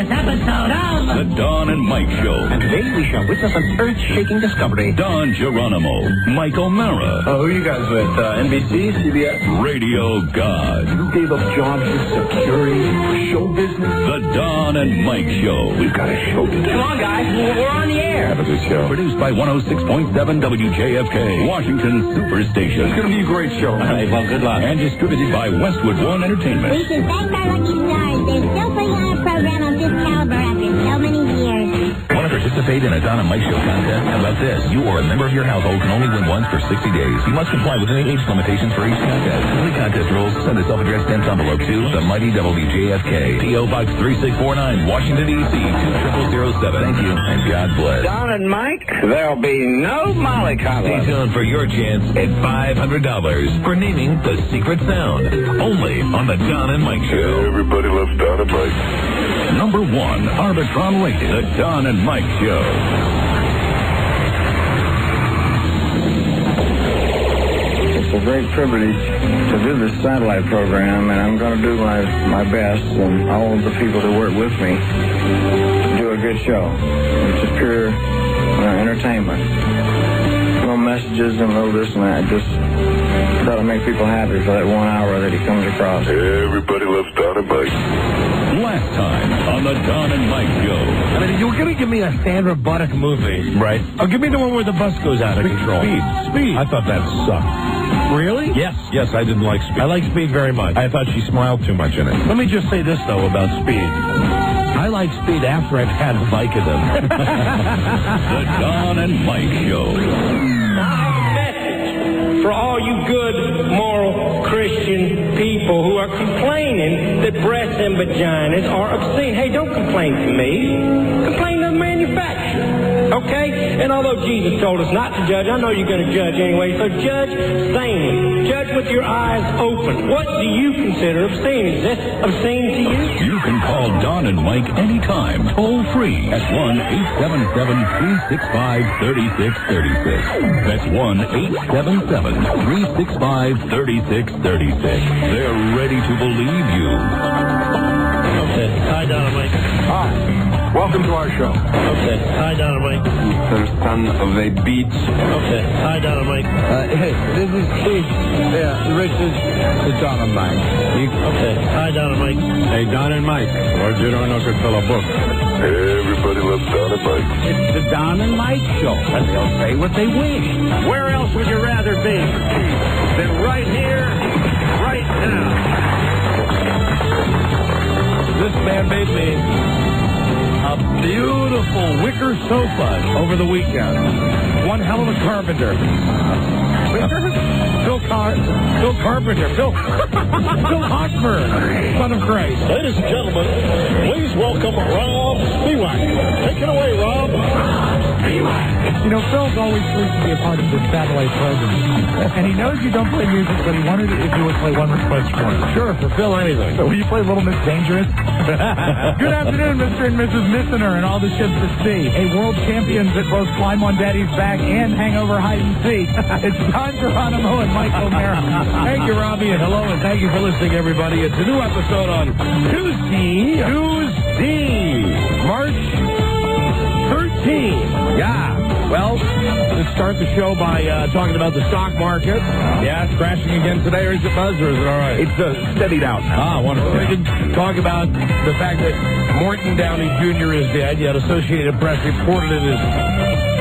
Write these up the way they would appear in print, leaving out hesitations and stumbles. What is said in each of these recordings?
marvelous episode of The Don and Mike Show. And today we shall witness an earth-shaking discovery. Don Geronimo, Mike O'Mara. Oh, who are you guys with? NBC, CBS? Radio God. You gave up jobs and security for show business? The Don and Mike Show. We've got a show to do. Come on, guys. We're on the air. Have a good show. Produced by 106.7 WJFK, Washington Superstation. It's going to be a great show. All right, well, good luck. And distributed by Westwood One Entertainment. We should thank our lucky stars. They're still putting on a program of this caliber after so many years. Want to participate in a Don and Mike Show contest? How about this? You or a member of your household can only win once for 60 days. You must comply with any age limitations for each contest. Only contest rules. Send a self-addressed stamped envelope to the Mighty WJFK, P.O. Box 3649, Washington, D.C. 20007. Thank you, and God bless. Don and Mike, there'll be no mollycoddle. Stay tuned for your chance at $500 for naming the secret sound. Only on the Don and Mike Show. Everybody loves Don and Mike. Number 1, Arbitron rated, the Don and Mike Show. It's a great privilege to do this satellite program, and I'm going to do my best, and all of the people that work with me, to do a good show. It's just pure entertainment. No messages and no this and that. Just try to make people happy for that 1 hour that he comes across. Everybody loves Don and Mike. Last time on the Don and Mike Show. I mean, you were going to give me a Sandra Bullock movie. Right. Oh, give me the one where the bus goes out of control. Speed. I thought that sucked. Really? Yes, I didn't like Speed. I like Speed very much. I thought she smiled too much in it. Let me just say this, though, about Speed. I like Speed after I've had Vicodin. The Don and Mike Show. For all you good, moral, Christian people who are complaining that breasts and vaginas are obscene. Hey, don't complain to me. Complain to the manufacturer. Okay? And although Jesus told us not to judge, I know you're going to judge anyway, so judge sanely. Judge with your eyes open. What do you consider obscene? Is this obscene to you? You can call Don and Mike anytime, toll free at 1-877-365-3636. That's 1-877-365-3636. They're ready to believe you. Okay. Hi, Don and Mike. Hi. Welcome to our show. Okay. Hi, Don and Mike. The son of a beach. Okay. Hi, Don and Mike. Hey, this is Steve. Yeah, Rich is Don and Mike. Okay. Hi, Don and Mike. Hey, Don and Mike. Or you don't know could fill a book. Everybody loves Don and Mike. It's the Don and Mike Show, and they'll say what they wish. Where else would you rather be than right here, right now? This man made me a beautiful wicker sofa over the weekend. One hell of a carpenter. Phil Carpenter. Phil Hochberg. Son of Christ. Ladies and gentlemen, please welcome Rob Spiewak. Take it away, Rob. You know, Phil's always pleased to be a part of this satellite program. And he knows you don't play music, but he wondered if you would play one request for him. Sure, for Phil, anything. So will you play Little Miss Dangerous? Good afternoon, Mr. and Mrs. Missener and all the ships at sea. Hey, world champions at both Climb on Daddy's Back and Hangover Hide and Seek. It's Don Geronimo and Mike O'Mara. Thank you, Robbie, and hello, and thank you for listening, everybody. It's a new episode on Tuesday, March 13. Yeah. Well, let's start the show by talking about the stock market. Yeah, it's crashing again today, or is it buzz, or is it all right? It's steadied out now. Ah, wonderful. We can talk about the fact that Morton Downey Jr. is dead, yet Associated Press reported it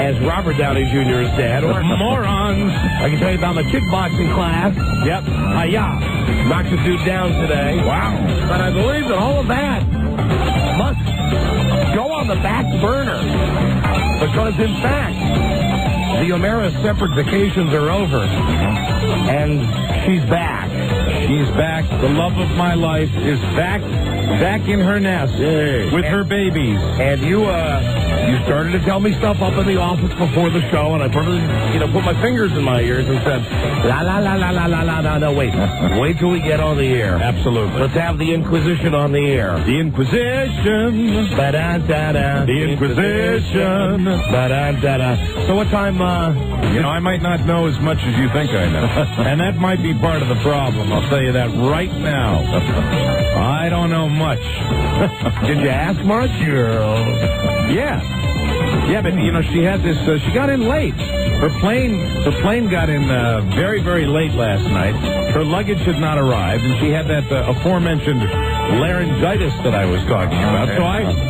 as Robert Downey Jr. is dead. Or morons. I can tell you about my kickboxing class. Yep. Yeah. Knocked a dude down today. Wow. But I believe that all of that must go on the back burner. Because, in fact, the O'Mara separate vacations are over. And she's back. She's back. The love of my life is back in her nest with her babies. And you You started to tell me stuff up in the office before the show, and I put my fingers in my ears and said, la la la la la la la la. No, wait till we get on the air. Absolutely. Let's have the Inquisition on the air. The Inquisition. Ba-da-da-da. The Inquisition. Ba-da-da-da. So what time? I might not know as much as you think I know, and that might be part of the problem. I'll tell you that right now. I don't know much. Did you ask much? Yeah, but she had this. She got in late. The plane got in very, very late last night. Her luggage had not arrived, and she had that aforementioned laryngitis that I was talking about.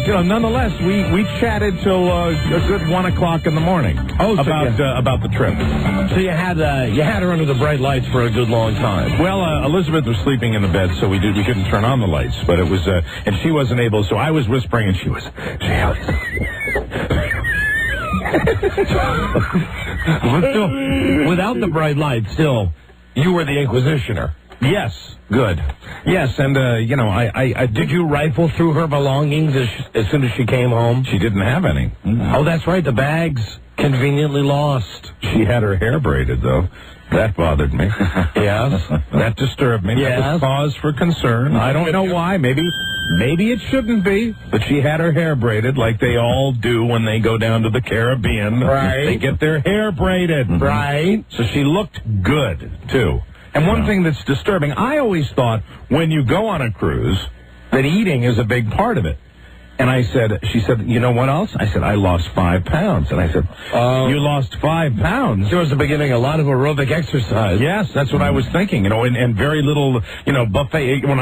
So nonetheless, we chatted till a good 1 o'clock in the morning about the trip. So you had her under the bright lights for a good long time. Well, Elizabeth was sleeping in the bed, so we couldn't turn on the lights. But it was, and she wasn't able. So I was whispering, and she without the bright lights, still, you were the Inquisitioner. Yes, good. Yes, and I did you rifle through her belongings as soon as she came home? She didn't have any. Mm-hmm. Oh, that's right. The bags conveniently lost. She had her hair braided, though. That bothered me. Yes. That disturbed me. Yes. That was cause for concern. I don't know why. Maybe it shouldn't be. But she had her hair braided like they all do when they go down to the Caribbean. Right. They get their hair braided. Mm-hmm. Right. So she looked good, too. And one thing that's disturbing, I always thought when you go on a cruise that eating is a big part of it. And she said, you know what else? I said, I lost 5 pounds. And I said, you lost 5 pounds? There was the beginning, a lot of aerobic exercise. Yes, that's what I was thinking, and very little, buffet. When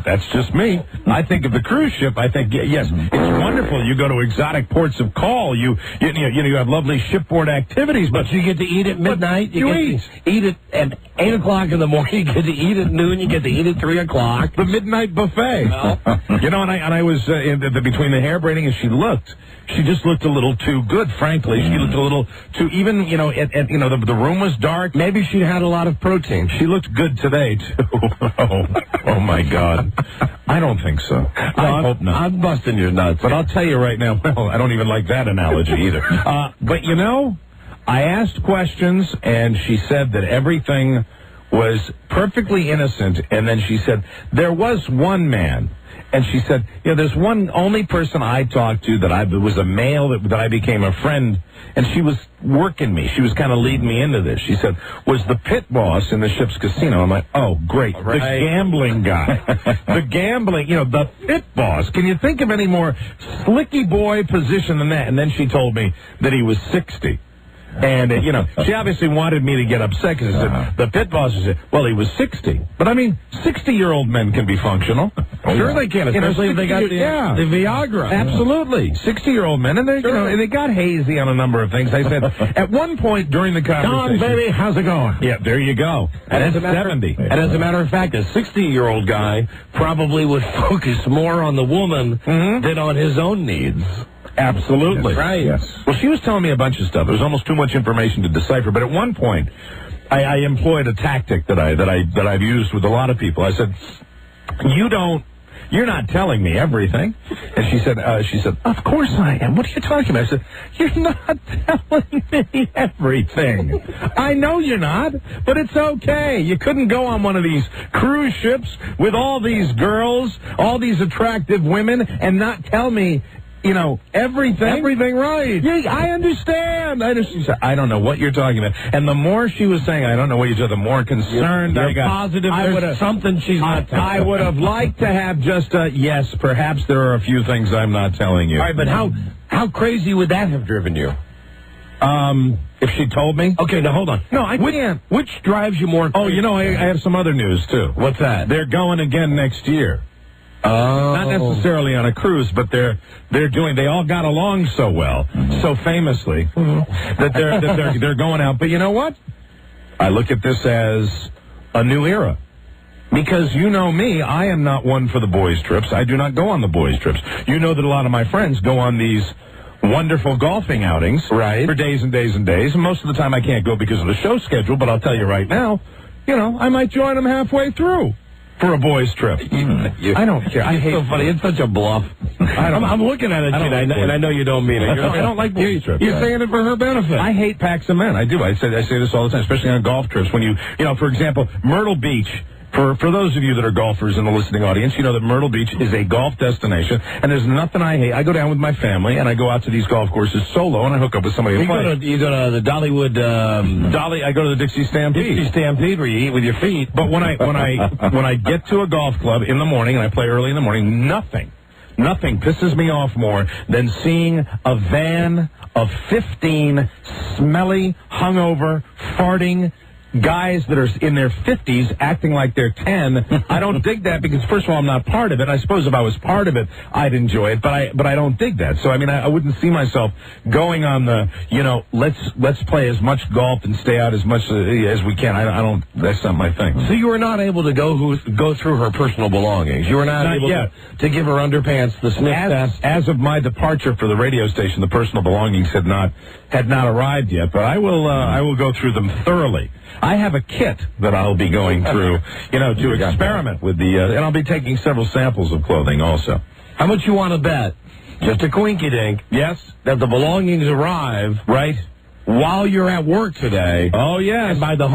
that's just me. I think of the cruise ship, I think, yes, it's wonderful. You go to exotic ports of call. You have lovely shipboard activities, but you get to eat at midnight. You get to eat at 8 o'clock in the morning. You get to eat at noon. You get to eat at 3 o'clock. The midnight buffet. Well. And I was between the hair braiding, and she just looked a little too good, frankly. She looked a little too, even, the room was dark. Maybe she had a lot of protein. She looked good today, too. Oh, my God. I don't think so. I hope not. I'm busting your nuts. But I'll tell you right now, I don't even like that analogy either. But, I asked questions, and she said that everything was perfectly innocent, and then she said, there was one man. And she said, there's one only person I talked to that was a male that I became a friend, and she was working me. She was kind of leading me into this. She said, was the pit boss in the ship's casino. I'm like, oh, great. Right. The gambling guy. The pit boss. Can you think of any more slicky boy position than that? And then she told me that he was 60. And, she obviously wanted me to get upset because the pit boss said, well, he was 60. But, 60-year-old men can be functional. Sure they can, especially if they got the Viagra. Absolutely. 60-year-old men, and they got hazy on a number of things. I said, at one point during the conversation... Don, baby, how's it going? Yeah, there you go. And that's 70. And as a matter of fact, a 60-year-old guy probably would focus more on the woman than on his own needs. Absolutely. That's right. Yes. Well, she was telling me a bunch of stuff. There was almost too much information to decipher. But at one point, I employed a tactic that I've used with a lot of people. I said, you're not telling me everything. And she said, of course I am. What are you talking about? I said, you're not telling me everything. I know you're not, but it's okay. You couldn't go on one of these cruise ships with all these girls, all these attractive women, and not tell me everything. Everything right. Yeah, I understand. She said, I don't know what you're talking about. And the more she was saying, I don't know what you're talking about, the more concerned I got. Positive there's something she's not telling. I would have liked to have just yes, perhaps there are a few things I'm not telling you. All right, but how crazy would that have driven you? If she told me? Okay, now hold on. No, I can't. Which drives you more crazy? Oh, I have some other news, too. What's that? They're going again next year. Oh. Not necessarily on a cruise, but they all got along so well, so famously, that they're going out. But you know what? I look at this as a new era. Because you know me, I am not one for the boys' trips. I do not go on the boys' trips. You know that a lot of my friends go on these wonderful golfing outings for days and days and days. And most of the time I can't go because of the show schedule, but I'll tell you right now, I might join them halfway through. For a boys' trip. I don't care. I hate so funny. It's such a bluff. I'm looking at it, and I know you don't mean it. I don't like boys trips. You're saying it for her benefit. I hate packs of men. I do. I say this all the time, especially on golf trips. When for example, Myrtle Beach. For those of you that are golfers in the listening audience, you know that Myrtle Beach is a golf destination, and there's nothing I hate. I go down with my family, and I go out to these golf courses solo, and I hook up with somebody. You go to the Dollywood. I go to the Dixie Stampede. Dixie Stampede, where you eat with your feet. But when I get to a golf club in the morning, and I play early in the morning, nothing pisses me off more than seeing a van of 15 smelly, hungover, farting guys that are in their 50s acting like they're 10. I don't dig that because, first of all, I'm not part of it. I suppose if I was part of it, I'd enjoy it, but I don't dig that. So, I mean, I wouldn't see myself going on the, let's play as much golf and stay out as much as we can. I don't, that's not my thing. So you were not able to go through her personal belongings. You were not able to give her underpants, the sniff test. As of my departure for the radio station, the personal belongings had not arrived yet, but I will go through them thoroughly. I have a kit that I'll be going through, to experiment with and I'll be taking several samples of clothing also. How much you want to bet? Just a quinky-dink. Yes. That the belongings arrive. Right. While you're at work today. Oh, yes. And by the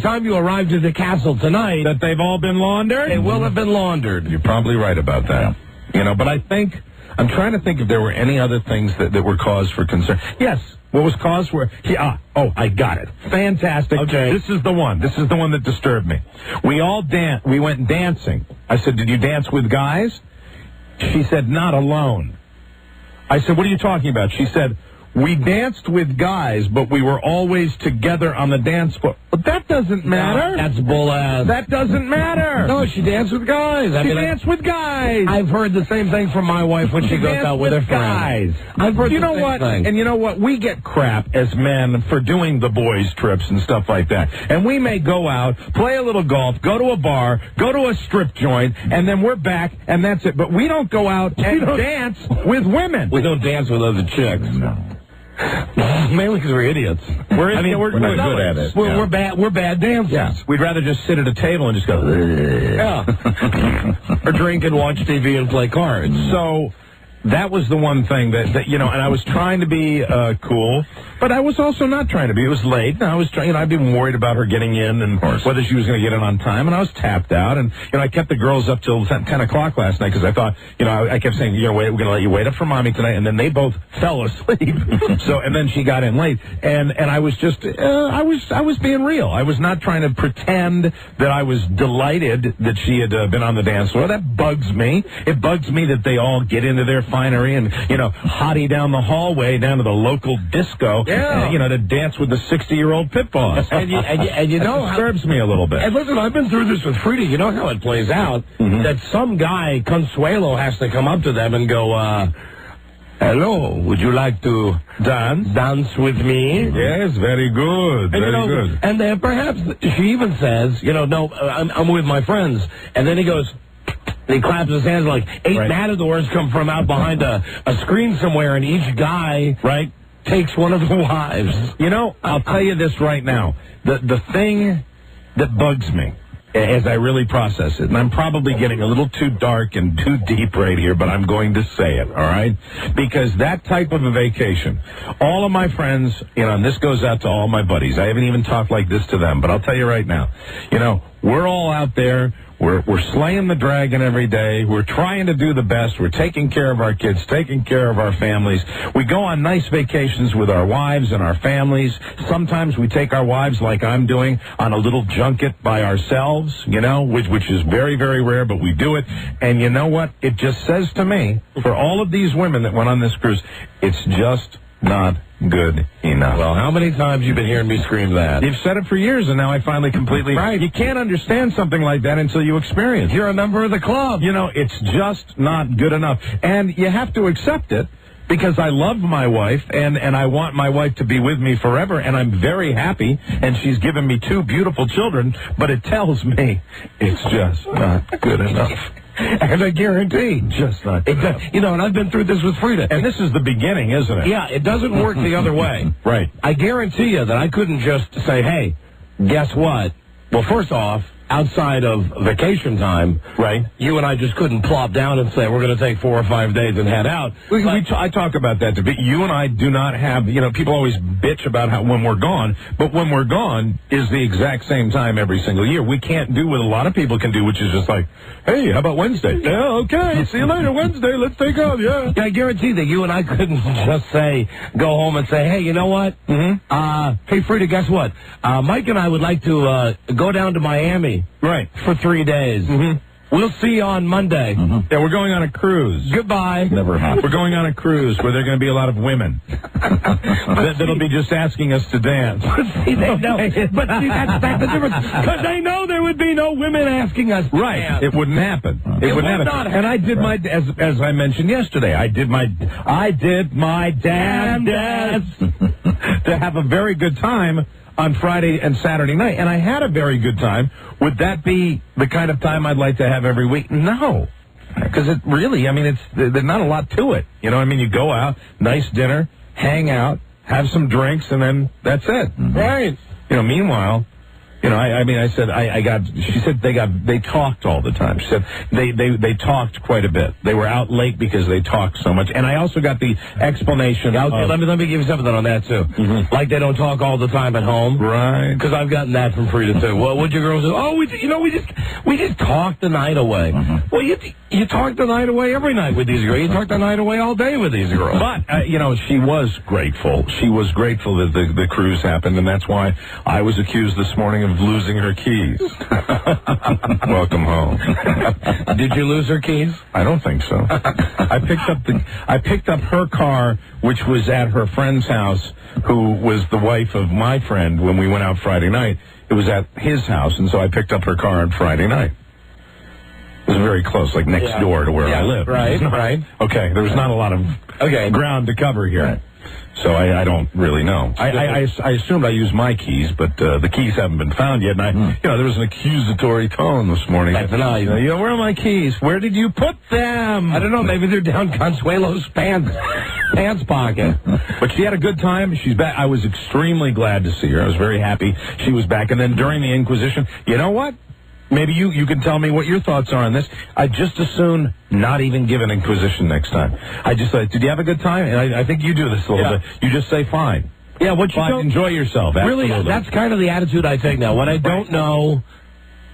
time you arrive to the castle tonight. That they've all been laundered? They will have been laundered. You're probably right about that. But I'm trying to think if there were any other things that were cause for concern. Yes. What was cause for... I got it. Fantastic. Okay. This is the one. This is the one that disturbed me. We went dancing. I said, did you dance with guys? She said, not alone. I said, what are you talking about? She said, we danced with guys, but we were always together on the dance floor. But that doesn't matter. That's bull ass. That doesn't matter. No, she danced with guys. She danced with guys. I've heard the same thing from my wife when she goes out with her friends. I've heard the same thing. And you know what? We get crap as men for doing the boys' trips and stuff like that. And we may go out, play a little golf, go to a bar, go to a strip joint, and then we're back, and that's it. But we don't go out and dance with women. We don't dance with other chicks. No. Mainly because we're idiots. We're not good at it. We're bad dancers. Yeah. We'd rather just sit at a table and just go. Yeah. Or drink and watch TV and play cards. So that was the one thing that and I was trying to be cool, but I was also not trying to be. It was late, and I was trying. I'd been worried about her getting in and whether she was going to get in on time, and I was tapped out. And I kept the girls up till 10 o'clock last night because I thought, I kept saying, we're going to let you wait up for mommy tonight, and then they both fell asleep. And then she got in late, and I was just, I was being real. I was not trying to pretend that I was delighted that she had been on the dance floor. That bugs me. It bugs me that they all get into their finery and, hottie down the hallway down to the local disco, to dance with the 60-year-old pit boss. And you know, it disturbs me a little bit. And listen, I've been through this with Frida. You know how it plays out, that some guy, Consuelo, has to come up to them and go, hello, would you like to dance with me? Yes, very good, very good. And then perhaps she even says, no, I'm with my friends. And then he goes... He claps his hands like 8 matadors come from out behind a screen somewhere, and each guy takes one of the wives. I'll tell you this right now. The thing that bugs me as I really process it, and I'm probably getting a little too dark and too deep right here, but I'm going to say it, all right? Because that type of a vacation, all of my friends, and this goes out to all my buddies. I haven't even talked like this to them, but I'll tell you right now, we're all out there. We're slaying the dragon every day. We're trying to do the best. We're taking care of our kids, taking care of our families. We go on nice vacations with our wives and our families. Sometimes we take our wives, like I'm doing, on a little junket by ourselves, which is very, very rare, but we do it. And you know what? It just says to me, for all of these women that went on this cruise, it's just not good enough. Well, how many times you been hearing me scream that? You've said it for years, and now I finally completely... Right. You can't understand something like that until you experience it. You're a member of the club. It's just not good enough. And you have to accept it, because I love my wife, and I want my wife to be with me forever, and I'm very happy, and she's given me 2 beautiful children, but it tells me it's just not good enough. And I guarantee, just not good enough. And I've been through this with Frida. And this is the beginning, isn't it? Yeah, it doesn't work the other way. Right. I guarantee you that I couldn't just say, hey, guess what? Well, first off, outside of vacation time, right? You and I just couldn't plop down and say, we're going to take 4 or 5 days and head out. I talk about that. You and I do not have, people always bitch about when we're gone, but when we're gone is the exact same time every single year. We can't do what a lot of people can do, which is just like, hey, how about Wednesday? Yeah, okay, see you later, Wednesday, let's take off, yeah. I guarantee that you and I couldn't just go home and say, hey, you know what? Hey, Frida, guess what? Mike and I would like to go down to Miami. Right. For 3 days. We'll see you on Monday. Yeah, we're going on a cruise. Goodbye. Never happened. We're going on a cruise where there are going to be a lot of women that'll be just asking us to dance. See, they know. But see, that's the difference. Because they know there would be no women asking us to dance. It wouldn't happen. It would not happen. And I did my, as I mentioned yesterday, I did my damn dance to have a very good time on Friday and Saturday night, and I had a very good time. Would that be the kind of time I'd like to have every week? No. Because it really, there's not a lot to it. You go out, nice dinner, hang out, have some drinks, and then that's it. Right. Meanwhile, she said they talked all the time. She said they talked quite a bit. They were out late because they talked so much. And I also got the explanation. Okay, let me give you something on that, too. Like they don't talk all the time at home. Right. Because I've gotten that from Frida, too. Well, what'd your girls do? Oh, we just talked the night away. Well, you talk the night away every night with these girls. You talk the night away all day with these girls. But, she was grateful. She was grateful that the cruise happened, and that's why I was accused this morning of losing her keys. Welcome home. Did you lose her keys? I don't think so. I picked up her car, which was at her friend's house, who was the wife of my friend when we went out Friday night. It was at his house, and so I picked up her car on Friday night. It was very close, like next door to where I live. Right. Okay, there was not a lot of ground to cover here. Right. So I don't really know. I assumed I used my keys, but the keys haven't been found yet. And there was an accusatory tone this morning. That's nice. Where are my keys? Where did you put them? I don't know. Maybe they're down Consuelo's pants pocket. But she had a good time. She's back. I was extremely glad to see her. I was very happy she was back. And then during the Inquisition, you know what? Maybe you can tell me what your thoughts are on this. I'd just as soon not even give an Inquisition next time. I just did you have a good time? And I think you do this a little bit. You just say fine. Yeah, what you fine, enjoy yourself. Absolutely. Really, that's kind of the attitude I take now. What I don't know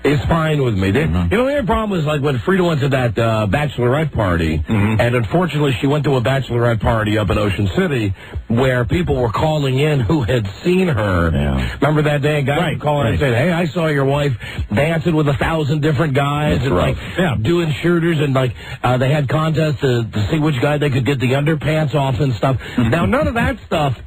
is fine with me. The only problem is like when Frida went to that bachelorette party, and unfortunately she went to a bachelorette party up in Ocean City where people were calling in who had seen her. Yeah. Remember that day? A guy would call in and say, hey, I saw your wife dancing with 1,000 different guys and doing shooters, and they had contests to see which guy they could get the underpants off and stuff. Now, none of that stuff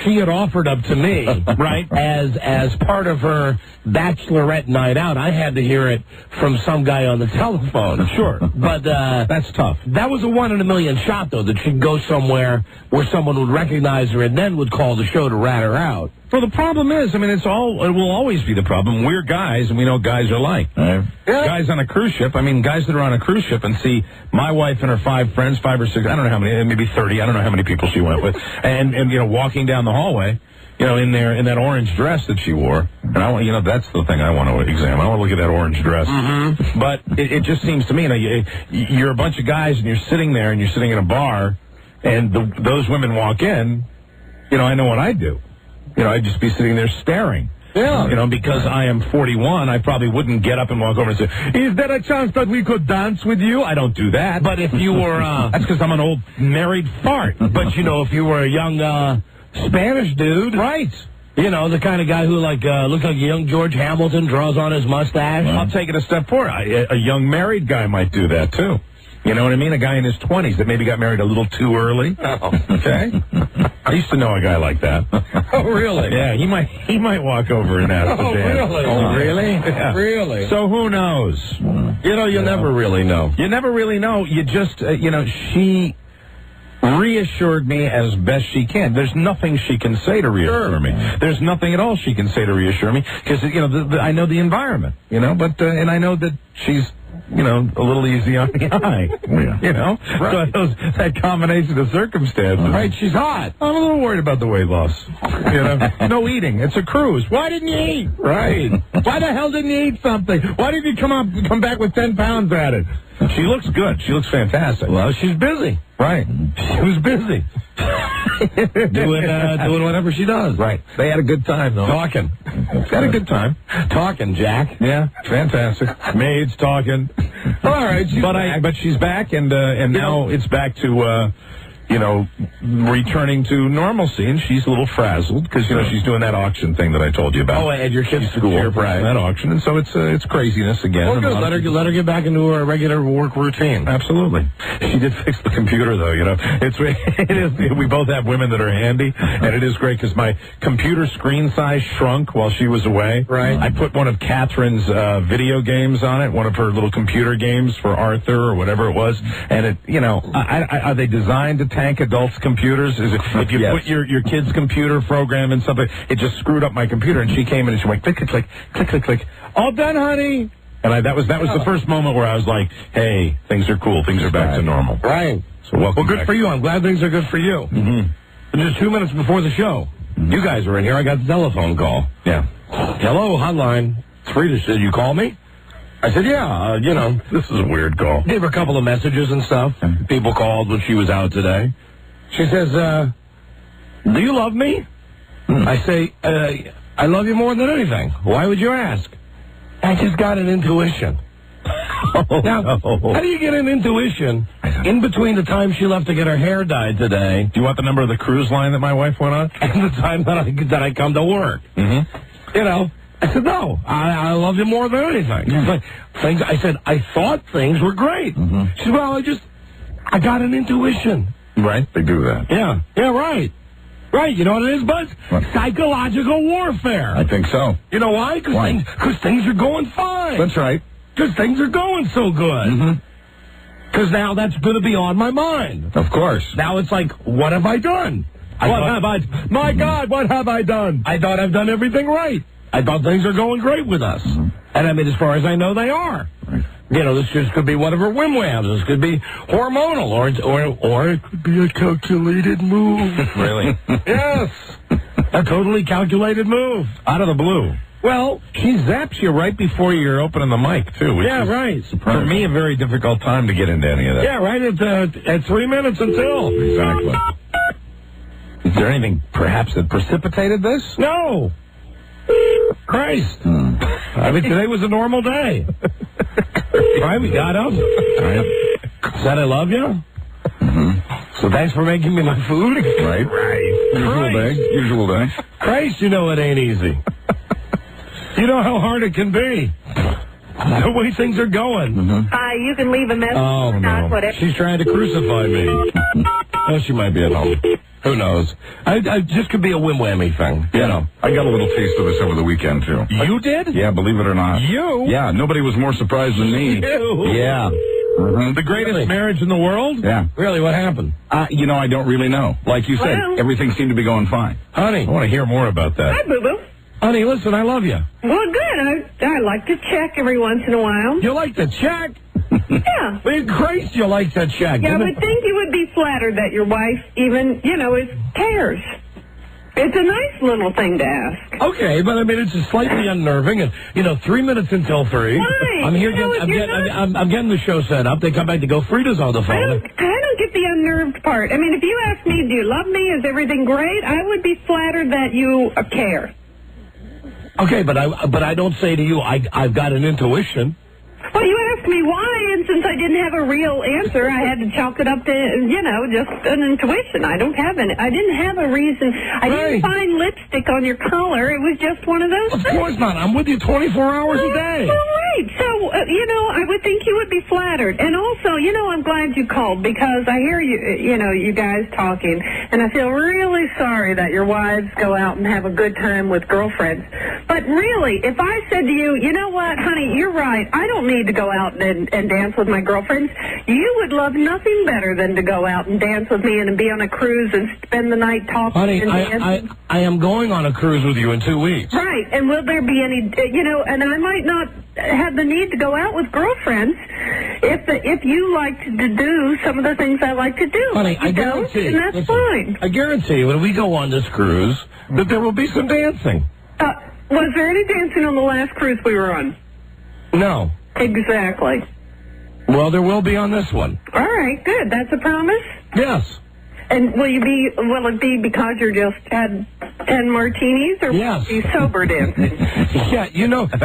she had offered up to me, as part of her bachelorette night out. I had to hear it from some guy on the telephone. Sure. But that's tough. That was a 1 in a million shot, though, that she'd go somewhere where someone would recognize her and then would call the show to rat her out. Well, the problem is, it will always be the problem. We're guys, and we know what guys are like. Guys on a cruise ship, guys that are on a cruise ship and see my wife and her 5 friends, 5 or 6, I don't know how many, maybe 30, I don't know how many people she went with, and walking down the hallway, in that orange dress that she wore. And I want, that's the thing I want to examine. I want to look at that orange dress. But it just seems to me, you're a bunch of guys and you're sitting there and you're sitting in a bar, and those women walk in, I know what I'd do. I'd just be sitting there staring. Yeah. Because I am 41, I probably wouldn't get up and walk over and say, is there a chance that we could dance with you? I don't do that. But if you were... that's because I'm an old married fart. But, if you were a young Spanish dude... Right. The kind of guy who, looks like a young George Hamilton, draws on his mustache. I'll take it a step forward. A young married guy might do that, too. You know what I mean? A guy in his 20s that maybe got married a little too early. Oh. Okay? I used to know a guy like that. Oh, really? Yeah, he might walk over and ask to dance. Really? Oh, really? Yeah. Really? So who knows? You never really know. You never really know. You just, she reassured me as best she can. There's nothing she can say to reassure me. There's nothing at all she can say to reassure me because, I know the environment, but, and I know that she's a little easy on the eye. Right. So that combination of circumstances. Right, she's hot. I'm a little worried about the weight loss. No eating. It's a cruise. Why didn't you eat? Right. Why the hell didn't you eat something? Why did you come back with 10 pounds at it? She looks good. She looks fantastic. Well, she's busy. Right. She was busy. doing whatever she does. Right. They had a good time, though. Talking. Had a good time. Talking, Jack. Yeah, fantastic. Maids talking. All right, but she's back, and now it's back to returning to normalcy, and she's a little frazzled because she's doing that auction thing that I told you about. Oh, at your kid's school, right? That auction, and so it's craziness again. Well, good. Let her get back into her regular work routine. Absolutely. She did fix the computer, though. It is. We both have women that are handy, and it is great because my computer screen size shrunk while she was away. Right. I put one of Catherine's video games on it, one of her little computer games for Arthur or whatever it was, and it. Are they designed to tank adults' computers? Is it if you put your kid's computer program in something, it just screwed up my computer? And she came in and she went click click click click click click. All done, honey. And that was the first moment where I was like, hey, things are cool. Things are back to normal. Right. So welcome. Well, good for you. I'm glad things are good for you. Mm-hmm. Just 2 minutes before the show, you guys were in here. I got the telephone call. Yeah. Hello, hotline. Rita said, you call me? I said, yeah, This is a weird call. Gave her a couple of messages and stuff. People called when she was out today. She says, do you love me? I say, I love you more than anything. Why would you ask? I just got an intuition. Now, how do you get an intuition in between the time she left to get her hair dyed today? Do you want the number of the cruise line that my wife went on? And the time that I come to work? Mm-hmm. I said, no, I love you more than anything. I said, I thought things were great. She said, well, I got an intuition. Right, they do that. Yeah, right. Right, you know what it is, Buzz? What? Psychological warfare. I think so. You know why? Because things are going fine. That's right. Because things are going so good. Because now that's going to be on my mind. Of course. Now it's like, what have I done? My God, what have I done? I thought I've done everything right. I thought things are going great with us. And I mean, as far as I know, they are. Right. This just could be one of her whim-whams. This could be hormonal, or it could be a calculated move. Really? Yes. A totally calculated move. Out of the blue. Well, she zaps you right before you're opening the mic, too. Which is, right. For me, a very difficult time to get into any of that. Yeah, right at 3 minutes until. Exactly. Is there anything, perhaps, that precipitated this? No. Christ. I mean, today was a normal day. Right, we got up. Said I love you. So thanks for making me my food. Right. Usual day. Christ, it ain't easy. You know how hard it can be. The way things are going. You can leave a message. Oh, no. Whatever. She's trying to crucify me. Oh, she might be at home. Who knows? I just could be a whim-whammy thing. I got a little taste of this over the weekend, too. You did? Yeah, believe it or not. You? Yeah, nobody was more surprised than me. You? Yeah. The greatest marriage in the world? Yeah. Really, what happened? I don't really know. Like you said, everything seemed to be going fine. Honey. I want to hear more about that. Hi, Boo-Boo. Honey, listen, I love you. Well, good. I like to check every once in a while. You like to check? Yeah. Well, Christ, you like to check. Yeah, I would think you would be flattered that your wife even, cares. It's a nice little thing to ask. Okay, but I mean, it's just slightly unnerving. And, 3 minutes until 3. Why? I'm here. I'm getting the show set up. They come back to go. Frida's on the phone. I don't get the unnerved part. I mean, if you ask me, do you love me? Is everything great? I would be flattered that you care. Okay, but I don't say to you, I've got an intuition. Well, you asked me why, and since I didn't have a real answer, I had to chalk it up to, just an intuition. I didn't have a reason. I didn't find lipstick on your collar. It was just one of those things. Of course not. I'm with you 24 hours a day. All right. So, I would think you would be flattered. And also, I'm glad you called because I hear you guys talking, and I feel really sorry that your wives go out and have a good time with girlfriends. But really, if I said to you, you know what, honey, you're right. I don't need to go out and dance with my girlfriends. You would love nothing better than to go out and dance with me and be on a cruise and spend the night talking and dancing. I am going on a cruise with you in 2 weeks. Right. And will there be any, and I might not have the need to go out with girlfriends if you like to do some of the things I like to do. Honey, I guarantee. And that's fine. I guarantee when we go on this cruise that there will be some dancing. Was there any dancing on the last cruise we were on? No. Exactly. Well, there will be on this one. All right, good. That's a promise? Yes. And will it be because you just had 10 martinis, or yes. will you be sober dancing? Yeah,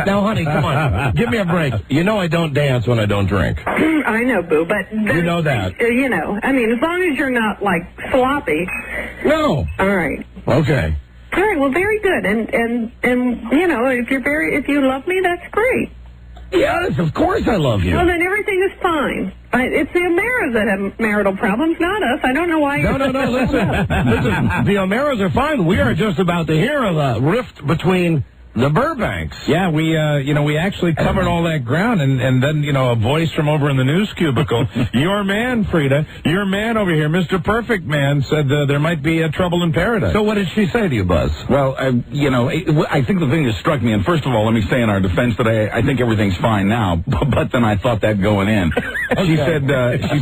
now, honey, come on. Give me a break. You know I don't dance when I don't drink. I know, Boo, but... You know that. I mean, as long as you're not, sloppy. No. All right. Okay. All right, well, very good. And if you love me, that's great. Yes, of course I love you. Well, then everything is fine. It's the O'Maras that have marital problems, not us. I don't know why. No, listen. The O'Maras are fine. We are just about to hear of a rift between the Burbanks. Yeah, we actually covered all that ground, and then, a voice from over in the news cubicle, your man, Frida, your man over here, Mr. Perfect Man, said there might be trouble in paradise. So what did she say to you, Buzz? Well, I think the thing that struck me, and first of all, let me say in our defense that I think everything's fine now, but then I thought that going in. Okay. She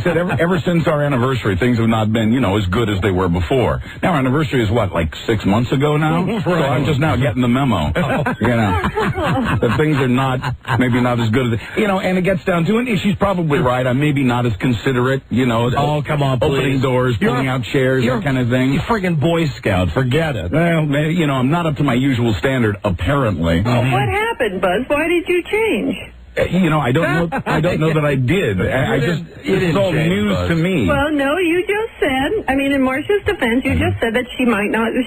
said ever since our anniversary, things have not been, as good as they were before. Now, our anniversary is what, 6 months ago now? So I'm just now getting the memo. That things are maybe not as good as, and it gets down to it. She's probably right. I'm maybe not as considerate, Oh, come on, please. Opening doors, pulling out chairs, that kind of thing. You're friggin' Boy Scout. Forget it. Well, I'm not up to my usual standard, apparently. Oh, what happened, Buzz? Why did you change? I don't know that I did. It's all news to me. Well, no, you just said, in Marcia's defense, you just said that she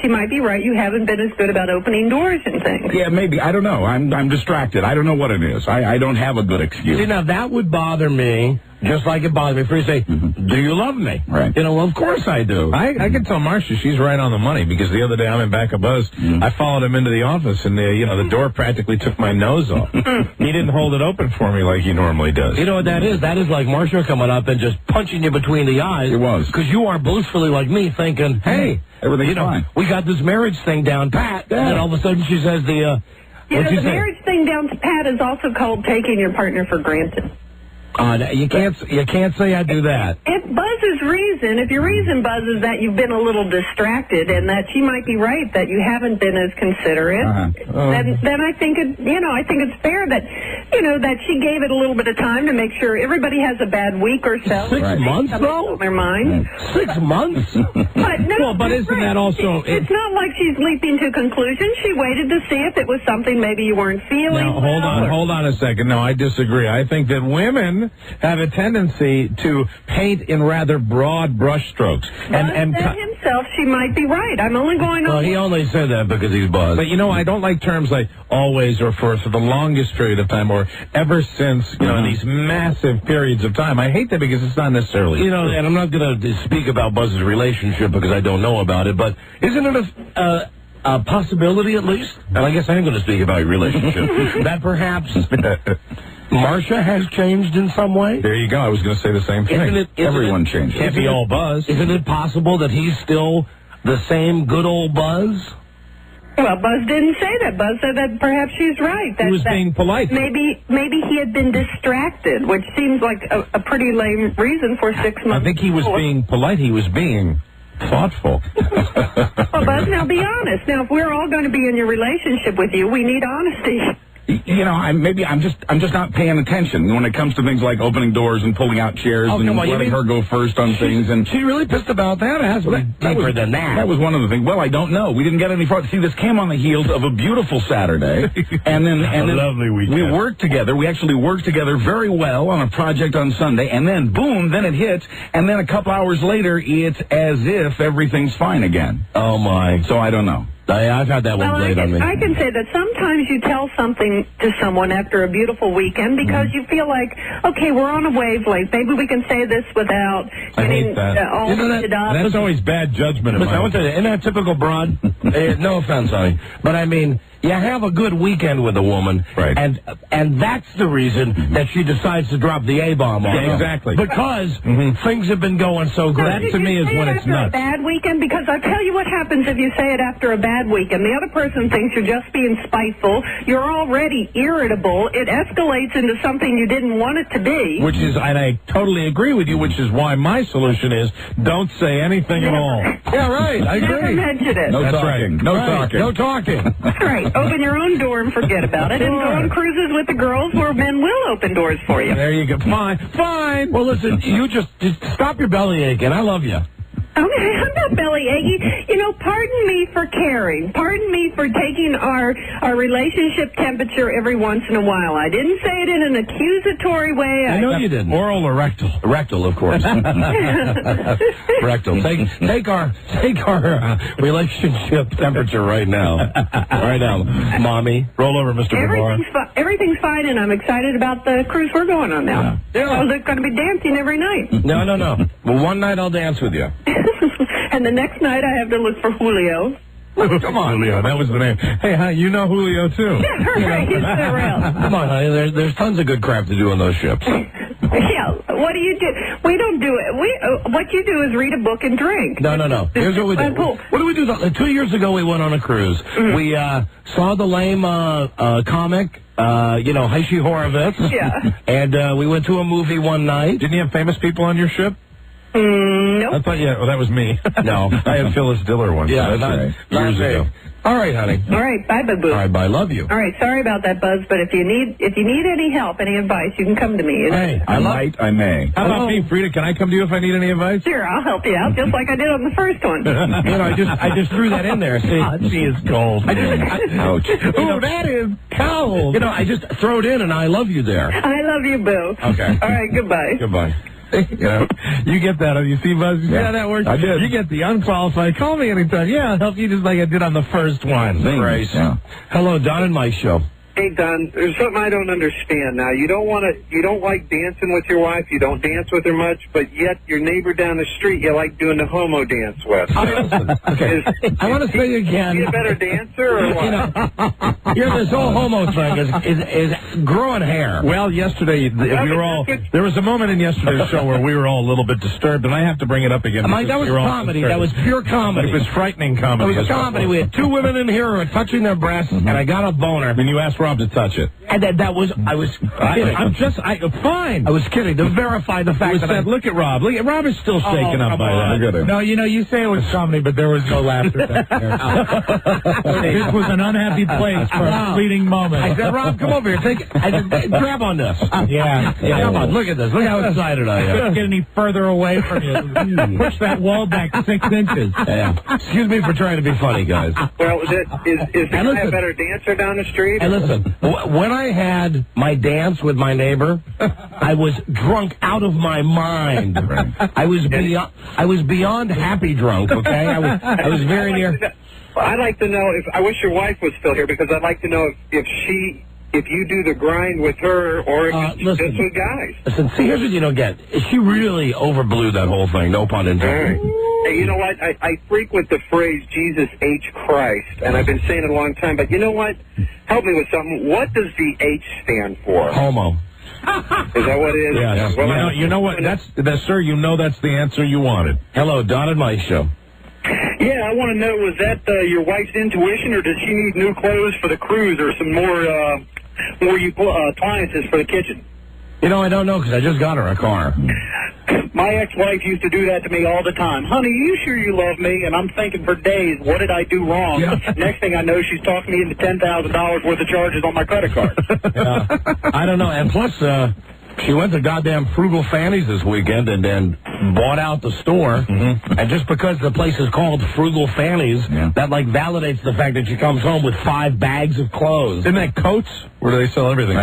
might be right. You haven't been as good about opening doors and things. Yeah, maybe. I don't know. I'm distracted. I don't know what it is. I don't have a good excuse. See, now that would bother me. Just like it bothers me for you to say, do you love me? Right. Of course I do. I can tell Marcia she's right on the money, because the other day I'm in back of Buzz. I followed him into the office, and the door practically took my nose off. He didn't hold it open for me like he normally does. You know what that is? That is like Marcia coming up and just punching you between the eyes. It was. Because you are blissfully like me thinking, hey, everything's fine. We got this marriage thing down pat. Yeah. And then all of a sudden she says the marriage thing down pat is also called taking your partner for granted. You can't say I do that. If your reason, Buzz, is that you've been a little distracted and that she might be right that you haven't been as considerate, then I think it's fair that that she gave it a little bit of time to make sure everybody has a bad week or so. 6 months, though? On their mind. 6 months? But isn't that also? It's not like she's leaping to conclusions. She waited to see if it was something maybe you weren't feeling. Now, hold on a second. No, I disagree. I think that women have a tendency to paint in rather broad brushstrokes. And himself, she might be right. I'm only going on. Well, he only said that because he's Buzz. But I don't like terms like always or for the longest period of time or ever since, in these massive periods of time. I hate that because it's not necessarily true. And I'm not going to speak about Buzz's relationship because I don't know about it, but isn't it a possibility at least? And I guess I am going to speak about your relationship. That perhaps Marcia has changed in some way? There you go. I was going to say the same thing. Everyone changes. Can't be all Buzz. Isn't it possible that he's still the same good old Buzz? Well, Buzz didn't say that. Buzz said that perhaps she's right. He was being polite. Maybe he had been distracted, which seems like a pretty lame reason for 6 months. I think he was being polite. He was being thoughtful. Well, Buzz, now be honest. Now, if we're all going to be in your relationship with you, we need honesty. I'm just not paying attention when it comes to things like opening doors and pulling out chairs and letting her go first on things. And she really pissed about that. It has to be deeper than that. That was one of the things. Well, I don't know. We didn't get any farther. See, this came on the heels of a beautiful Saturday, and then lovely weekend. We worked together. We actually worked together very well on a project on Sunday, and then boom, then it hits, and then a couple hours later, it's as if everything's fine again. Oh my! So I don't know. I've had that one played on me. I can say that sometimes you tell something to someone after a beautiful weekend because you feel like, okay, we're on a wavelength. Maybe we can say this without getting all heated up. That's always bad judgment. I want to tell you, isn't that typical broad? No offense, honey. But you have a good weekend with a woman, Right. and that's the reason that she decides to drop the A-bomb on you. Exactly. Because things have been going so great. Did to me you is say when it it's after nuts. a bad weekend? Because I'll tell you what happens if you say it after a bad weekend. The other person thinks you're just being spiteful. You're already irritable. It escalates into something you didn't want it to be. Which is, and I totally agree with you, which is why my solution is don't say anything at all. Yeah, right. I Never agree. mention it. No talking. No Right. talking. No talking. Right. Open your own door and forget about it. And go on cruises with the girls where men will open doors for you. There you go. Fine. Well, listen, you just stop your belly aching. I love you. Okay, I'm not belly achy. You know, pardon me for caring. Pardon me for taking our relationship temperature every once in a while. I didn't say it in an accusatory way. I know you didn't. Oral or rectal? Rectal, of course. Rectal. Take our relationship temperature right now. Right now, mommy. Roll over, Mr. Babar. Everything's fine, and I'm excited about the cruise we're going on now. Yeah. I was going to be dancing every night. No. Well, one night I'll dance with you. And the next night I have to look for Julio. Come on, Julio. That was the name. Hey, hi, you know Julio, too. Yeah, right. He's around. Come on, honey. There's tons of good crap to do on those ships. Yeah. What do you do? We don't do it. What you do is read a book and drink. No. Here's what we do. Cool. What do we do? 2 years ago, we went on a cruise. Mm-hmm. We saw the lame comic, Heishi Horowitz. Yeah. And we went to a movie one night. Didn't you have famous people on your ship? Nope. I thought, that was me. No. I had Phyllis Diller once. Yeah, that's right. years ago. All right, honey. All right. Bye, boo-boo. All right, bye. Love you. All right. Sorry about that, Buzz, but if you need any help, any advice, you can come to me. Hey, I may. How about me, Frida? Can I come to you if I need any advice? Sure, I'll help you out, just like I did on the first one. I just threw that in there. See, She is cold. Ouch. Oh, that is cold. I just throw it in, and I love you there. I love you, Boo. Okay. All right. Goodbye. Goodbye. You get that. You see, Buzz? Yeah, that works. I did. You get the unqualified. Call me anytime. Yeah, I'll help you just like I did on the first one. Grace. Yeah. Hello, Don and Mike show. Hey, Don, there's something I don't understand now. You don't like dancing with your wife. You don't dance with her much, but yet your neighbor down the street you like doing the homo dance with. Okay. I want to say again. Is he a better dancer or what? This whole homo thing is growing hair. Well, yesterday there was a moment in yesterday's show where we were all a little bit disturbed, and I have to bring it up again. Mike, that was comedy. That was pure comedy. It was frightening comedy. It was comedy. We had two women in here who were touching their breasts, and I got a boner. And you asked Rob to touch it. And I was kidding. Fine. I was kidding to verify the fact that look at Rob. Look at Rob is still shaken up by that. No, you say it was comedy, but there was no laughter back there. This was an unhappy place for a fleeting moment. I said, Rob, come over here. Grab on this. Yeah. Come on, look at this. Look how excited I am. Couldn't get any further away from you. Push that wall back 6 inches. Yeah. Excuse me for trying to be funny, guys. Well, is the guy a better dancer down the street? And listen, when I had my dance with my neighbor, I was drunk out of my mind. I was beyond happy drunk. Okay, I was very near. I'd like to know I wish your wife was still here because I'd like to know if you do the grind with her or if it's just with guys. Listen, see, here's what you don't get. She really overblew that whole thing. No pun intended. Hey, you know what? I frequent the phrase Jesus H. Christ, and I've been saying it a long time, but you know what? Help me with something. What does the H stand for? Homo. Is that what it is? Yeah. Well, you know what? Sir, that's the answer you wanted. Hello, Don and Mike show. Yeah, I want to know, was that your wife's intuition, or does she need new clothes for the cruise or some more appliances for the kitchen? I don't know because I just got her a car. My ex-wife used to do that to me all the time. Honey, you sure you love me? And I'm thinking for days, what did I do wrong? Yeah. Next thing I know, she's talking me into $10,000 worth of charges on my credit card. I don't know. And plus, she went to goddamn Frugal Fanny's this weekend and then bought out the store. Mm-hmm. And just because the place is called Frugal Fanny's, that validates the fact that she comes home with 5 bags of clothes. Isn't that Coats? Or do they sell everything?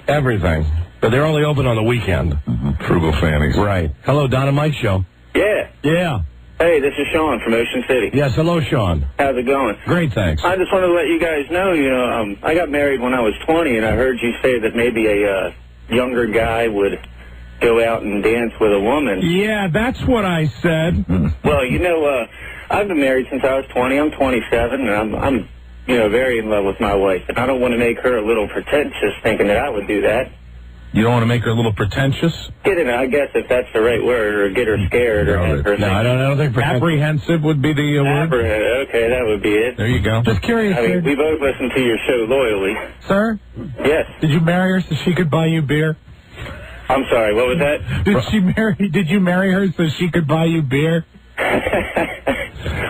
Everything. But they're only open on the weekend. Mm-hmm. Frugal Fanny's. Right. Hello, Don and Mike show. Yeah. Yeah. Hey, this is Sean from Ocean City. Yes, hello, Sean. How's it going? Great, thanks. I just wanted to let you guys know, I got married when I was 20, and I heard you say that maybe a younger guy would go out and dance with a woman. Yeah, that's what I said. Well, I've been married since I was 20. I'm 27, and I'm very in love with my wife, and I don't want to make her a little pretentious thinking that I would do that. You don't want to make her a little pretentious? I guess if that's the right word, or get her scared, or have her No, I don't think apprehensive would be the word. Okay, that would be it. There you go. Just curious, I mean, we both listen to your show loyally. sir. Yes. Did you marry her so she could buy you beer? I'm sorry, what was that? Did you marry her so she could buy you beer?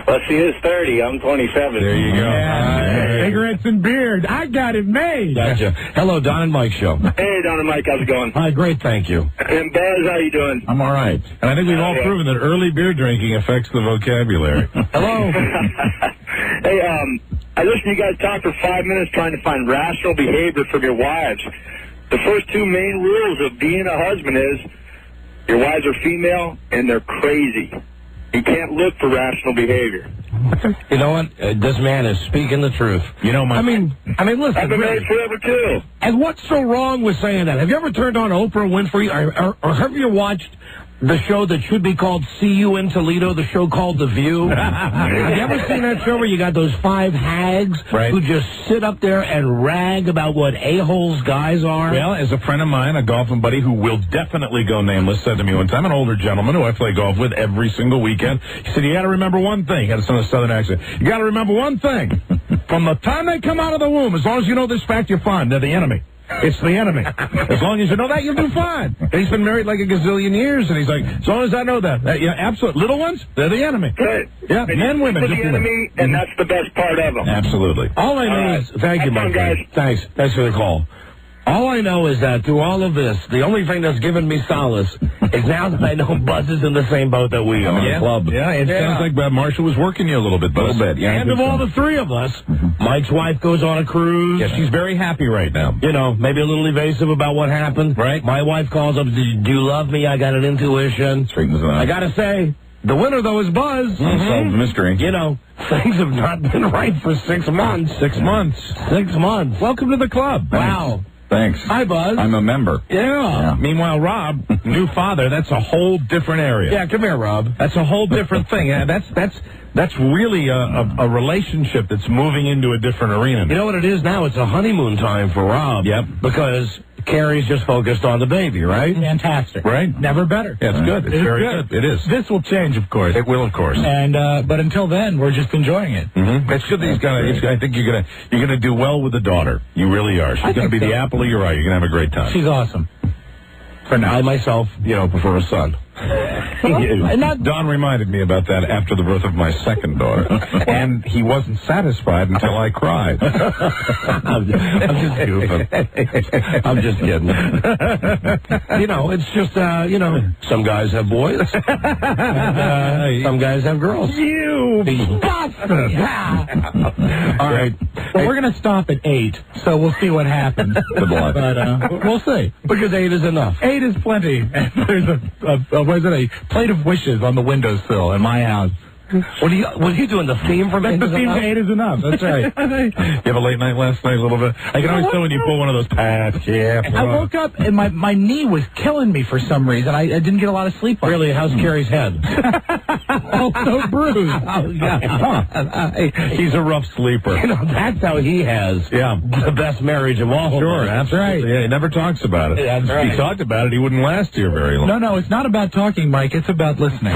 Well, she is 30. I'm 27. There you go. Yeah, cigarettes and beard. I got it made. Gotcha. Hello, Don and Mike show. Hey, Don and Mike, how's it going? Hi, great, thank you. And Buzz, how you doing? I'm all right. And I think we've all proven that early beer drinking affects the vocabulary. Hello. Hey, I listened to you guys talk for 5 minutes trying to find rational behavior from your wives. The first two main rules of being a husband is your wives are female and they're crazy. You can't look for rational behavior. You know what? This man is speaking the truth. You know, I mean, listen. I've been married forever, too. And what's so wrong with saying that? Have you ever turned on Oprah Winfrey, or have you watched the show that should be called See You in Toledo, the show called The View? Have you ever seen that show where you got those 5 hags who just sit up there and rag about what a-holes guys are? Well, as a friend of mine, a golfing buddy who will definitely go nameless, said to me one time, an older gentleman who I play golf with every single weekend, he said, you got to remember one thing. He had a southern accent. You got to remember one thing. From the time they come out of the womb, as long as you know this fact, you're fine. They're the enemy. It's the enemy. As long as you know that, you'll do fine. And he's been married like a gazillion years, and he's like, as long as I know that. Yeah, absolutely. Little ones, they're the enemy. Good. Yeah, men, women. They're the enemy, and that's the best part of them. Absolutely. All I know is, thank you, my friend. Thanks for the call. All I know is that through all of this, the only thing that's given me solace is now that I know Buzz is in the same boat that we are. Yeah, Club. yeah, it sounds like Marshall was working you a little bit, Buzz. Yeah, and of all the three of us, Mike's wife goes on a cruise. Yeah, she's very happy right now. You know, maybe a little evasive about what happened. Right. My wife calls up, do you love me? I got an intuition. I got to say, the winner, though, is Buzz. Solved the mystery. You know, things have not been right for 6 months. 6 months. 6 months. Welcome to the club. Wow. Thanks. Hi, Buzz. I'm a member. Yeah. Meanwhile, Rob, new father, that's a whole different area. Yeah, come here, Rob. That's a whole different thing. That's really a relationship that's moving into a different arena. You know what it is now? It's a honeymoon time for Rob. Yep. Because Carrie's just focused on the baby, right? Fantastic. Right? Never better. Yeah, it's good. It's very good. It is. This will change, of course. It will, of course. And but until then, we're just enjoying it. Mm-hmm. It's good that he's gonna. I think you're gonna do well with the daughter. You really are. She's gonna be the apple of your eye. You're gonna have a great time. She's awesome. For now. I myself, prefer a son. Don reminded me about that after the birth of my second daughter, and he wasn't satisfied until I cried. I'm just goofing. I'm just kidding. It's just some guys have boys, and, some guys have girls. You bastard! All right. Well, we're going to stop at 8, so we'll see what happens. Good luck. But we'll see. Because 8 is enough. 8 is plenty. And there's a plate of wishes on the windowsill in my house. What are you doing? The theme from 8 The is theme enough? to 8 is enough. That's right. You have a late night last night a little bit? I can always tell when you pull one of those pads. Yeah. I woke up and my knee was killing me for some reason. I didn't get a lot of sleep. Really? How's Carrie's head? Also bruised. Oh, God. He's a rough sleeper. That's how he has the best marriage of all. Sure, That's absolutely. Yeah, he never talks about it. That's right. If he talked about it, he wouldn't last here very long. No, it's not about talking, Mike. It's about listening.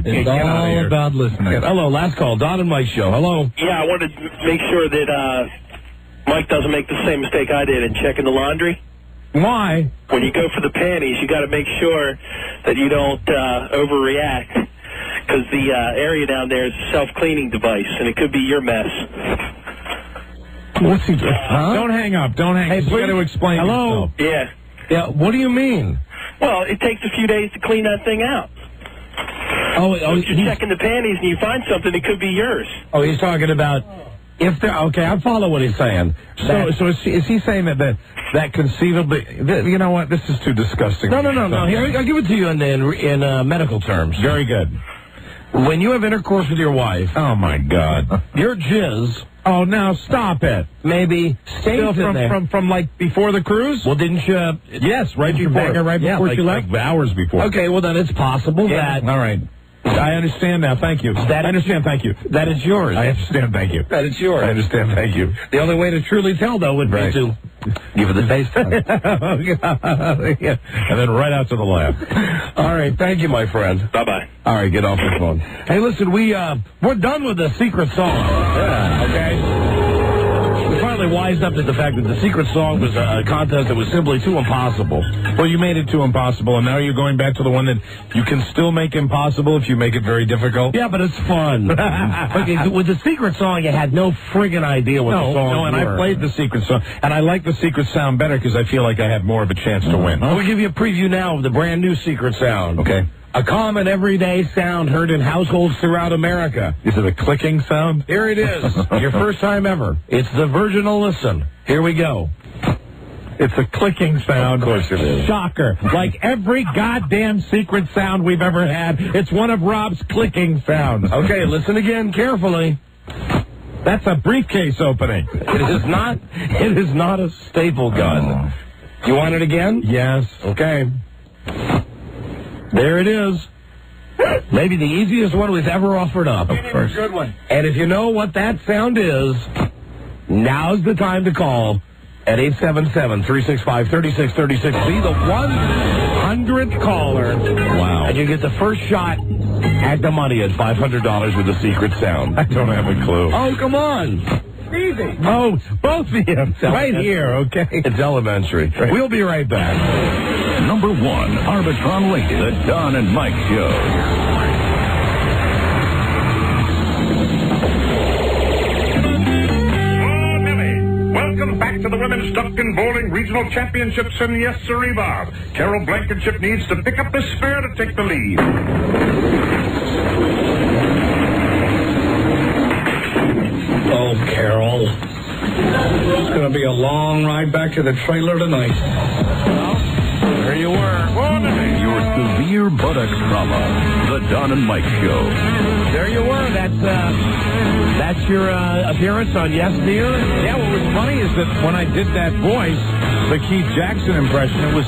It's all about listening. Hello, last call. Don and Mike show. Hello. Yeah, I wanted to make sure that Mike doesn't make the same mistake I did in checking the laundry. Why? When you go for the panties, you got to make sure that you don't overreact, because the area down there is a self-cleaning device, and it could be your mess. What's he doing? Huh? Don't hang up. Don't hang up. You got to explain Hello? yourself. Yeah, what do you mean? Well, it takes a few days to clean that thing out. Oh, if you're checking the panties and you find something, it could be yours. Oh, he's talking about if they're okay. I follow what he's saying. So is he saying that conceivably? You know what? This is too disgusting. No. Here, I'll give it to you in medical terms. Very good. When you have intercourse with your wife, oh my God, your jizz. Oh, now stop it. Maybe stays in there. From like before the cruise? Well, didn't you? Yes, right did you before. bang her right before she left? Like hours before. Okay, well then it's possible that. All right. I understand now. Thank you. I understand. Thank you. That is yours. I understand. Thank you. That is yours. I understand. Thank you. The only way to truly tell, though, would be to give it the face time. Yeah. And then right out to the left. All right. Thank you, my friend. Bye-bye. All right. Get off the phone. Hey, listen, we're done with the secret song. Yeah. Okay? We finally wised up to the fact that the secret song was a contest that was simply too impossible. Well, you made it too impossible, and now you're going back to the one that you can still make impossible if you make it very difficult. Yeah, but it's fun. Okay, with the secret song, you had no friggin' idea what the song was. And I played the secret song, and I like the secret sound better because I feel like I have more of a chance to win. We'll give you a preview now of the brand new secret sound. Okay. A common everyday sound heard in households throughout America. Is it a clicking sound? Here it is. Your first time ever. It's the virginal listen. Here we go. It's a clicking sound. Of course it is. Shocker. Like every goddamn secret sound we've ever had, it's one of Rob's clicking sounds. Okay, listen again carefully. That's a briefcase opening. It is not a staple gun. You want it again? Yes. Okay. There it is. Maybe the easiest one we've ever offered up. Of course. Good one. And if you know what that sound is, now's the time to call at 877-365-3636. Be the 100th caller. Wow. And you get the first shot at the money at $500 with the secret sound. I don't have a clue. Oh, come on. Easy. Oh, both of you. Right here, okay? It's elementary. Right. We'll be right back. Number 1, Arbitron Lady, the Don and Mike Show. Welcome back to the Women's Duck and Bowling Regional Championships, and yes, sirree, Bob. Carol Blankenship needs to pick up the spare to take the lead. Oh, Carol. It's going to be a long ride back to the trailer tonight. There you were. Your severe buttock trauma, the Don and Mike Show. There you were. That's your appearance on Yes Dear. Yeah, what was funny is that when I did that voice, the Keith Jackson impression, it was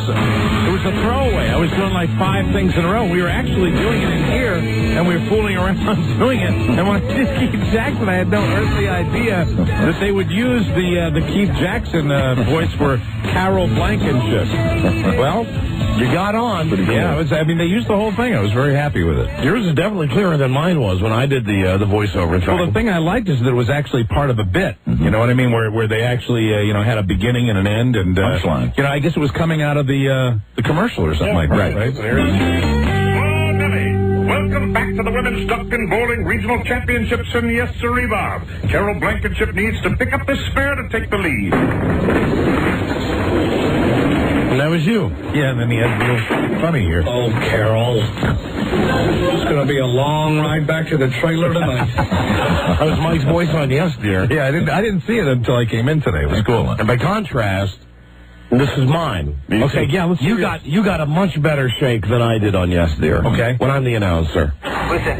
a throwaway. I was doing like 5 things in a row. We were actually doing it in here, and we were fooling around doing it. And when I did Keith Jackson, I had no earthly idea that they would use the Keith Jackson voice for Carol Blankenship. Well, you got on. Yeah, they used the whole thing. I was very happy with it. Yours is definitely clearer than mine was when I did the voiceover. Well, the thing I liked is that it was actually part of a bit. Mm-hmm. You know what I mean? Where they actually had a beginning and an end, and punchline. I guess it was coming out of the commercial or something like that. Right. Welcome back to the Women's Duck and Bowling Regional Championships, and yes, sirree, Bob. Carol Blankenship needs to pick up the spare to take the lead. And that was you. Yeah, and then he had a little funny here. Oh, Carol. It's going to be a long ride back to the trailer tonight. That was Mike's voice on Yes Dear. Yeah, I didn't see it until I came in today. It was cool. And by contrast, this is mine. Okay, yeah, you got a much better shake than I did on Yes Dear. Okay. When I'm the announcer. Listen,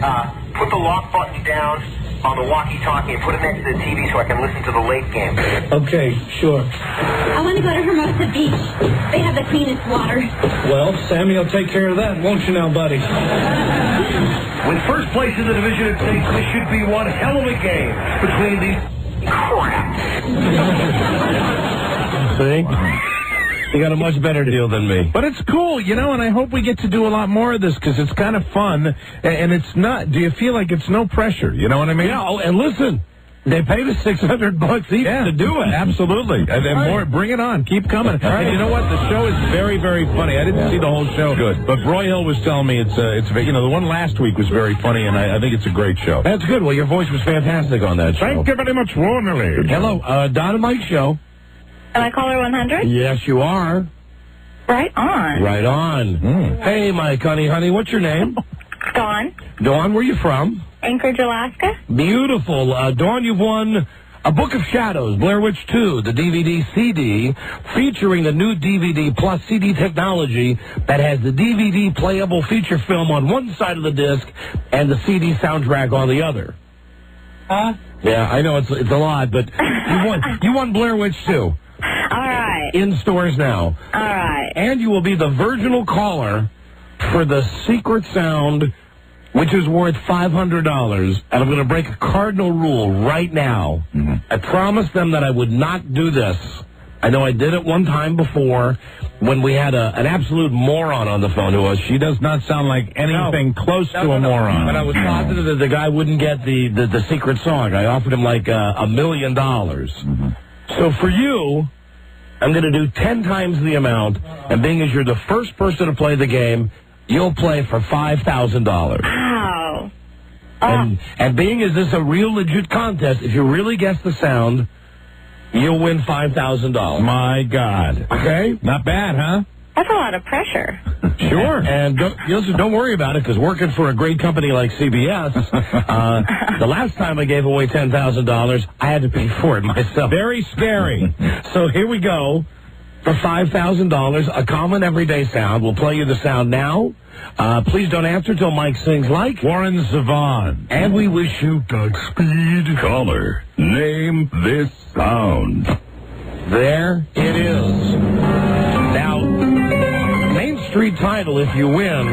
put the lock button down on the walkie-talkie and put it next to the TV so I can listen to the late game. Okay, sure. I want to go to Hermosa Beach. They have the cleanest water. Well, Sammy will take care of that, won't you now, buddy? With first place in the division at stake, this should be one hell of a game between these crap. See? You got a much better deal than me. But it's cool, and I hope we get to do a lot more of this because it's kind of fun, and it's not, do you feel like it's no pressure? You know what I mean? Yeah, and listen, they paid us $600 each to do it. Absolutely. And then more, bring it on. Keep coming. And you know what? The show is very, very funny. I didn't see the whole show. Good. But Roy Hill was telling me it's the one last week was very funny, and I think it's a great show. That's good. Well, your voice was fantastic on that show. Thank you very much, Warnerly. Hello, Don and Mike Show. Am I caller 100? Yes, you are. Right on. Right on. Hey, Mike, honey, what's your name? Dawn. Dawn, where you from? Anchorage, Alaska. Beautiful. Dawn, you've won A Book of Shadows, Blair Witch 2, the DVD-CD, featuring the new DVD plus CD technology that has the DVD playable feature film on one side of the disc and the CD soundtrack on the other. Huh? Yeah, I know it's a lot, but you won Blair Witch 2. All right. In stores now. All right. And you will be the virginal caller for the secret sound which is worth $500, and I'm going to break a cardinal rule right now. I promised them that I would not do this. I know I did it one time before when we had an absolute moron on the phone who was. She does not sound like anything close to a moron. But I was positive that the guy wouldn't get the secret song. I offered him like $1 million. So for you, I'm going to do 10 times the amount, and being as you're the first person to play the game, you'll play for $5,000. Wow. And being as this is a real legit contest, if you really guess the sound, you'll win $5,000. My God. Okay? Not bad, huh? That's a lot of pressure. Sure. And don't worry about it, because working for a great company like CBS, the last time I gave away $10,000, I had to pay for it myself. Very scary. So here we go. For $5,000, a common everyday sound. We'll play you the sound now. Please don't answer till Mike sings like Warren Zevon. And we wish you Godspeed. Caller, name this sound. There it is. Now, Main Street title, if you win,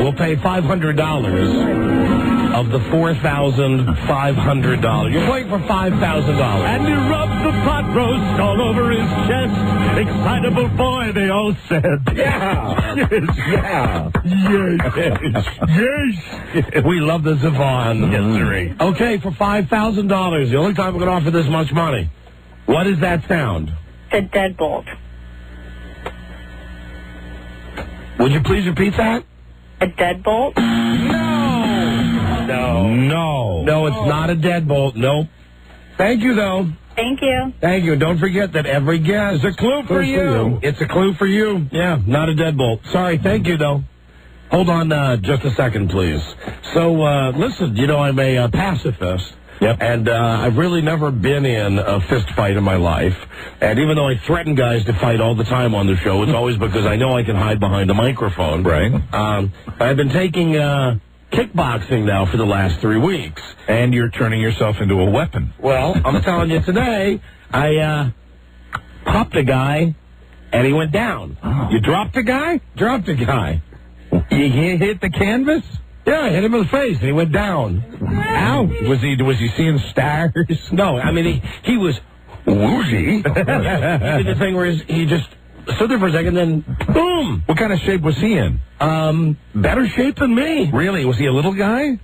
will pay $500 of the $4,500. You're playing for $5,000. And he rubbed the pot roast all over his chest. Excitable boy, they all said. Yeah. Yeah. Yes. We love the Zevon. Yes, sir. Okay, for $5,000, the only time we're going to offer this much money. What is that sound? The deadbolt. Would you please repeat that? A deadbolt? No, it's not a deadbolt. Nope. Thank you, though. Thank you. Thank you. Don't forget that every guess is a clue for you. It's a clue for you. Yeah, not a deadbolt. Sorry. Thank you, though. Hold on just a second, please. So, listen, I'm a pacifist. Yep. And I've really never been in a fist fight in my life. And even though I threaten guys to fight all the time on the show, it's always because I know I can hide behind a microphone. Right. I've been taking kickboxing now for the last 3 weeks. And you're turning yourself into a weapon. Well, I'm telling you today, I popped a guy, and he went down. Oh. You dropped a guy? Dropped a guy. You hit the canvas? Yeah, I hit him in the face, and he went down. Ow! Was he seeing stars? No, I mean, he was woozy. He did the thing where he just stood there for a second, then boom! What kind of shape was he in? Better shape than me. Really? Was he a little guy?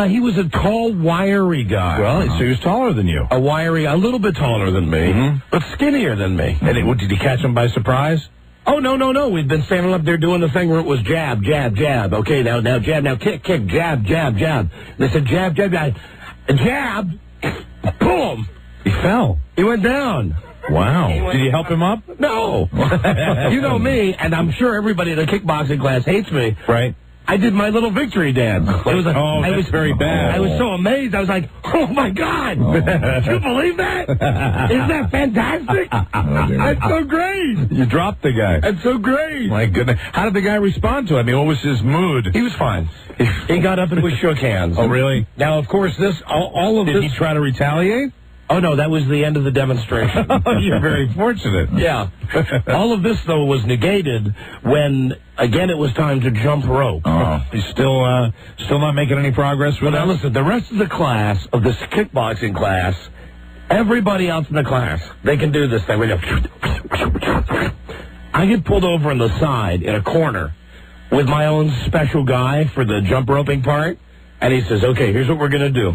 He was a tall, wiry guy. Well, so he was taller than you. A little bit taller than me, but skinnier than me. And did you catch him by surprise? Oh, no. We'd been standing up there doing the thing where it was jab, jab, jab. Okay, now jab, now kick, jab, jab, jab. They said jab, jab, jab. Jab, boom. He fell. He went down. Wow. Did you help him up? No. You know me, and I'm sure everybody in the kickboxing class hates me. Right. I did my little victory dance. That's very bad. I was so amazed. I was like, oh, my God. Did you believe that? Isn't that fantastic? That's so great. You dropped the guy. That's so great. My goodness. How did the guy respond to it? I mean, what was his mood? He was fine. He got up and we shook hands. Oh, really? Now, of course, all of this... Did he try to retaliate? Oh, no, that was the end of the demonstration. You're very fortunate. Yeah. All of this, though, was negated when, again, it was time to jump rope. Oh. He's still not making any progress with that? Now, listen, the rest of the class, of this kickboxing class, everybody else in the class, they can do this thing. I get pulled over on the side in a corner with my own special guy for the jump roping part, and he says, okay, here's what we're going to do.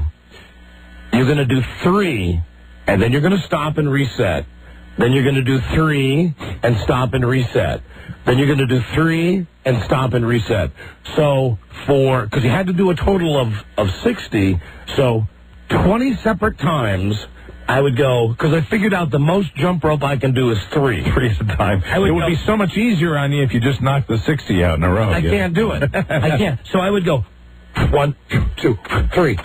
You're going to do 3, and then you're going to stop and reset. Then you're going to do 3 and stop and reset. Then you're going to do 3 and stop and reset. So because you had to do a total of 60, so 20 separate times I would go, because I figured out the most jump rope I can do is 3. 3 at a time. It would be so much easier on you if you just knocked the 60 out in a row. I can't do it. I can't. So I would go 1, 2, 3.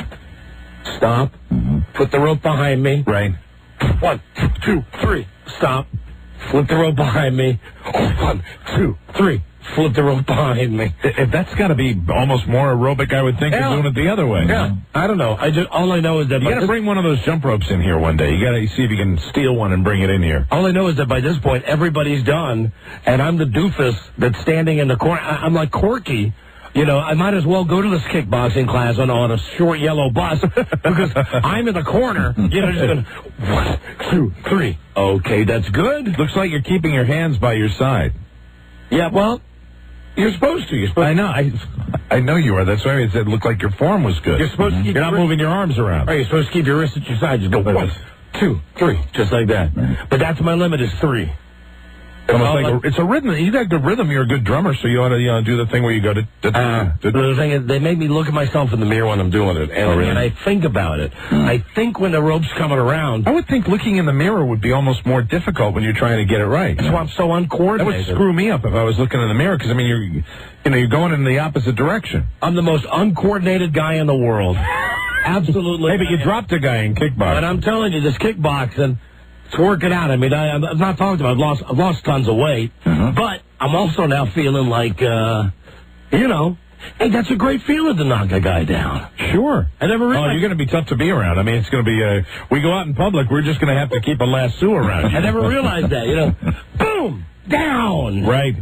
Stop. Put the rope behind me. Right. 1, 2, 3. Stop. Flip the rope behind me. 1, 2, 3. Flip the rope behind me. That's got to be almost more aerobic, I would think, than doing it the other way. Yeah. I don't know. All I know is that you got to bring one of those jump ropes in here one day. You got to see if you can steal one and bring it in here. All I know is that by this point, everybody's done, and I'm the doofus that's standing in the corner. I'm like Corky You know, I might as well go to this kickboxing class on a short yellow bus because I'm in the corner, you know, just going, 1, 2, 3. Okay, that's good. Looks like you're keeping your hands by your side. Yeah, well, you're supposed to. I know. I know you are. That's why I said it looked like your form was good. You're supposed to keep You're not moving your arms around. Right, you're supposed to keep your wrists at your side. Just go 1, 2, 3, just like that. But that's my limit is 3. It's a rhythm. You got good rhythm. You're a good drummer, so you ought to do the thing where you go to. The thing is, they make me look at myself in the mirror when I'm doing it, and I think about it. I think when the rope's coming around. I would think looking in the mirror would be almost more difficult when you're trying to get it right. That's why I'm so uncoordinated. That would screw me up if I was looking in the mirror, because I mean you're going in the opposite direction. I'm the most uncoordinated guy in the world. Absolutely. Hey, but you dropped a guy in kickboxing. But I'm telling you, this kickboxing. It's working out. I mean, I'm not talking about I've lost tons of weight, but I'm also now feeling like, hey, that's a great feeling to knock a guy down. Sure. I never realized. Oh, you're going to be tough to be around. I mean, it's going to be, we go out in public, we're just going to have to keep a lasso around you. I never realized that, you know. Boom! Down! Right.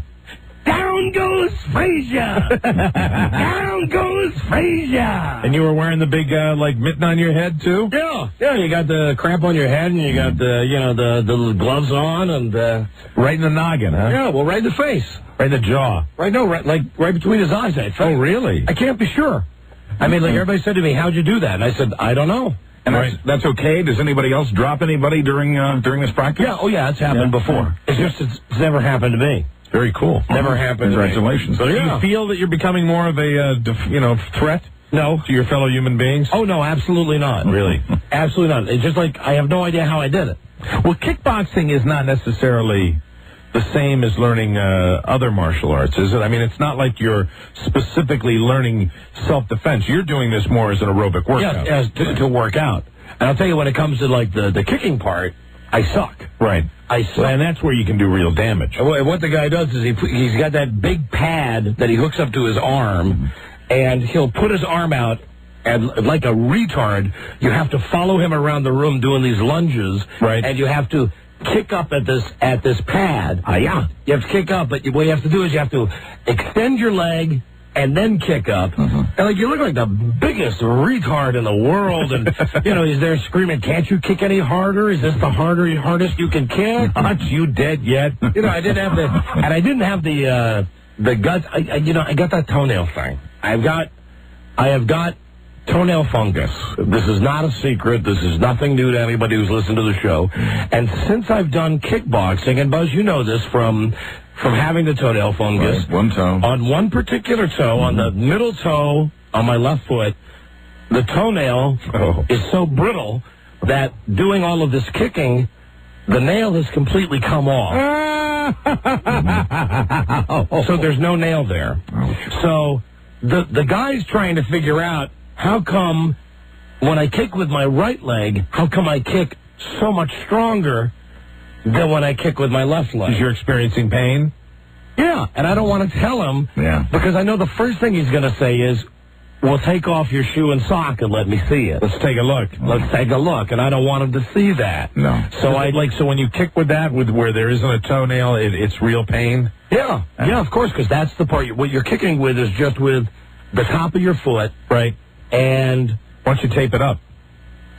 Down goes Frazier! Down goes Frazier! And you were wearing the big, mitten on your head, too? Yeah. Yeah, you got the cramp on your head, and you got the little gloves on, and, right in the noggin, huh? Yeah, well, right in the face. Right in the jaw. Right between his eyes, I think. Oh, really? I can't be sure. I mean, everybody said to me, how'd you do that? And I said, I don't know. And that's okay? Does anybody else drop anybody during this practice? Yeah, yeah, it's happened before. It's never happened to me. Very cool. Never happened. Congratulations. So, do you feel that you're becoming more of a, threat? No. To your fellow human beings? Oh, no, absolutely not. Really? Absolutely not. It's just like I have no idea how I did it. Well, kickboxing is not necessarily the same as learning other martial arts, is it? I mean, it's not like you're specifically learning self-defense. You're doing this more as an aerobic workout. Yes, to work out. And I'll tell you, when it comes to, the kicking part, I suck. Right. I suck. And that's where you can do real damage. What the guy does is he's got that big pad that he hooks up to his arm, and he'll put his arm out, and like a retard, you have to follow him around the room doing these lunges. Right. And you have to kick up at this pad. Yeah. You have to kick up, but what you have to do is you have to extend your leg and then kick up. And you look like the biggest retard in the world, and he's there screaming, "Can't you kick any harder? Is this the hardest you can kick? Aren't you dead yet?" I didn't have the guts. I got that toenail thing. I have got toenail fungus. This is not a secret. This is nothing new to anybody who's listened to the show. And since I've done kickboxing, and Buzz, you know this from having the toenail fungus. Right, one toe. On one particular toe, on the middle toe on my left foot, the toenail is so brittle that doing all of this kicking, the nail has completely come off. So there's no nail there. So the guy's trying to figure out, how come when I kick with my right leg, how come I kick so much stronger than when I kick with my left leg? Because you're experiencing pain? Yeah, and I don't want to tell him, because I know the first thing he's going to say is, well, take off your shoe and sock and let me see it. Let's take a look. Let's take a look, and I don't want him to see that. No. So when you kick with that, where there isn't a toenail, it's real pain? Yeah, of course, because that's the part. What you're kicking with is just with the top of your foot. Right. And why don't you tape it up?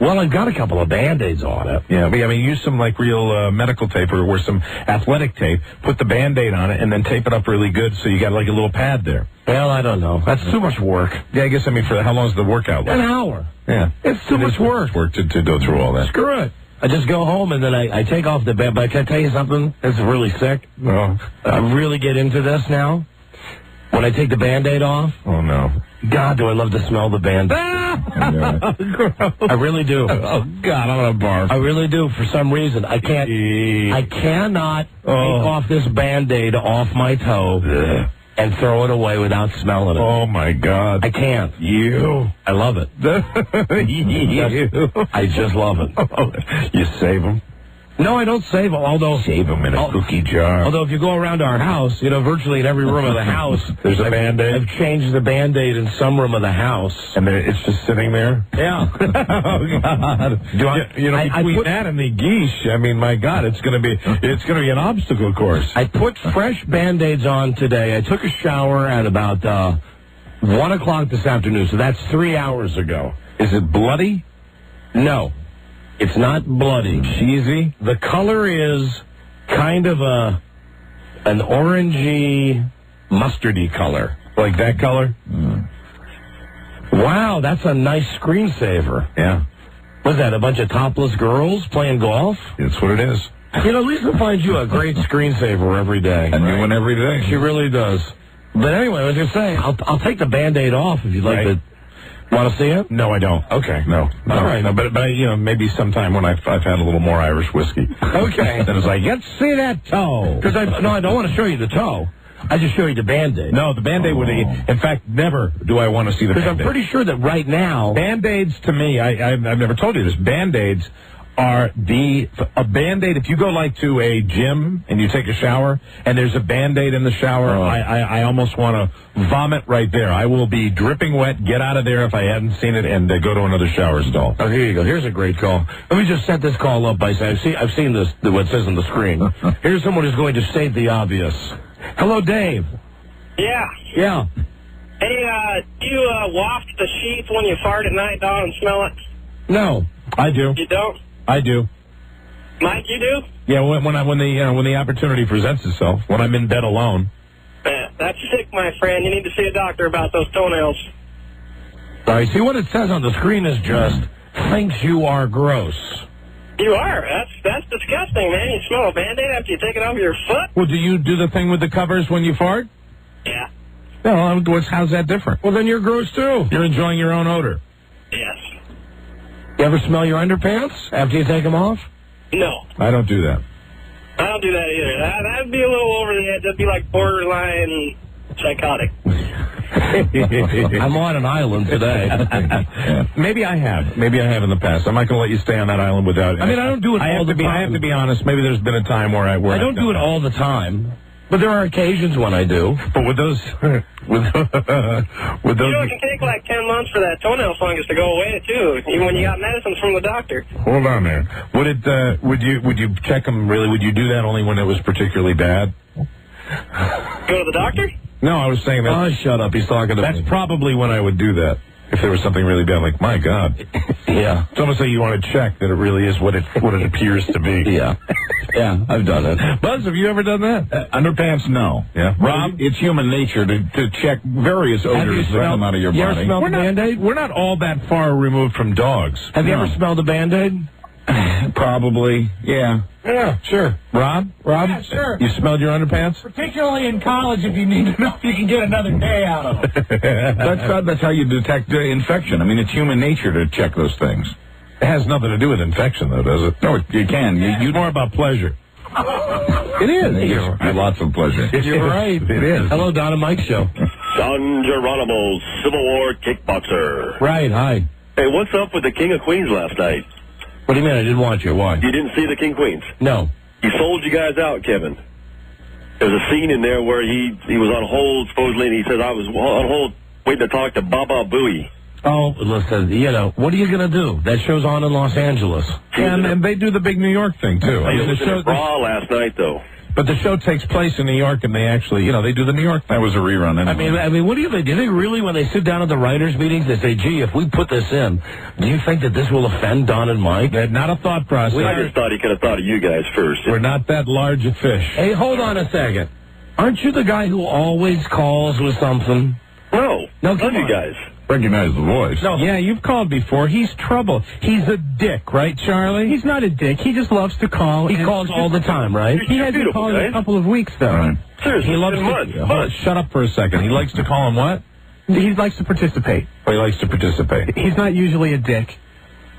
Well, I've got a couple of Band-Aids on it. Yeah, use some real medical tape or some athletic tape, put the Band-Aid on it, and then tape it up really good so you got a little pad there. Well, I don't know. That's too much work. Yeah, I guess, for how long is the workout last? An hour. Yeah. It's too much work. To go through all that. Screw it. I just go home, and then I take off the band. But can I tell you something? It's really sick. No. I really get into this now. When I take the Band-Aid off. Oh, no. God, do I love to smell the Band-Aid. I really do. Oh, God, I'm going to barf. I really do. For some reason, I cannot take off this Band-Aid off my toe and throw it away without smelling it. Oh, my God. I can't. I love it. I just love it. You save them? No, I don't save them, although... Save them in a cookie jar. Although if you go around our house, virtually in every room of the house... There's a Band-Aid? I've changed the Band-Aid in some room of the house. And it's just sitting there? Yeah. Oh, God. Between that and the geesh, my God, it's going to be an obstacle course. I put fresh Band-Aids on today. I took a shower at about 1 o'clock this afternoon, so that's 3 hours ago. Is it bloody? No, it's not bloody. Cheesy? The color is kind of an orangey, mustardy color. Like that color? Wow, that's a nice screensaver. Yeah. Was that a bunch of topless girls playing golf? That's what it is. You know, Lisa finds you a great screensaver every day. A new one every day. She really does. But anyway, I was just saying, I'll take the Band-Aid off if you'd like to. Want to see it? No, I don't. Okay, no. All right. No, but maybe sometime when I've had a little more Irish whiskey. Okay. Then it's like, let's see that toe. Because I don't want to show you the toe. I just show you the Band-Aid. No, the Band-Aid would. In fact, never do I want to see the Band-Aid. Because I'm pretty sure that right now, Band-Aids to me, I've never told you this. Band-Aids are a Band-Aid. If you go like to a gym and you take a shower and there's a Band-Aid in the shower, I almost want to vomit right there. I will be dripping wet, get out of there if I hadn't seen it, and go to another shower stall. Oh, here you go. Here's a great call. Let me just set this call up by saying, I've seen this, what it says on the screen. Here's someone who's going to state the obvious. Hello, Dave. Yeah. Yeah. Hey, do you waft the sheets when you fart at night, Don, and smell it? No. I do. You don't? I do. Mike, you do? Yeah, when the opportunity presents itself, when I'm in bed alone. That's sick, my friend. You need to see a doctor about those toenails. All right, see what it says on the screen is just, thinks you are gross. You are. That's disgusting, man. You smell a Band-Aid after you take it off your foot? Well, do you do the thing with the covers when you fart? Yeah. No, how's that different? Well, then you're gross, too. You're enjoying your own odor. Yes. You ever smell your underpants after you take them off? No. I don't do that. I don't do that either. That'd be a little over the edge. That'd be like borderline psychotic. I'm on an island today. Yeah. Maybe I have in the past. I'm not going to let you stay on that island without. I mean, I don't do it all the time. I have to be honest. Maybe there's been a time where I don't do it all the time. But there are occasions when I do. But with those, with those, it can take like 10 months for that toenail fungus to go away too, even when you got medicines from the doctor. Hold on there. Would you check them really? Would you do that only when it was particularly bad? Go to the doctor? No, I was saying that. Oh, shut up. He's talking to me. That's probably when I would do that. If there was something really bad, like, my God. Yeah. It's almost like you want to check that it really is what it appears to be. Yeah. Yeah, I've done it. Buzz, have you ever done that? Underpants, no. Yeah. Rob, it's human nature to check various odors that come out of your body. body. You ever smelled the Band-Aid? We're not all that far removed from dogs. Have you ever smelled the Band-Aid? Probably, yeah. Yeah, sure. Rob? Yeah, sure. You smelled your underpants? Particularly in college, if you need to know if you can get another day out of it. That's how you detect infection. I mean, it's human nature to check those things. It has nothing to do with infection, though, does it? No, you can. You more about pleasure. It is. Lots of pleasure. You're right. It is. Hello, Don and Mike Show. Don Geronimo's Civil War kickboxer. Right, hi. Hey, what's up with the King of Queens last night? What do you mean I didn't watch it? Why? You didn't see the King Queens? No. He sold you guys out, Kevin. There was a scene in there where he was on hold, supposedly, and he said, I was on hold waiting to talk to Baba Booey. Oh, listen, what are you going to do? That show's on in Los Angeles. And they do the big New York thing, too. He was in a bra last night, though. But the show takes place in New York, and they actually, they do the New York thing. That was a rerun. Anyway. I mean, what do they really, when they sit down at the writers' meetings, they say, gee, if we put this in, do you think that this will offend Don and Mike? Not a thought process. I just thought he could have thought of you guys first. We're not that large a fish. Hey, hold on a second. Aren't you the guy who always calls with something? No. No, come on. You guys. Recognize the voice. No, yeah, you've called before. He's trouble. He's a dick, right, Charlie? He's not a dick. He just loves to call. He calls all the time, right? He hasn't called in a couple of weeks, though. Right. Seriously, he loves to... Shut up for a second. He likes to call him what? He likes to participate. Oh, he likes to participate. He's not usually a dick.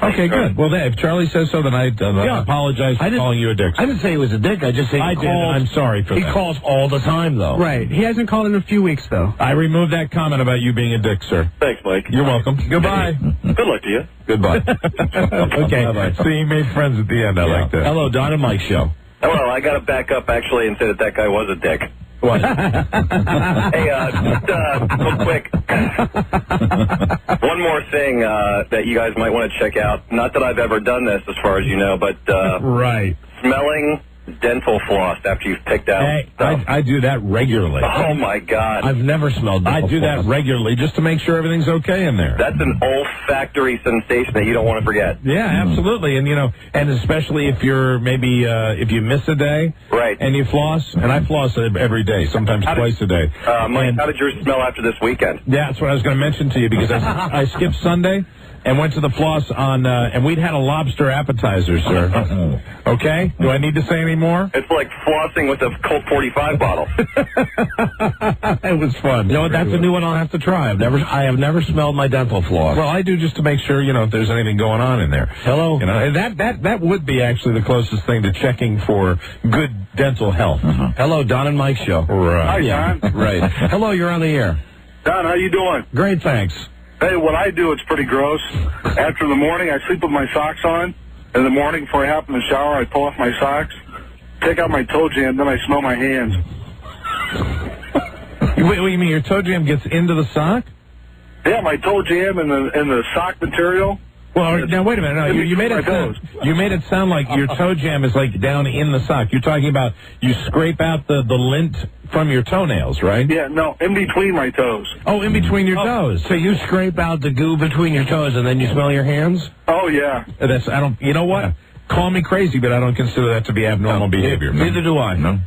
Okay, good. Well, if Charlie says so, then I apologize for calling you a dick. I didn't say he was a dick. I just say I did. I'm sorry for that. He calls all the time, though. Right. He hasn't called in a few weeks, though. I removed that comment about you being a dick, sir. Thanks, Mike. You're welcome. Goodbye. Good luck to you. Goodbye. Okay. Bye-bye. So you made friends at the end. I like that. Hello, Don and Mike Show. Well, I got to back up, actually, and say that guy was a dick. What? Hey, just real quick. One more thing that you guys might want to check out. Not that I've ever done this, as far as you know, but right. smelling dental floss after you've picked out stuff? I do that regularly. Oh, my God. I've never smelled dental I do that floss. regularly just to make sure everything's okay in there. That's an olfactory sensation that you don't want to forget. Yeah, absolutely. And, and especially if you're maybe, if you miss a day. Right. And you floss, and I floss every day, sometimes twice a day. Mike, how did yours smell after this weekend? Yeah, that's what I was going to mention to you, because I skipped Sunday and went to the floss on, and we'd had a lobster appetizer, sir. Okay? Do I need to say any more? It's like flossing with a Colt 45 bottle. It was fun. You know what? That's a new one I'll have to try. I have never smelled my dental floss. Well, I do, just to make sure, if there's anything going on in there. Hello? And that would be actually the closest thing to checking for good dental health. Hello, Don and Mike show. Right. Hi, Don. Right. Hello, you're on the air. Don, how you doing? Great, thanks. Hey, what I do, it's pretty gross. After the morning, I sleep with my socks on. In the morning, before I hop in the shower, I pull off my socks, take out my toe jam, then I smell my hands. Wait, you mean your toe jam gets into the sock? Yeah, my toe jam and the sock material. Well, now wait a minute. No, you made it sound like your toe jam is like down in the sock. You're talking about you scrape out the lint from your toenails, right? Yeah, no, in between my toes. Oh, in between your toes. So you scrape out the goo between your toes and then you smell your hands? Oh, yeah. You know what? Call me crazy, but I don't consider that to be abnormal behavior. Neither do I. No.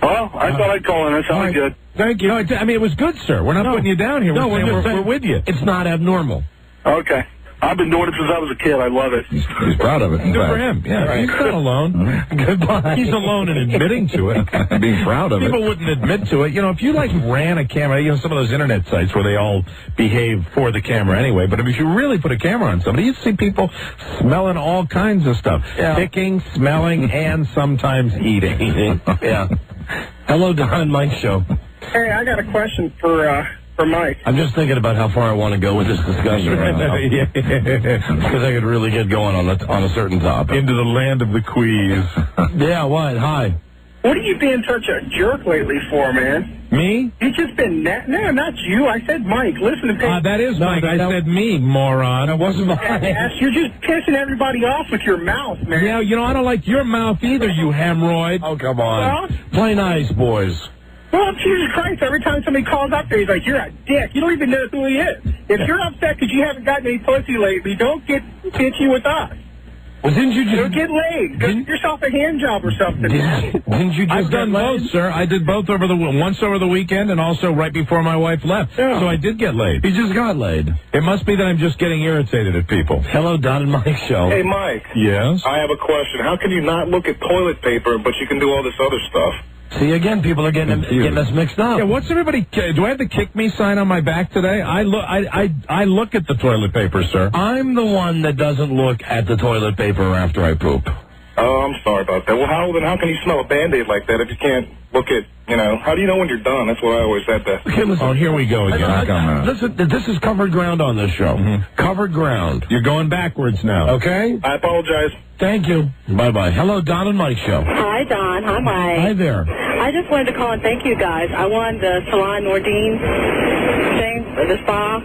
Well, I thought I'd call in. That sounded good. Thank you. No, I mean, it was good, sir. We're not putting you down here. No, we're with you. It's not abnormal. Okay. I've been doing it since I was a kid. I love it. He's proud of it. Good for him. Yeah, right. He's not alone. Goodbye. He's alone in admitting to it. Being proud of People wouldn't admit to it. If you ran a camera, some of those internet sites where they all behave for the camera anyway, but if you really put a camera on somebody, you'd see people smelling all kinds of stuff. Yeah. Picking, smelling, and sometimes eating. Yeah. Hello, Don and Mike show. Hey, I got a question for Mike. I'm just thinking about how far I want to go with this discussion right now. Because I could really get going on a certain topic. Into the land of the quees. Yeah, what? Hi. What have you been such a jerk lately for, man? Me? You've just been... No, not you. I said Mike. Listen to me. That is Mike. I said me, moron. That wasn't Mike. Yes, you're just pissing everybody off with your mouth, man. Yeah, I don't like your mouth either, you hemorrhoid. Oh, come on. Well, play nice, boys. Well, Jesus Christ, every time somebody calls up there, he's like, you're a dick. You don't even know who he is. If you're upset because you haven't gotten any pussy lately, don't get bitchy with us. Well, didn't you just... Go get laid. Go get yourself a hand job or something. Didn't you just I've done both, sir. I did both once over the weekend and also right before my wife left. Yeah. So I did get laid. You just got laid. It must be that I'm just getting irritated at people. Hello, Don and Mike show. Hey, Mike. Yes? I have a question. How can you not look at toilet paper, but you can do all this other stuff? See, again, people are getting us mixed up. Yeah, what's everybody... Do I have the kick me sign on my back today? I look at the toilet paper, sir. I'm the one that doesn't look at the toilet paper after I poop. Oh, I'm sorry about that. Well, how can you smell a Band-Aid like that if you can't look at, how do you know when you're done? That's what I always said that. Okay, listen. Oh, here we go again. Listen, this is covered ground on this show. Mm-hmm. Covered ground. You're going backwards now. Okay? I apologize. Thank you. Bye-bye. Hello, Don and Mike show. Hi, Don. Hi, Mike. Hi there. I just wanted to call and thank you guys. I won the Salon Nordine thing, the spa,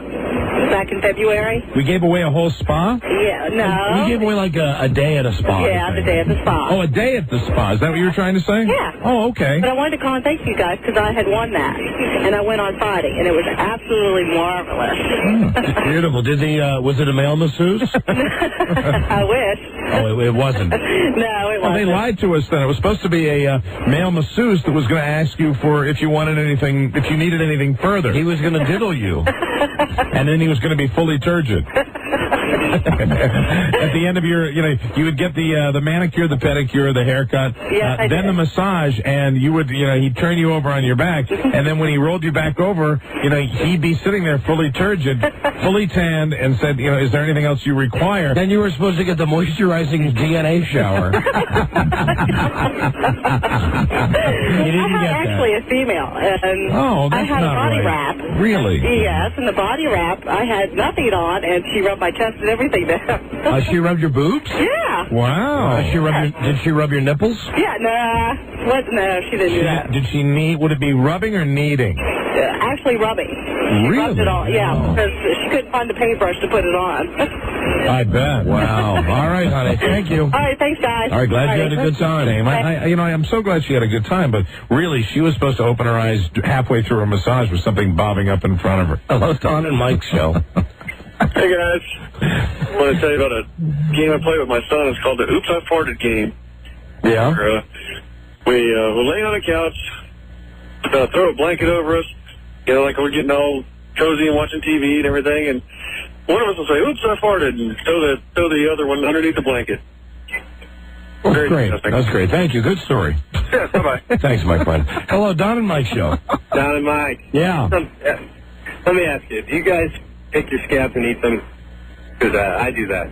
back in February. We gave away a whole spa? Yeah, no. We gave away like a day at a spa. Yeah, the day at the spa. Oh, a day at the spa. Is that what you were trying to say? Yeah. Oh, okay. But I wanted to call and thank you guys because I had won that. And I went on Friday, and it was absolutely marvelous. Beautiful. Was it a male masseuse? I wish. Oh, it wasn't. No, it wasn't. They lied to us then. It was supposed to be a male masseuse that was going to ask you for if you needed anything further. He was going to diddle you. And then he was going to be fully turgid. At the end of you would get the manicure, the pedicure, the haircut, then the massage, and you would, he'd turn you over on your back, and then when he rolled you back over, he'd be sitting there fully turgid, fully tanned, and said, is there anything else you require? Then you were supposed to get the moisturizing DNA shower. You didn't get that. Actually a female, and that's I had a not body right. wrap. Really? Yes, and the body wrap, I had nothing on, and she rubbed my chest and everything down. She rubbed your boobs? Yeah. Wow. Did she rub your nipples? Yeah, nah. No, she didn't do that. Did she would it be rubbing or kneading? actually rubbing. She rubbed it all, yeah, because she couldn't find the paintbrush to put it on. I bet. Wow. All right, honey. Thank you. All right, thanks, guys. All right, glad you had a good time. I'm so glad she had a good time, but really, she was supposed to open her eyes halfway through her massage with something bobbing up in front of her. Hello, Don and Mike's show. Hey, guys. I want to tell you about a game I play with my son. It's called the Oops, I Farted game. Yeah? We're laying on the couch, throw a blanket over us, like we're getting all cozy and watching TV and everything, and one of us will say, oops, I farted, and throw the other one underneath the blanket. Very great. That's great. Thank you. Good story. Yeah, bye-bye. Thanks, my friend. Hello, Don and Mike's show. Don and Mike. Yeah. Let me ask you, do you guys pick your scabs and eat them? Because I do that.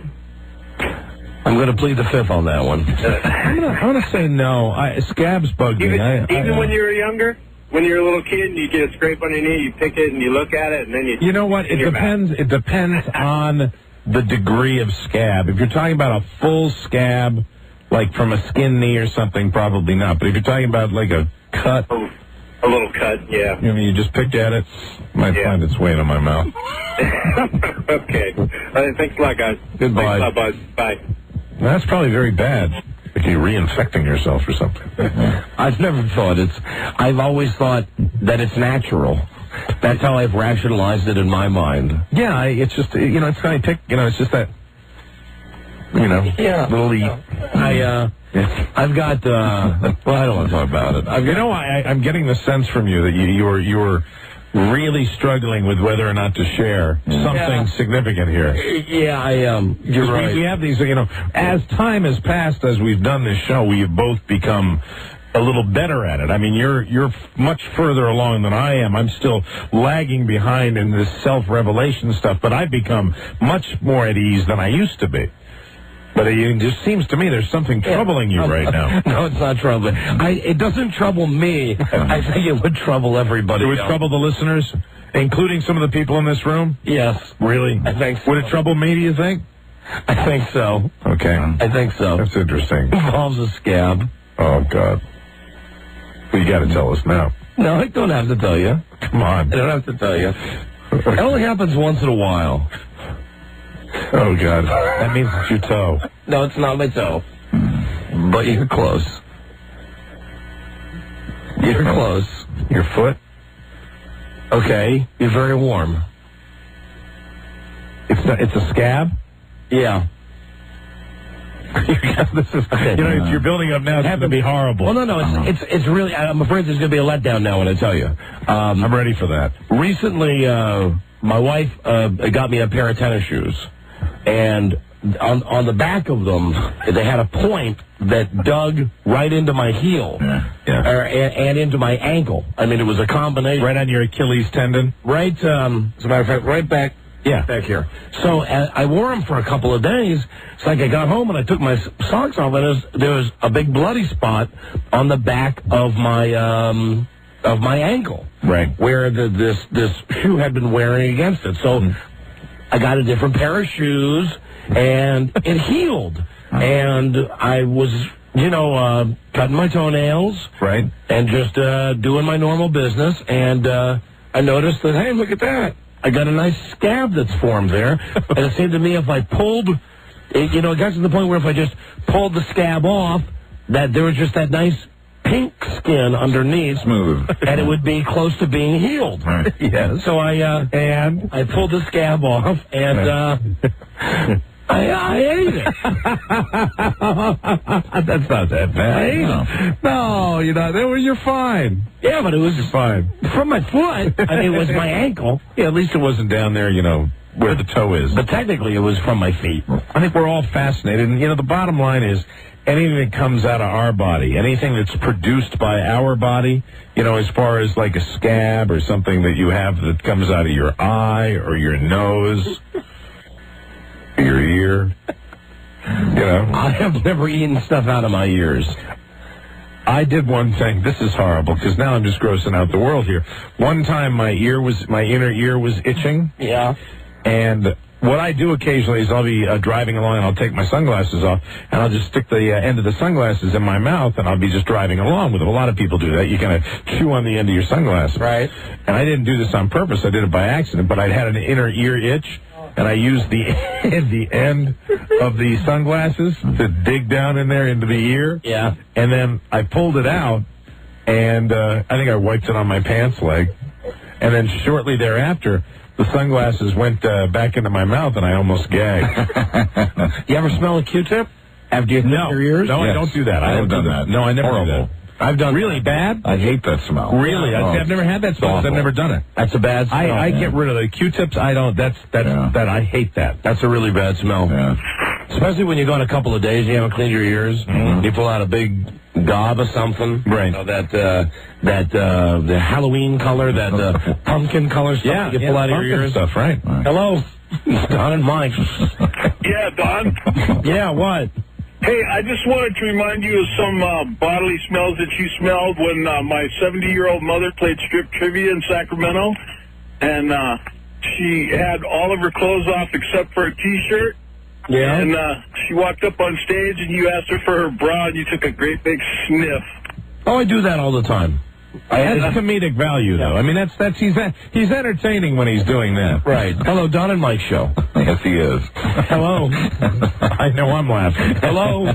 I'm going to plead the fifth on that one. I'm going to say no. Scabs bug me. Even when you were younger? When you're a little kid and you get a scrape on your knee, you pick it and you look at it and then you... You know what? It depends. It depends on the degree of scab. If you're talking about a full scab, like from a skin knee or something, probably not. But if you're talking about like a cut... A little cut, yeah. You just picked at it, might find its way into my mouth. Okay. Thanks a lot, guys. Goodbye. Thanks a lot, bud. Bye. That's probably very bad. Like you're reinfecting yourself or something. I've never thought I've always thought that it's natural. That's how I've rationalized it in my mind. Yeah, it's just, it's kind of it's just that, little I've got, well, I don't want to talk about it. I'm getting the sense from you that you're really struggling with whether or not to share something significant here. Yeah, I am. You're right. We have these, as time has passed, as we've done this show, we have both become a little better at it. I mean, you're much further along than I am. I'm still lagging behind in this self-revelation stuff, but I've become much more at ease than I used to be. But it just seems to me there's something troubling you right now. No, it's not troubling. It doesn't trouble me. I think it would trouble everybody. It would trouble the listeners, including some of the people in this room? Yes. Really? I think so. Would it trouble me, do you think? I think so. Okay. I think so. That's interesting. Involves a scab. Oh, God. Well, you got to tell us now. No, I don't have to tell you. Come on. I don't have to tell you. It only happens once in a while. Oh, God. That means it's your toe. No, it's not my toe. But you're close. You're close. Your foot? Okay. You're very warm. It's a scab? Yeah. This is, you're building up now. It's going to be horrible. Well, no, it's really, I'm afraid there's going to be a letdown now when I tell you. I'm ready for that. Recently, my wife got me a pair of tennis shoes. And on the back of them, they had a point that dug right into my heel and into my ankle. I mean, it was a combination. Right on your Achilles tendon? Right, as a matter of fact, right back here. So I wore them for a couple of days. It's like I got home and I took my socks off, and there was a big bloody spot on the back of my ankle. Right. Where this shoe had been wearing against it. So I got a different pair of shoes, and it healed. And I was, cutting my toenails. Right. And just doing my normal business. And I noticed that, hey, look at that. I got a nice scab that's formed there. And it seemed to me if I pulled, it got to the point where if I just pulled the scab off, that there was just that nice pink skin underneath. Smooth. And it would be close to being healed. Right. Yes. So I pulled the scab off, and I ate it. That's not that bad. I ate it. No, you're fine. Yeah, but it was fine. From my foot. I mean, it was my ankle. Yeah, at least it wasn't down there, where the toe is. But technically, it was from my feet. I think we're all fascinated. And, the bottom line is, anything that comes out of our body, anything that's produced by our body, as far as like a scab or something that you have that comes out of your eye or your nose, or your ear, I have never eaten stuff out of my ears. I did one thing. This is horrible because now I'm just grossing out the world here. One time my inner ear was itching. Yeah. And what I do occasionally is I'll be driving along and I'll take my sunglasses off and I'll just stick the end of the sunglasses in my mouth and I'll be just driving along with them. A lot of people do that. You kind of chew on the end of your sunglasses. Right. And I didn't do this on purpose. I did it by accident, but I'd had an inner ear itch and I used the end of the sunglasses to dig down in there into the ear. Yeah. And then I pulled it out and I think I wiped it on my pants leg. And then shortly thereafter, the sunglasses went back into my mouth, and I almost gagged. You ever smell a Q-tip after you clip your ears? No, yes. I don't do that. I have done that. No, I never do that. I've done really bad. I hate that smell. Really, I've never had that smell. I've never done it. That's a bad smell. I get rid of the Q-tips. I don't. That I hate that. That's a really bad smell. Yeah. Especially when you go in a couple of days, you haven't cleaned your ears. Mm-hmm. You pull out a big gob of something. Right. You know, the Halloween color, that pumpkin color stuff you pull out of your ears. Stuff, right. Hello, Don and Mike. Yeah, Don. Yeah, what? Hey, I just wanted to remind you of some bodily smells that you smelled when my 70-year-old mother played strip trivia in Sacramento, and she had all of her clothes off except for a T-shirt. Yeah. And she walked up on stage, and you asked her for her bra, and you took a great big sniff. Oh, I do that all the time. That's comedic value, though. I mean, he's entertaining when he's doing that. Right. Hello, Don and Mike show. Yes, he is. Hello. I know I'm laughing. Hello.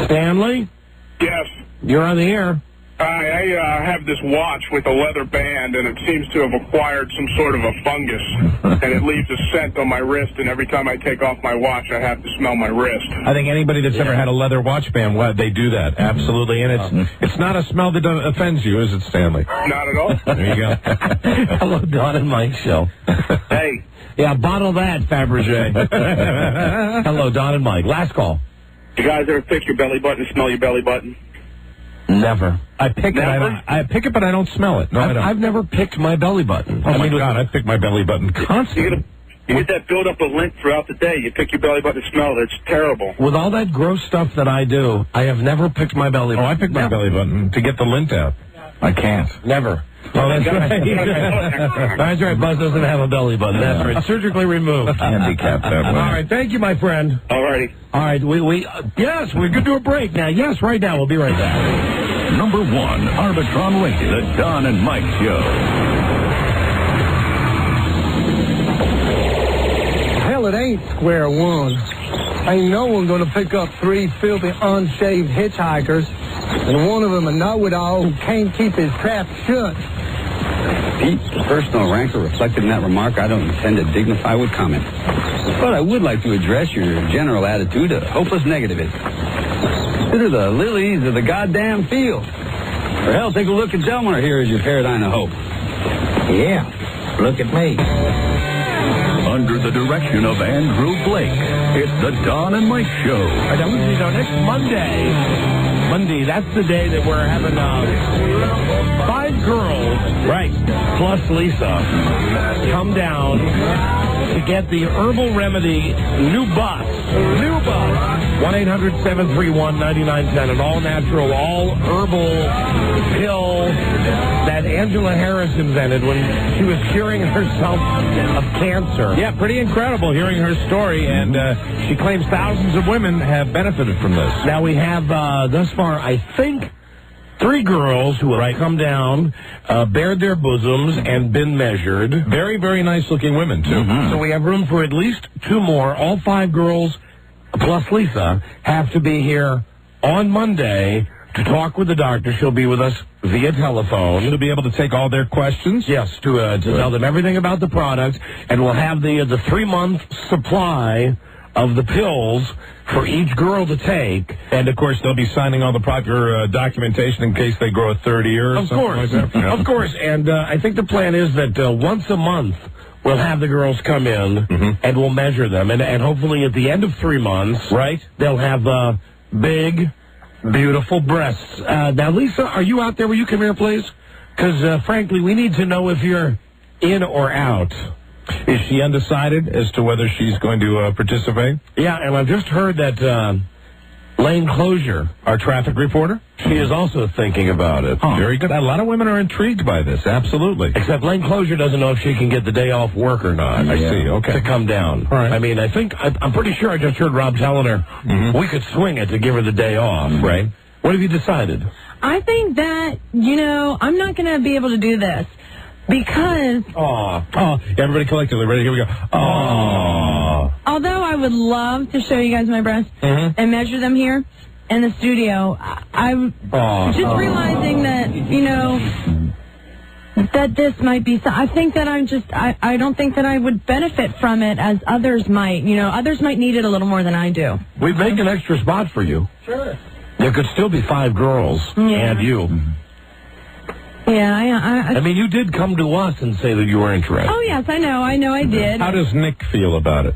Stanley? Yes. You're on the air. I have this watch with a leather band, and it seems to have acquired some sort of a fungus, and it leaves a scent on my wrist, and every time I take off my watch, I have to smell my wrist. I think anybody that's ever had a leather watch band, they do that, absolutely, and it's not a smell that offends you, is it, Stanley? Not at all. There you go. Hello, Don and Mike show. Hey. Yeah, bottle that, Fabergé. Hello, Don and Mike. Last call. You guys ever pick your belly button and smell your belly button? Never. I pick it. I pick it, but I don't smell it. No, I don't. I've never picked my belly button. Oh my God, I pick my belly button constantly. You get that buildup of lint throughout the day. You pick your belly button and smell it. It's terrible. With all that gross stuff that I do, I have never picked my belly button. Oh, I pick my belly button to get the lint out. I can't. Never. Oh, that's right. That's right. Buzz doesn't have a belly button. That's right. Surgically removed. Handicapped that way. All right. Thank you, my friend. All righty. All right. Yes, we're going to do a break now. Yes, right now. We'll be right back. Number 1, Arbitron rated, the Don and Mike Show. Hell, it ain't square one. Ain't no one gonna pick up 3 filthy, unshaved hitchhikers, and one of them a know-it-all who can't keep his trap shut. Pete, the personal rancor reflected in that remark I don't intend to dignify with comment. But I would like to address your general attitude of hopeless negativism. Consider the lilies of the goddamn field. Or hell, take a look at Delmar here as your paradigm of hope. Yeah, look at me. Under the direction of Andrew Blake, it's the Don and Mike Show. All right, next Monday, that's the day that we're having 5 girls, right, plus Lisa, come down to get the Herbal Remedy new bus. 1-800-731-9910, an all-natural, all-herbal pill that Angela Harris invented when she was curing herself of cancer. Yeah, pretty incredible hearing her story, and she claims thousands of women have benefited from this. Now we have, thus far, I think, 3 girls who have come down, bared their bosoms, and been measured. Very, very nice-looking women, too. Mm-hmm. So we have room for at least 2 more. All 5 girls, plus Lisa, have to be here on Monday to talk with the doctor. She'll be with us via telephone. She'll be able to take all their questions? Yes, to tell them everything about the product, and we'll have the 3-month supply of the pills for each girl to take. And, of course, they'll be signing all the proper documentation in case they grow a third ear or something like that. Of course. And I think the plan is that once a month, we'll have the girls come in, and we'll measure them. And hopefully at the end of 3 months, right, they'll have big, beautiful breasts. Now, Lisa, are you out there? Will you come here, please? Because, frankly, we need to know if you're in or out. Is she undecided as to whether she's going to participate? Yeah, and I've just heard that Lane Closure, our traffic reporter, she is also thinking about it. Very good. A lot of women are intrigued by this. Absolutely. Except Lane Closure doesn't know if she can get the day off work or not. I see. Okay. To come down. All right. I mean, I'm pretty sure I just heard Rob telling her we could swing it to give her the day off, right? What have you decided? I think that, I'm not going to be able to do this because... Everybody collectively. Ready? Here we go. Although I would love to show you guys my breasts and measure them here in the studio, I'm just realizing that, that this might be... I think that I don't think that I would benefit from it as others might. Others might need it a little more than I do. We'd make an extra spot for you. Sure. There could still be 5 girls and you. Yeah, I mean, you did come to us and say that you were interested. Oh, yes, I know I did. How does Nick feel about it?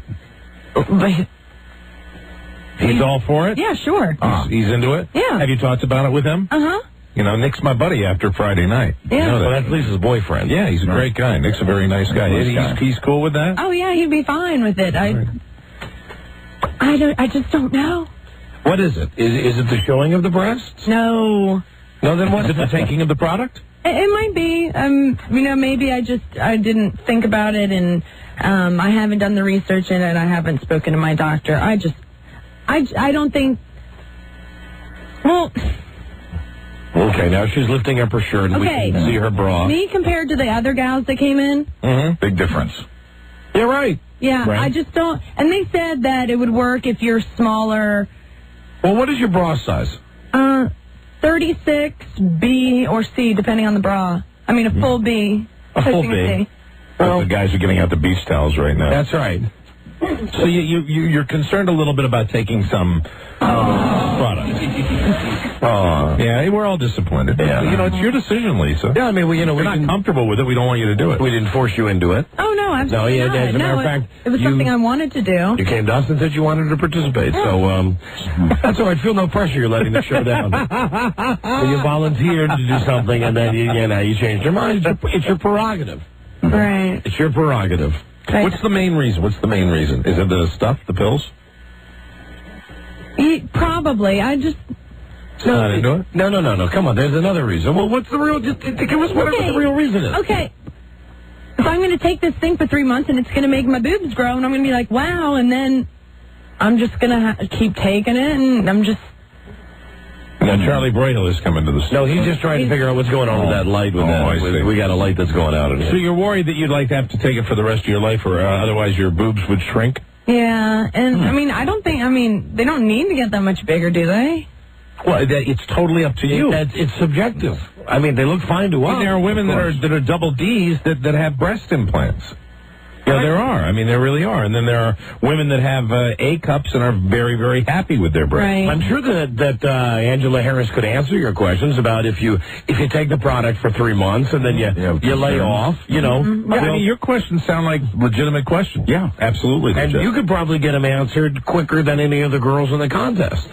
He's all for it? Yeah, sure. He's into it? Yeah. Have you talked about it with him? Uh-huh. Nick's my buddy after Friday night. Yeah. So that's Lisa's boyfriend. Yeah, he's a great guy. Nick's a very nice guy. He's cool with that? Oh, yeah, he'd be fine with it. I just don't know. What is it? Is it the showing of the breasts? No. No, then what? Is it the taking of the product? It might be. Maybe I didn't think about it, and I haven't done the research in it. I haven't spoken to my doctor. I don't think. Well. Okay, now she's lifting up her shirt, and we can see her bra. Me compared to the other gals that came in. Big difference. Yeah, right. Yeah, right. I just don't. And they said that it would work if you're smaller. Well, what is your bra size? 36, B or C, depending on the bra. I mean, a full B. A full B. Well, the guys are getting out the beach towels right now. That's right. So you're concerned a little bit about taking some product. Yeah, we're all disappointed. Yeah. It's your decision, Lisa. Yeah, I mean, we're not comfortable with it. We don't want you to do it. We didn't force you into it. Oh, no, absolutely not. As a matter of fact, it was something I wanted to do. You came to us and said you wanted to participate. So that's all right. Feel no pressure. You're letting the show down. So you volunteered to do something, and then you changed your mind. It's your prerogative. Right. It's your prerogative. Right. What's the main reason? Is it the stuff, the pills? Probably. I just... No. Come on. There's another reason. Well, what's the real... Just give us whatever the real reason is. Okay. If I'm going to take this thing for 3 months and it's going to make my boobs grow, and I'm going to be like, wow, and then I'm just going to keep taking it, and I'm just... Now, Charlie Brahill is coming to the studio. No, he's just trying to figure out what's going on with that light. I see. We got a light that's going out in here. So you're worried that you'd like to have to take it for the rest of your life, or otherwise your boobs would shrink? Yeah, and I don't think, they don't need to get that much bigger, do they? Well, it's totally up to you. It's subjective. They look fine to us. There are women that are double Ds that have breast implants. Yeah, there are. There really are. And then there are women that have A cups and are very, very happy with their breasts. Right. I'm sure that Angela Harris could answer your questions about if you take the product for 3 months and then you lay off, your questions sound like legitimate questions. Yeah, absolutely. And you could probably get them answered quicker than any of the girls in the contest.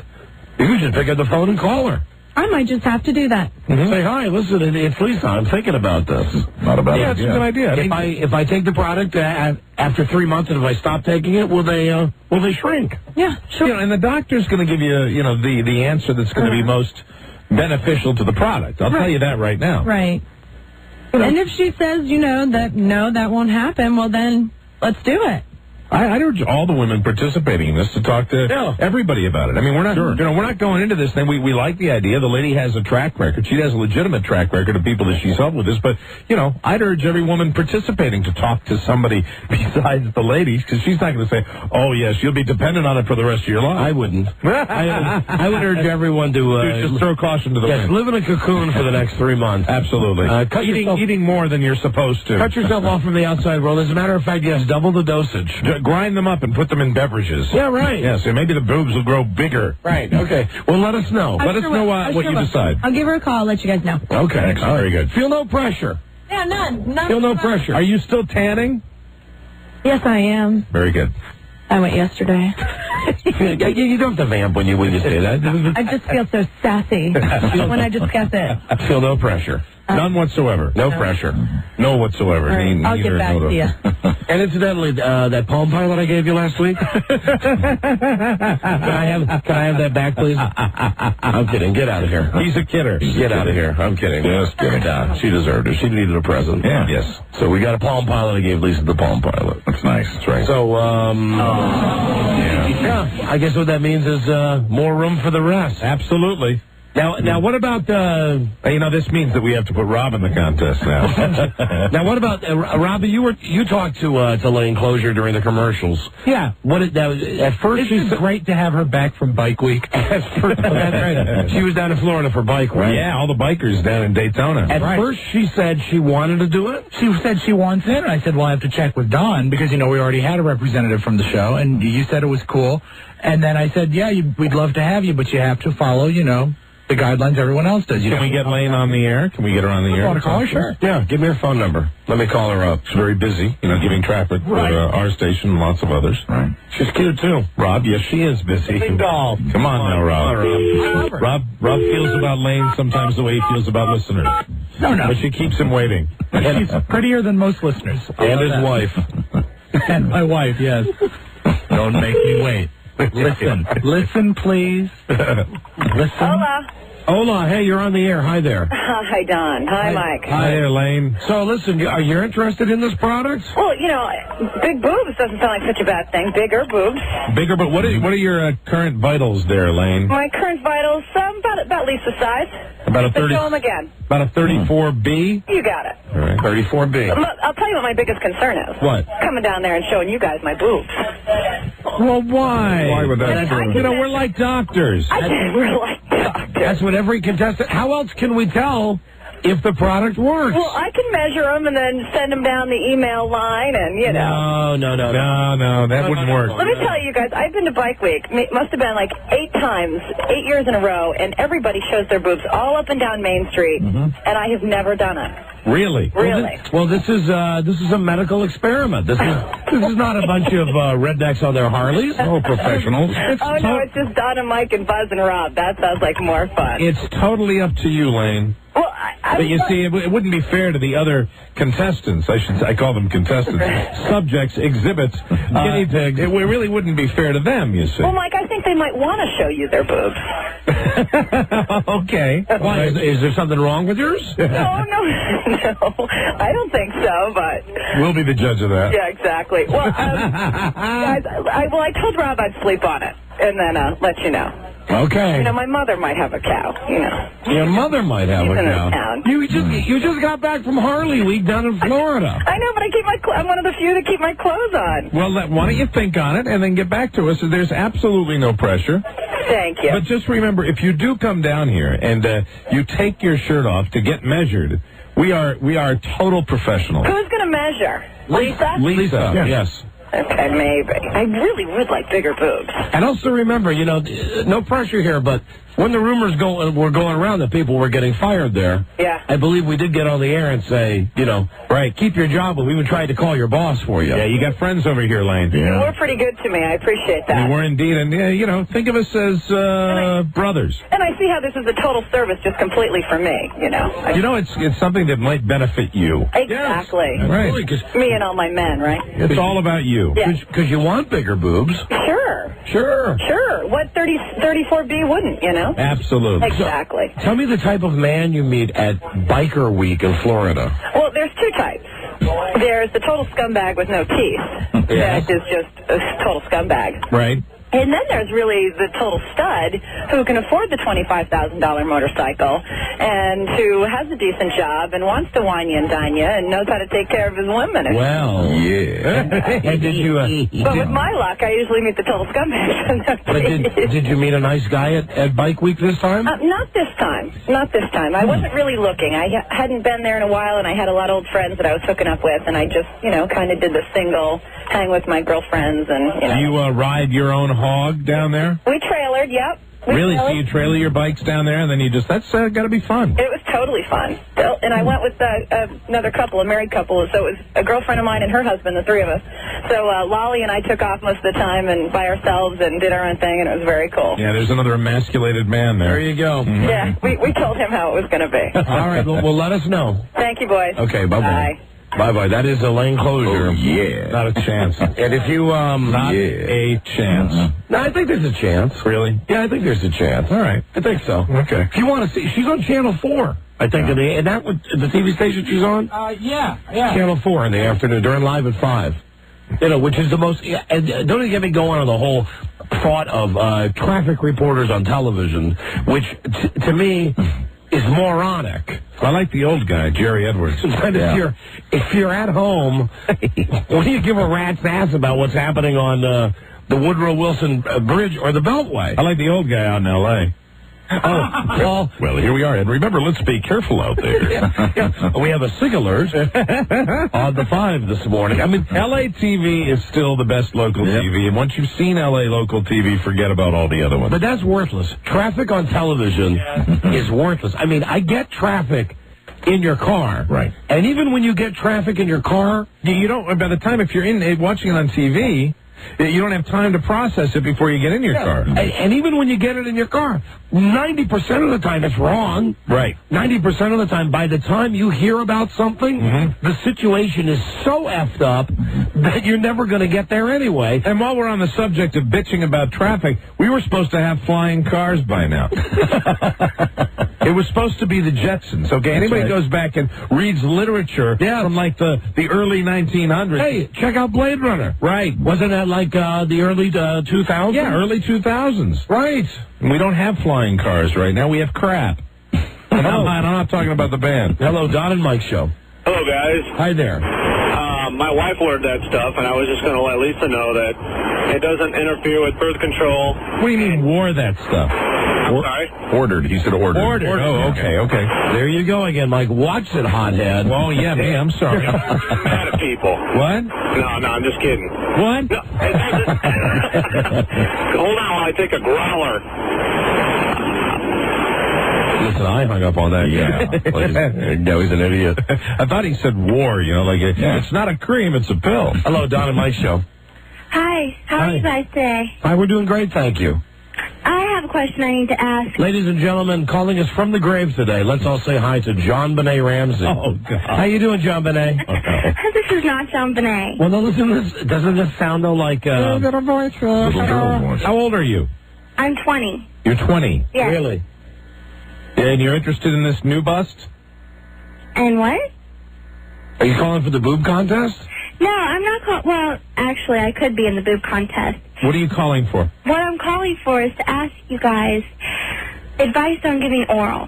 You could just pick up the phone and call her. I might just have to do that. Say, hi, listen, it's Lisa. I'm thinking about this. Not about it. Yeah, it's a good idea. If I take the product after 3 months, and if I stop taking it, will they shrink? Yeah, sure. And the doctor's going to give you, the answer that's going to be most beneficial to the product. I'll tell you that right now. Right. And if she says, that won't happen, well, then let's do it. I'd urge all the women participating in this to talk to everybody about it. We're not, we're not going into this thing. We like the idea. The lady has a track record. She has a legitimate track record of people that she's helped with this. But, I'd urge every woman participating to talk to somebody besides the ladies, because she's not going to say, oh, yes, you'll be dependent on it for the rest of your life. I wouldn't. I would urge everyone to just throw caution to the wind. Live in a cocoon for the next 3 months. Absolutely. Eating more than you're supposed to. Cut yourself off from the outside world. As a matter of fact, yes, double the dosage. Grind them up and put them in beverages. Yeah, right. Yes, and maybe the boobs will grow bigger. Right, okay. Well, let us know. Let us know what you decide. I'll give her a call, let you guys know. Okay. Excellent. Very good. Feel no pressure. Yeah, none. Feel no pressure. Are you still tanning? Yes, I am. Very good. I went yesterday. You don't have to vamp when you say that. I just feel so sassy when I discuss it. Feel no pressure. None whatsoever. No pressure. No whatsoever. All right, I'll get back to you. And incidentally, that Palm Pilot I gave you last week, can I have that back, please? I'm kidding. Get out of here. He's a kidder. Get out of here. I'm kidding. Just kidding. She deserved it. She needed a present. Yeah. Yes. So we got a Palm Pilot. I gave Lisa the Palm Pilot. That's nice. That's right. So, yeah. I guess what that means is more room for the rest. Absolutely. Now, what about this means that we have to put Rob in the contest now. Now, what about Robbie? You talked to Lane Closure during the commercials. Yeah. At first It's great to have her back from Bike Week. That's right. She was down in Florida for Bike Week. Yeah, all the bikers down in Daytona. At first, she said she wanted to do it. She said she wants it, and I said, well, I have to check with Don, because, we already had a representative from the show, and you said it was cool. And then I said, yeah, we'd love to have you, but you have to follow, the guidelines everyone else does. Can we get Lane on the air? Can we get her on the air? Want to call her? Sure. Yeah, give me her phone number. Let me call her up. She's very busy, giving traffic for our station and lots of others. Right. She's cute, too. Rob, yes, she is busy. Big doll. Come on now, Rob. Rob feels about Lane sometimes the way he feels about listeners. No. But she keeps him waiting. She's prettier than most listeners. And his wife. And my wife, yes. Don't make me wait. Listen, please. Listen. Hola, hey, you're on the air. Hi there. Hi, Don. Hi, Mike. Hi there, Lane. So, listen, are you interested in this product? Well, big boobs doesn't sound like such a bad thing. Bigger boobs. Bigger, but what are your current vitals there, Lane? My current vitals, about Lisa's size. About a 30. Show them again. About a 34B. You got it. All right, 34B. I'll tell you what my biggest concern is. What? Coming down there and showing you guys my boobs. Well, why? Why would that be? We're like doctors. We're like doctors. That's what every contestant... How else can we tell if the product works? Well, I can measure them and then send them down the email line and, No, that wouldn't work. Let me tell you guys, I've been to Bike Week. It must have been like 8 times, 8 years in a row, and everybody shows their boobs all up and down Main Street, and I have never done it. Really? Really? Well, this is a medical experiment. This is not a bunch of rednecks on their Harleys. Oh, professionals. It's just Don and Mike and Buzz and Rob. That sounds like more fun. It's totally up to you, Lane. Well, but you see, it wouldn't be fair to the other contestants. I call them contestants. Subjects, exhibits. It really wouldn't be fair to them, you see. Well, Mike, I think they might want to show you their boobs. Okay. Why? Is there something wrong with yours? No, I don't think so, but... We'll be the judge of that. Yeah, exactly. Well, guys, I told Rob I'd sleep on it, and then let you know. Okay. My mother might have a cow, Your mother might have a cow. Town. You just got back from Harley Week down in Florida. I know, but I'm one of the few that keep my clothes on. Well, why don't you think on it and then get back to us? There's absolutely no pressure. Thank you. But just remember, if you do come down here and you take your shirt off to get measured, we are total professionals. Who's going to measure? Lisa? Lisa, yes. Okay, maybe. I really would like bigger boobs. And also remember, no pressure here, but when the rumors were going around that people were getting fired there, yeah, I believe we did get on the air and say, right, keep your job, but we even tried to call your boss for you. Yeah, you got friends over here, Lane. Yeah. We're pretty good to me. I appreciate that. We were indeed, and think of us as brothers. And I see how this is a total service just completely for me, It's something that might benefit you. Exactly. Yes. Right. Me and all my men, right? It's all about you. Because you want bigger boobs. Sure. What 34B wouldn't, Absolutely. Exactly. So, tell me the type of man you meet at Biker Week in Florida. Well, there's 2 types. There's the total scumbag with no teeth. That is just a total scumbag. Right. And then there's really the total stud who can afford the $25,000 motorcycle and who has a decent job and wants to wine you and dine you and knows how to take care of his women. Well, yeah. And did you? But with my luck, I usually meet the total scumbag. But did you meet a nice guy at Bike Week this time? Not this time. I wasn't really looking. I hadn't been there in a while, and I had a lot of old friends that I was hooking up with, and I just, kind of did the single, hang with my girlfriends, and, Do you ride your own hog down there? We trailered, yep. Really? So you trailer your bikes down there, and then that's got to be fun. It was totally fun. And I went with another couple, a married couple. So it was a girlfriend of mine and her husband, the 3 of us. So Lolly and I took off most of the time and by ourselves and did our own thing, and it was very cool. Yeah, there's another emasculated man there. There you go. Yeah, we told him how it was going to be. All right, well, let us know. Thank you, boys. Okay, bye-bye. Bye-bye. That is a lane closure. Oh, yeah. Not a chance. And if you, Not a chance. No, I think there's a chance. Really? Yeah, I think there's a chance. All right. I think so. Okay. If you want to see, she's on Channel 4, I think, and that was the TV station she's on? Yeah. Channel 4 in the afternoon, during Live at 5. You know, which is the most, and don't even get me going on the whole thought of traffic reporters on television, which, to me, is moronic. I like the old guy, Jerry Edwards. But if you're at home, why do you give a rat's ass about what's happening on the Woodrow Wilson Bridge or the Beltway? I like the old guy out in L.A. Oh, well, here we are, and remember, let's be careful out there. yeah. We have a SIG alert on the 5 this morning. I mean, L.A. TV is still the best local TV, and once you've seen L.A. local TV, forget about all the other ones. But that's worthless. Traffic on television is worthless. I mean, I get traffic in your car. Right. And even when you get traffic in your car, you don't, by the time if you're watching it on TV, you don't have time to process it before you get in your car. And even when you get it in your car, 90% of the time it's wrong. Right. 90% of the time, by the time you hear about something, the situation is so effed up that you're never going to get there anyway. And while we're on the subject of bitching about traffic, we were supposed to have flying cars by now. It was supposed to be the Jetsons, okay? Anybody goes back and reads literature from, like, the early 1900s. Hey, check out Blade Runner. Right. Wasn't that like the early 2000s? Yeah, early 2000s. Right. And we don't have flying cars right now. We have crap. And I'm not talking about the band. Hello, Don and Mike Show. Hello, guys. Hi there. My wife learned that stuff, and I was just going to let Lisa know that it doesn't interfere with birth control. What do you mean, wore that stuff? Sorry? Ordered. He said ordered. Oh, okay. There you go again, Mike. Watch it, hothead. Well, yeah, me. I'm sorry. Mad at people. What? No, I'm just kidding. What? No, hold on while I take a growler. Listen, I hung up on that. Yeah. No, he's an idiot. I thought he said war, like it's not a cream, it's a pill. Hello, Don and Mike Show. Hi, how are you guys today? Hi, we're doing great, thank you. I have a question I need to ask. Ladies and gentlemen, calling us from the grave today, let's all say hi to John Benet Ramsey. Oh, God. How you doing, John Benet? This is not John Benet. Well, no, listen, doesn't this sound though like little voice? How old are you? I'm 20. You're 20. Yes. Really? And you're interested in this new bust? And what? Are you calling for the boob contest? No, I'm not well, actually, I could be in the boob contest. What are you calling for? What I'm calling for is to ask you guys advice on giving oral.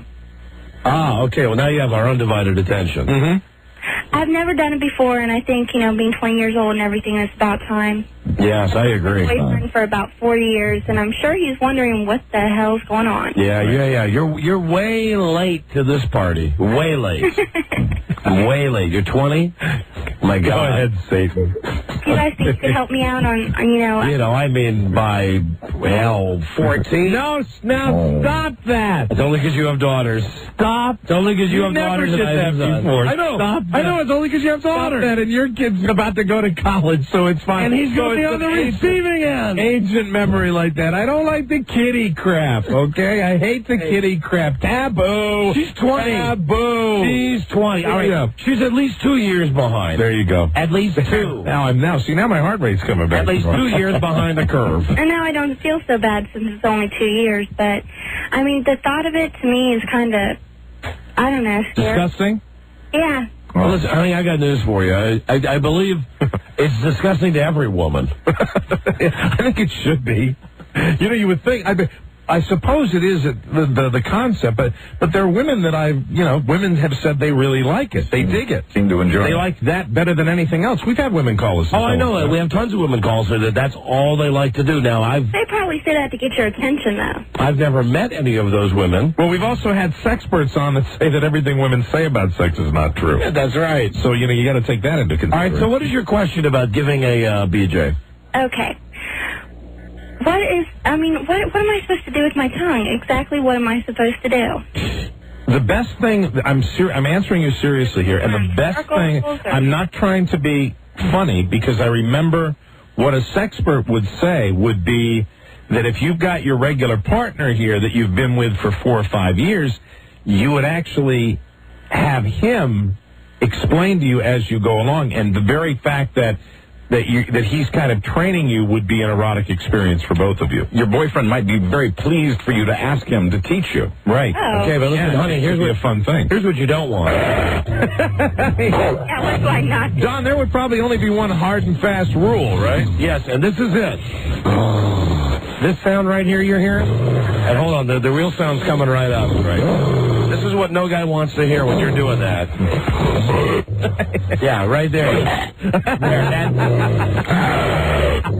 Ah, okay. Well, now you have our undivided attention. Mm-hmm. I've never done it before, and I think, being 20 years old and everything, it's about time. Yes, I agree. I've been boyfriend for about 40 years, and I'm sure he's wondering what the hell's going on. Yeah. You're way late to this party. Way late. Way late. You're 20? My God. Go ahead, Satan. You guys think you could help me out on I mean, by, 14? No, stop that. It's only because you have daughters. Stop. It's only because you have never daughters. did And I have that sons. before. I know. Stop I know. It's only because you have daughters. Stop that, and your kid's about to go to college, so it's fine. And he's going to be on the receiving end. Ancient memory like that. I don't like the kiddie crap, okay? I hate the kiddie crap. Taboo. She's 20. Taboo. She's 20. All right. Yeah. She's at least 2 years behind. There you go. At least 2. Now my heart rate's coming back. At least 2 years behind the curve. And now I don't feel so bad since it's only 2 years, but, the thought of it to me is kind of, I don't know, scary. Disgusting? Yeah. Well, listen, honey, I got news for you. I believe it's disgusting to every woman. I think it should be. You would think. I suppose it is the concept, but there are women that women have said they really like it. They dig it. Seem to enjoy it. They like that better than anything else. We've had women call us. Oh, I know that. We have tons of women call us that's all they like to do. Now, They probably say that to get your attention, though. I've never met any of those women. Well, we've also had sexperts on that say that everything women say about sex is not true. Yeah, that's right. So, you got to take that into consideration. All right, so what is your question about giving a BJ? Okay. What am I supposed to do with my tongue? Exactly what am I supposed to do? The best thing, I'm answering you seriously here, and the best thing, I'm not trying to be funny because I remember what a sexpert would say would be that if you've got your regular partner here that you've been with for 4 or 5 years, you would actually have him explain to you as you go along. And the very fact that he's kind of training you would be an erotic experience for both of you. Your boyfriend might be very pleased for you to ask him to teach you. Right. Oh. Okay, but listen, honey, here's a fun thing. Here's what you don't want. Yeah, what do I not do? Don, there would probably only be one hard and fast rule, right? Yes, and this is it. This sound right here you're hearing? And hold on, the real sound's coming right up. Right. This is what no guy wants to hear when you're doing that. Yeah, right there.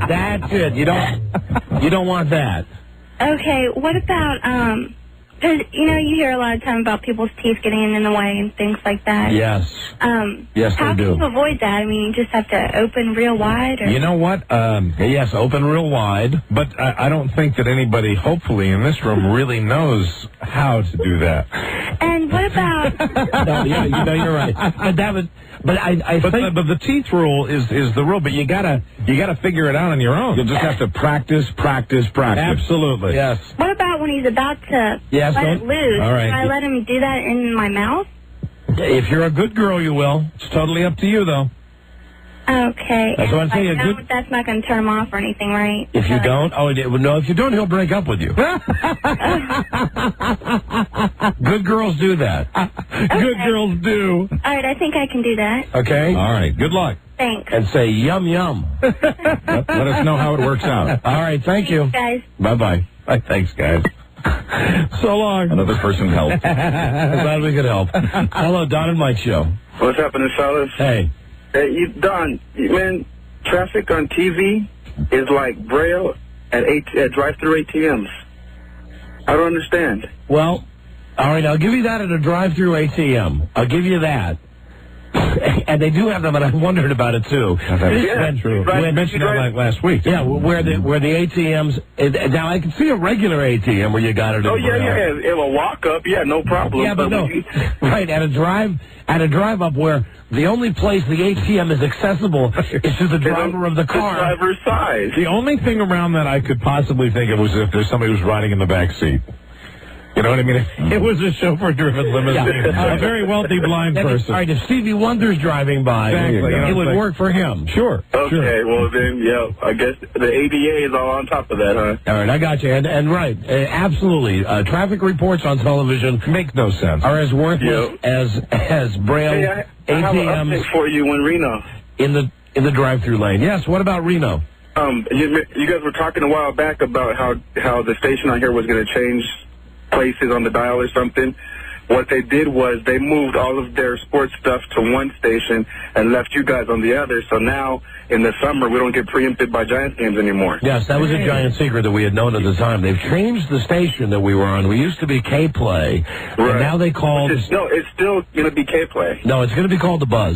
That's it. You don't want that. Okay, what about, because, you hear a lot of time about people's teeth getting in the way and things like that. Yes. Yes, how they do. can you avoid that? I mean, you just have to open real wide? Or? You know what? Yes, open real wide. But I don't think that anybody, hopefully, in this room really knows how to do that. And what about... No, you're right. But I think... But the teeth rule is the rule, but you gotta figure it out on your own. You'll just have to practice. Absolutely. Yes. What about when he's about to let it loose? All right. Can I let him do that in my mouth? If you're a good girl, you will. It's totally up to you, though. Okay. That's what I'm saying. That's not going to turn him off or anything, right? If you don't, no, if you don't, he'll break up with you. Good girls do that. Okay. Good girls do. All right, I think I can do that. Okay? All right. Good luck. Thanks. And say, yum, yum. Let us know how it works out. All right, thank you. Guys. Bye-bye. Thanks, guys. So long. Another person helped. Glad we could help. Hello, Don and Mike Show. What's happening, fellas? Hey. Hey, Don, man, traffic on TV is like Braille at drive-through ATMs. I don't understand. Well, all right, I'll give you that at a drive-through ATM. I'll give you that. And they do have them, and I wondered about it, too. That's true. We had mentioned that last week. Yeah, where the ATMs... Now, I can see a regular ATM where you got it. Oh, yeah. It will walk up. Yeah, no problem. Yeah, but no. Right, at a drive-up where the only place the ATM is accessible is to the driver of the car. The driver's side. The only thing around that I could possibly think of was if there's somebody who's riding in the back seat. You know what I mean? It was a chauffeur-driven limousine. Yeah. A very wealthy blind person. All right, if Stevie Wonder's driving by, it would work for him. Sure. Okay, well then, yeah, I guess the ADA is all on top of that, huh? All right, I got you. And right, absolutely. Traffic reports on television make no sense. Are as worthless as Braille ATMs. I have an update for you in Reno. In the drive-through lane. Yes. What about Reno? You guys were talking a while back about how the station on here was going to change places on the dial or something. What they did was they moved all of their sports stuff to one station and left you guys on the other. So now in the summer we don't get preempted by Giants games anymore. Yes, that was a giant secret that we had known at the time. They've changed the station that we were on. We used to be K-Play, and now they called... It's still going to be K-Play. No, it's going to be called The Buzz.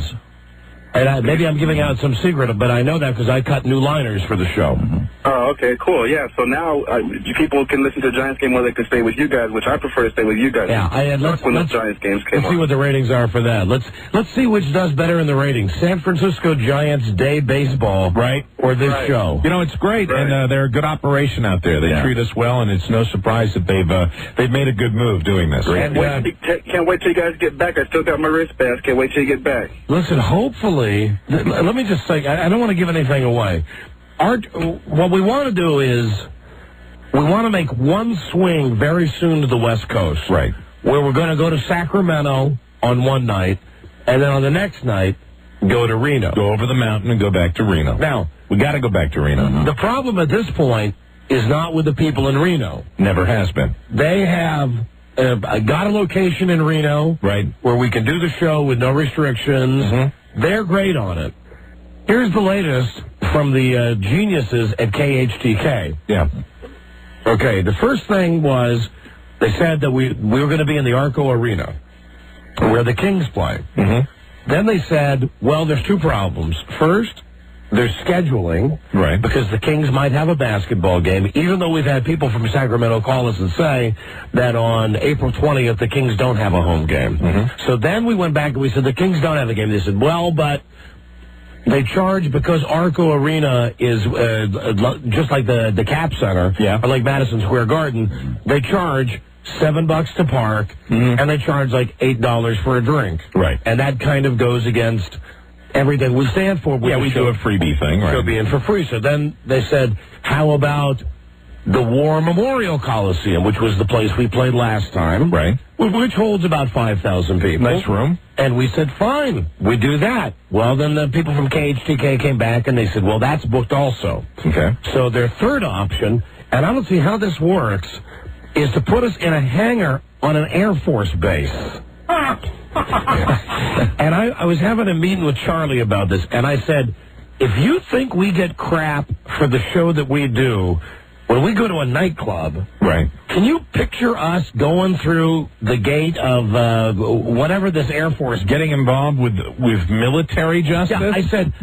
And maybe I'm giving out some secret, but I know that because I cut new liners for the show. Oh, okay, cool. Yeah, so now people can listen to the Giants game where they can stay with you guys, which I prefer to stay with you guys. Yeah, let's Giants games came see what the ratings are for that. Let's see which does better in the ratings: San Francisco Giants Day Baseball, right, or this show. You know, it's great, and they're a good operation out there. They treat us well, and it's no surprise that they've made a good move doing this. Can't wait till you guys get back. I still got my wristbands. Can't wait till you get back. Listen, hopefully. Let me just say, I don't want to give anything away. What we want to do is we want to make one swing very soon to the West Coast. Right. Where we're going to go to Sacramento on one night, and then on the next night, go to Reno. Go over the mountain and go back to Reno. Now, we got to go back to Reno. The problem at this point is not with the people in Reno. Never has been. They have... got a location in Reno, right, where we can do the show with no restrictions. Mm-hmm. They're great on it. Here's the latest from the geniuses at KHTK. Yeah. Okay, the first thing was they said that we were going to be in the Arco Arena, where the Kings play. Mm-hmm. Then they said, well, there's two problems. First, there's scheduling, right? Because the Kings might have a basketball game, even though we've had people from Sacramento call us and say that on April 20th, the Kings don't have a home game. Mm-hmm. So then we went back and we said, the Kings don't have a game. They said, well, but They charge because Arco Arena is just like the Cap Center, or like Madison Square Garden. They charge $7 to park, and they charge like $8 for a drink. Right. And that kind of goes against everything we stand for. Yeah, we do a freebie thing, right? Show being for free. So then they said, how about the War Memorial Coliseum, which was the place we played last time, right? Which holds about 5,000 people. Nice room. And we said, fine, we do that. Well, then the people from KHTK came back and they said, well, that's booked also. Okay. So their third option, and I don't see how this works, is to put us in a hangar on an Air Force base. And I was having a meeting with Charlie about this, and I said, if you think we get crap for the show that we do, when we go to a nightclub, right? Can you picture us going through the gate of whatever this Air Force, getting involved with military justice? Yeah, I said,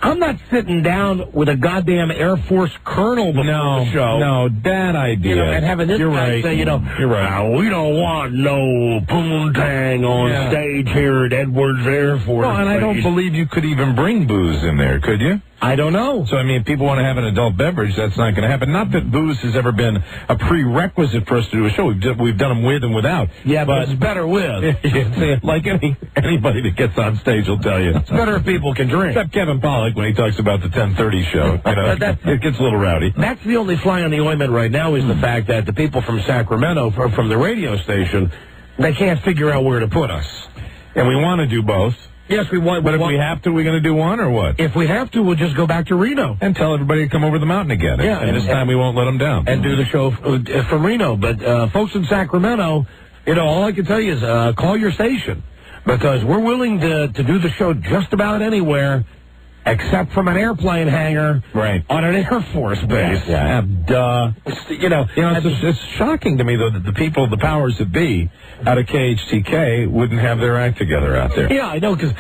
I'm not sitting down with a goddamn Air Force colonel before the show. No, bad idea. And having this guy say, You're right. We don't want no poontang on stage here at Edwards Air Force. Well, and I don't believe you could even bring booze in there, could you? I don't know. So, I mean, if people want to have an adult beverage, that's not going to happen. Not that booze has ever been a prerequisite for us to do a show. We've done them with and without. Yeah, but it's better with. Like anybody that gets on stage will tell you. It's better if people can drink. Except Kevin Pollak when he talks about the 10:30 show. It gets a little rowdy. That's the only fly on the ointment right now is the fact that the people from Sacramento, from the radio station, they can't figure out where to put us. And we want to do both. Yes, we want. But if we have to, we're going to do one or what? If we have to, we'll just go back to Reno. And tell everybody to come over the mountain again. Yeah. And this time we won't let them down. And do the show from Reno. But folks in Sacramento, all I can tell you is call your station. Because we're willing to do the show just about anywhere except from an airplane hangar on an Air Force base. Yeah. Duh. It's shocking to me, though, that the people, the powers that be out of KHTK wouldn't have their act together out there. Yeah, I know, because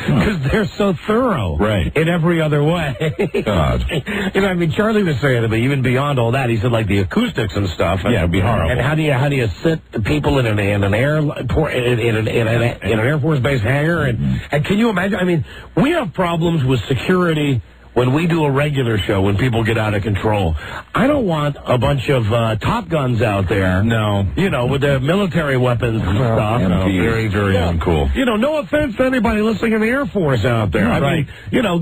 they're so thorough in every other way. God. I mean, Charlie was saying to me, even beyond all that, he said, like, the acoustics and stuff. And, it'd be horrible. And how do you sit people in an Air Force base hangar? And can you imagine? I mean, we have problems with security when we do a regular show, when people get out of control. I don't want a bunch of Top Guns out there. No. With their military weapons and stuff. Very, very uncool. No offense to anybody listening in the Air Force out there. I mean,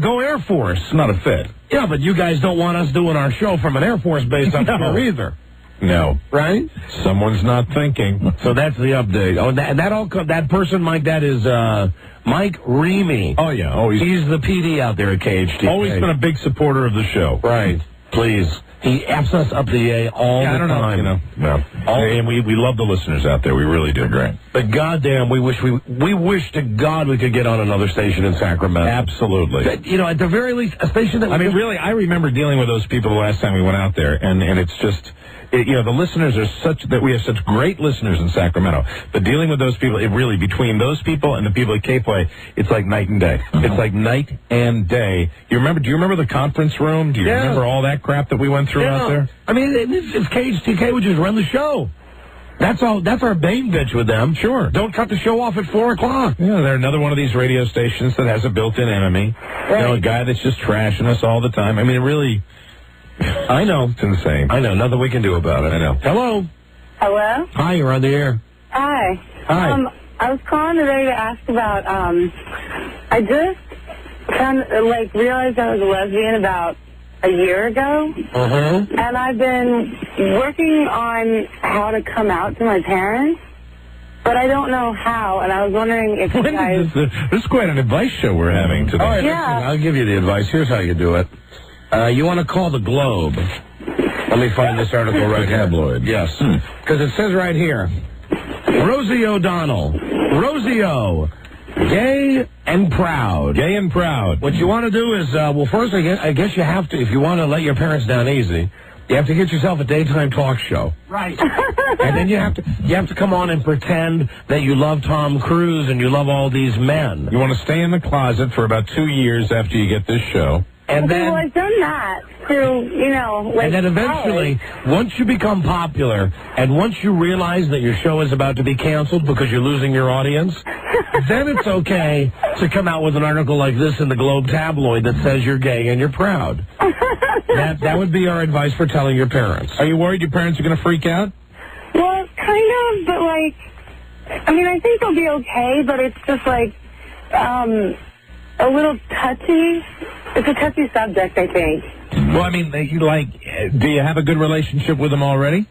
go Air Force. It's not a fit. Yeah, but you guys don't want us doing our show from an Air Force base up here either. No. Right? Someone's not thinking. So that's the update. Oh, that person, Mike, that is Mike Reamy. Oh, yeah. He's the PD out there at KHTK. Always been a big supporter of the show. Right. Please. He F's us up the A all the time. No. And we love the listeners out there. We really do. Great. But goddamn, we wish to God we could get on another station in Sacramento. Absolutely. At the very least, a station that... really, I remember dealing with those people the last time we went out there, and it's just... the listeners are that we have such great listeners in Sacramento. But dealing with those people, between those people and the people at K-Play, it's like night and day. It's like night and day. Do you remember the conference room? Do you remember all that crap that we went through out there? I mean, if KHTK would just run the show. That's all. That's our main bitch with them. Sure. Don't cut the show off at 4 o'clock. Yeah, they're another one of these radio stations that has a built-in enemy. Right. A guy that's just trashing us all the time. I mean, it really... I know. It's insane. I know. Nothing we can do about it. I know. Hello. Hello? Hi, you're on the air. Hi. Hi. I was calling today to ask about, I just realized I was a lesbian about a year ago. Mm-hmm. And I've been working on how to come out to my parents, but I don't know how, and I was wondering if you guys... This is quite an advice show we're having today. All right, I'll give you the advice. Here's how you do it. You want to call the Globe. Let me find this article right here. Tabloid. Yes. Because it says right here, Rosie O'Donnell. Rosie O. Gay and proud. Gay and proud. What you want to do is, first, I guess you have to, if you want to let your parents down easy, you have to get yourself a daytime talk show. Right. And then you have to come on and pretend that you love Tom Cruise and you love all these men. You want to stay in the closet for about 2 years after you get this show. And then, I've done that through, and then eventually, once you become popular, and once you realize that your show is about to be canceled because you're losing your audience, then it's okay to come out with an article like this in the Globe tabloid that says you're gay and you're proud. That would be our advice for telling your parents. Are you worried your parents are going to freak out? Well, kind of, but like, I mean, I think they'll be okay, but it's just like, a little touchy. It's a touchy subject, I think. Well, I mean, do you have a good relationship with them already?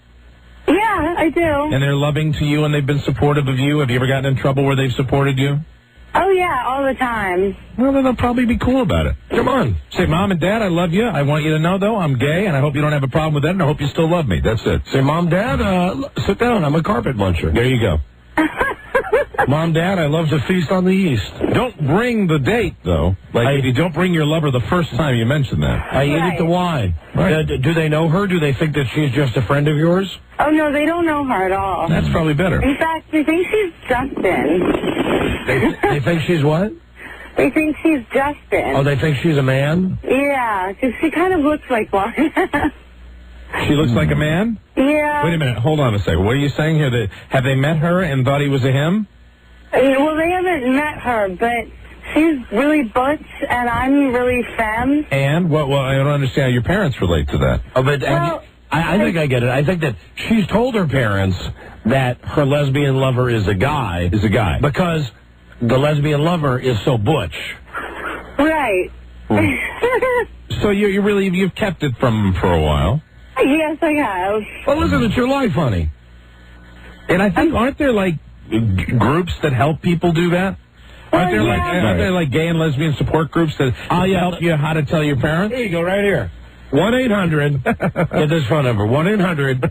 Yeah, I do. And they're loving to you and they've been supportive of you? Have you ever gotten in trouble where they've supported you? Oh, yeah, all the time. Well, then they'll probably be cool about it. Come on. Say, Mom and Dad, I love you. I want you to know, though, I'm gay, and I hope you don't have a problem with that, and I hope you still love me. That's it. Say, Mom, Dad, sit down. I'm a carpet muncher. There you go. Mom, Dad, I love to feast on the East. Don't bring the date, though. You don't bring your lover the first time you mention that. I eat it to why. Right. Do they know her? Do they think that she's just a friend of yours? Oh, no, they don't know her at all. That's probably better. In fact, they think she's Justin. They think she's what? They think she's Justin. Oh, they think she's a man? Yeah, because she kind of looks like one. She looks like a man? Yeah. Wait a minute. Hold on a second. What are you saying here? Have they met her and thought he was a him? Well, they haven't met her, but she's really butch, and I'm really femme. And? Well, I don't understand how your parents relate to that. Oh, but I think I get it. I think that she's told her parents that her lesbian lover is a guy. Because the lesbian lover is so butch. Right. So you've kept it from him for a while. Yes, I have. Well, listen, it's your life, honey. And I think, aren't there, groups that help people do that? Aren't there gay and lesbian support groups that help you how to tell your parents? Here you go, right here. 1-800, get this phone number, 1-800,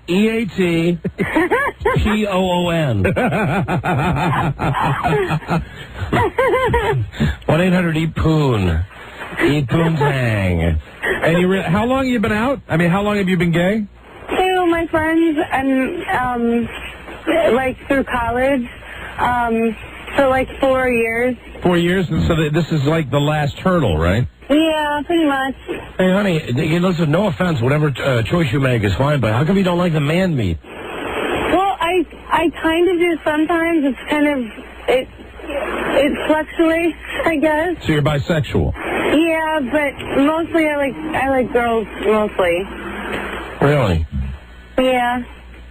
EAT, POON. 1-800-EAT-POON. Eat Poontang. And how long have you been out? I mean, how long have you been gay? To my friends and, through college, for 4 years. 4 years? And so this is like the last hurdle, right? Yeah, pretty much. Hey, honey, listen, no offense, whatever choice you make is fine, but how come you don't like the man meat? Well, I kind of do sometimes. It's kind of, it fluctuates, I guess. So you're bisexual? Yeah, but mostly I like girls, mostly. Really? Yeah.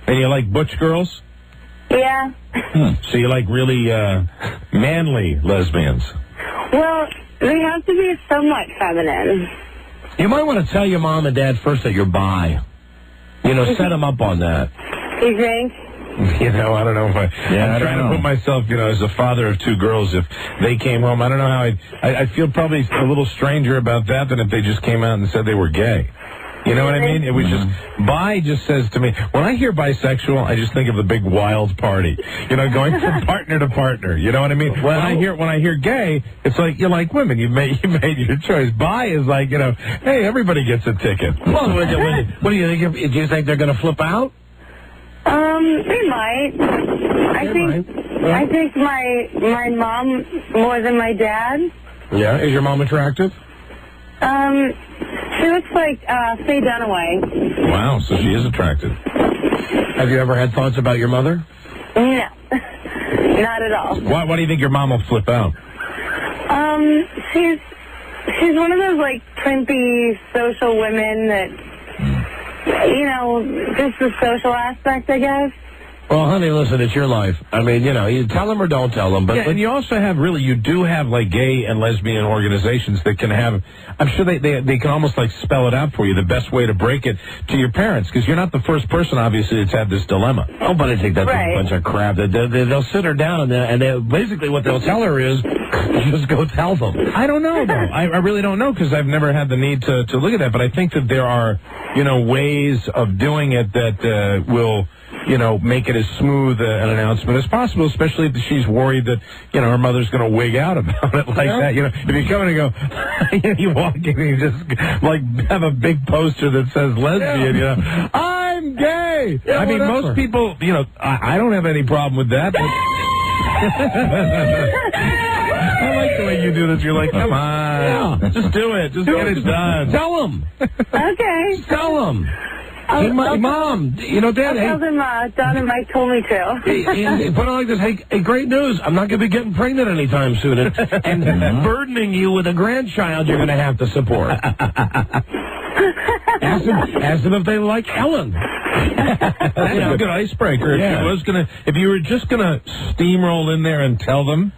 And you like butch girls? Yeah. So you like really manly lesbians? Well, they have to be somewhat feminine. You might want to tell your mom and dad first that you're bi. Set them up on that. You think? I don't know if I'm trying to put myself, as a father of two girls, if they came home, I don't know how I'd feel probably a little stranger about that than if they just came out and said they were gay. You know what I mean? It was bi just says to me, when I hear bisexual, I just think of the big wild party. Going from partner to partner. You know what I mean? Well, when I hear gay, it's like you like women. You made your choice. Bi is like, hey, everybody gets a ticket. Well, what do you think? Do you think they're going to flip out? They might. I think my mom more than my dad. Yeah. Is your mom attractive? She looks like Faye Dunaway. Wow, so she is attractive. Have you ever had thoughts about your mother? No, not at all. Why do you think your mom will flip out? She's one of those primpy social women that, just the social aspect, I guess. Well, honey, listen, it's your life. I mean, you tell them or don't tell them. But and you also have you do have gay and lesbian organizations that can have, I'm sure they can almost spell it out for you, the best way to break it to your parents, because you're not the first person, obviously, that's had this dilemma. Oh, but I think that's a bunch of crap. They'll sit her down and basically what they'll tell her is, just go tell them. I don't know, though. I really don't know, because I've never had the need to look at that, but I think that there are, ways of doing it that will make it as smooth an announcement as possible, especially if she's worried that, her mother's going to wig out about it that. If you come in and go, you walk in and you just, have a big poster that says lesbian, I'm gay! Yeah, I mean, whatever. most people, I don't have any problem with that, but... I like the way you do this. You're like, come on. Yeah. Just do it. Just get it done. Tell them. Okay. Tell them. Hey, Mom, you know, Dad, I'll tell them Don and Mike told me to. Hey, put it like this. Hey, great news. I'm not going to be getting pregnant anytime soon and burdening you with a grandchild you're going to have to support. Ask them if they like Ellen. That's a good icebreaker. Yeah. If you were just gonna steamroll in there and tell them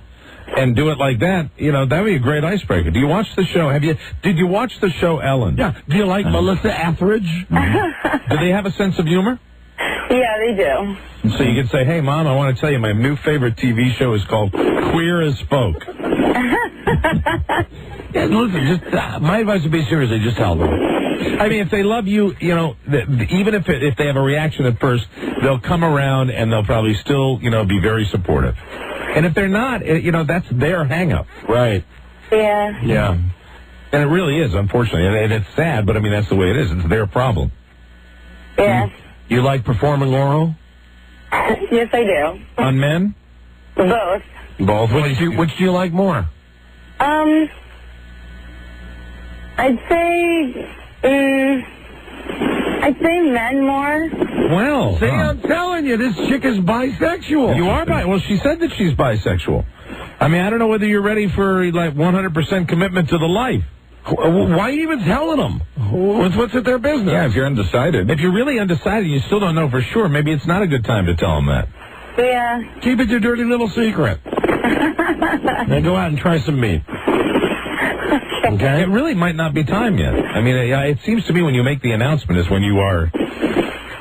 and do it like that, you know, that'd be a great icebreaker. Do you watch the show? Did you watch the show Ellen? Yeah. Do you like Melissa Etheridge? Do they have a sense of humor? Yeah, they do. So you could say, hey, Mom, I want to tell you my new favorite TV show is called Queer as Folk. Yeah, listen, just my advice would be seriously, just tell them. I mean, if they love you, you know, even if they have a reaction at first, they'll come around and they'll probably still, you know, be very supportive. And if they're not, you know, that's their hang-up. Right. Yeah. Yeah. And it really is, unfortunately. And it's sad, but I mean, that's the way it is. It's their problem. Yeah. You like performing, Laurel? Yes, I do. On men? Both. Both. Which do you like more? I'd say men more. Well, see, I'm telling you, this chick is bisexual. You are Well, she said that she's bisexual. I mean, I don't know whether you're ready for, like, 100% commitment to the life. Why are you even telling them? What's at their business? Yeah, if you're undecided. If you're really undecided, you still don't know for sure. Maybe it's not a good time to tell them that. Yeah. Keep it your dirty little secret. Then go out and try some meat. Okay. It really might not be time yet. I mean, it seems to me when you make the announcement is when you are,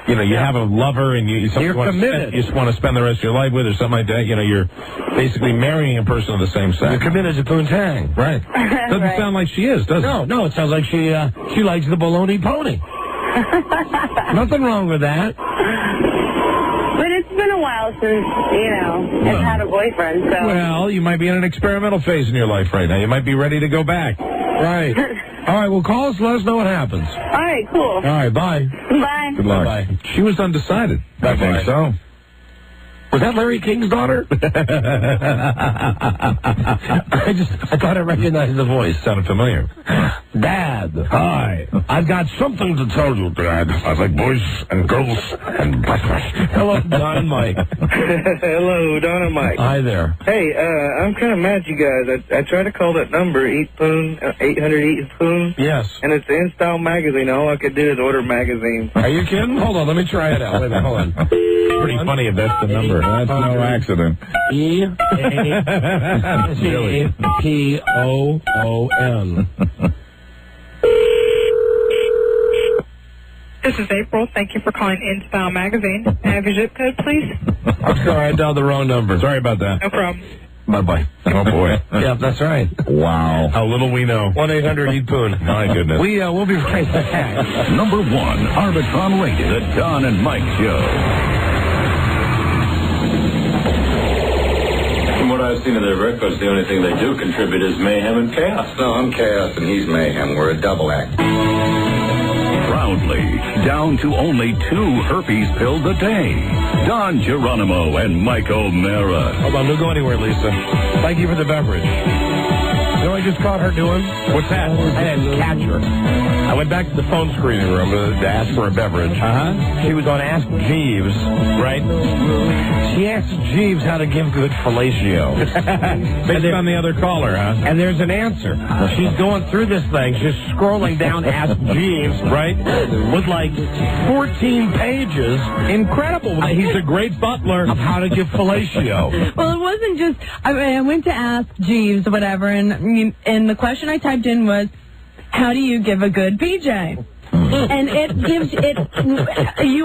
you know, you have a lover and you're committed. You just want to spend the rest of your life with or something like that. You know, you're basically marrying a a person of the same sex. You're committed to Poontang. Right. Doesn't sound like she is, does it? No, it sounds like she likes the baloney pony. Nothing wrong with that. But it's been a while since, I've had a boyfriend, so... Well, you might be in an experimental phase in your life right now. You might be ready to go back. Right. All right, well, call us, let us know what happens. All right, cool. All right, bye. Bye. Good luck. Bye. She was undecided. I think so. Was that Larry King's daughter? I thought I recognized the voice. Sounded familiar. Dad. Hi. I've got something to tell you, Dad. I like boys and girls and breakfast. Hello, Don and Mike. Hello, Don and Mike. Hi there. Hey, I'm kind of mad at you guys. I tried to call that number, 800-EAT-POON. Yes. And it's the InStyle magazine. All I could do is order magazines. Are you kidding? Hold on, let me try it out. Wait a minute, hold on. Pretty funny if that's the number. That's no accident. EATPOON. This is April. Thank you for calling InStyle Magazine. Have your zip code, please? I'm sorry, I dialed the wrong number. Sorry about that. No problem. Bye-bye. Oh, boy. Yeah, that's right. Wow. How little we know. 1-800-EAT-POON. My goodness. We'll be right back. Number 1, Arbitron rated, The Don and Mike Show. From what I've seen of their records, the only thing they do contribute is mayhem and chaos. No, I'm chaos and he's mayhem. We're a double act. Proudly, down to only 2 herpes pills a day. Don Geronimo and Mike O'Mara. Hold on, don't go anywhere, Lisa. Thank you for the beverage. You know what I just caught her doing? What's that? I didn't catch her. I went back to the phone screening room to ask for a beverage. Uh-huh. She was on Ask Jeeves. Right. She asked Jeeves how to give good fellatio. Based on the other caller, huh? And there's an answer. She's going through this thing. She's scrolling down Ask Jeeves, right? With like 14 pages. Incredible. He's a great butler. Of how to give fellatio. Well, it wasn't just, I went to Ask Jeeves or whatever, and the question I typed in was, how do you give a good PJ? And it gives you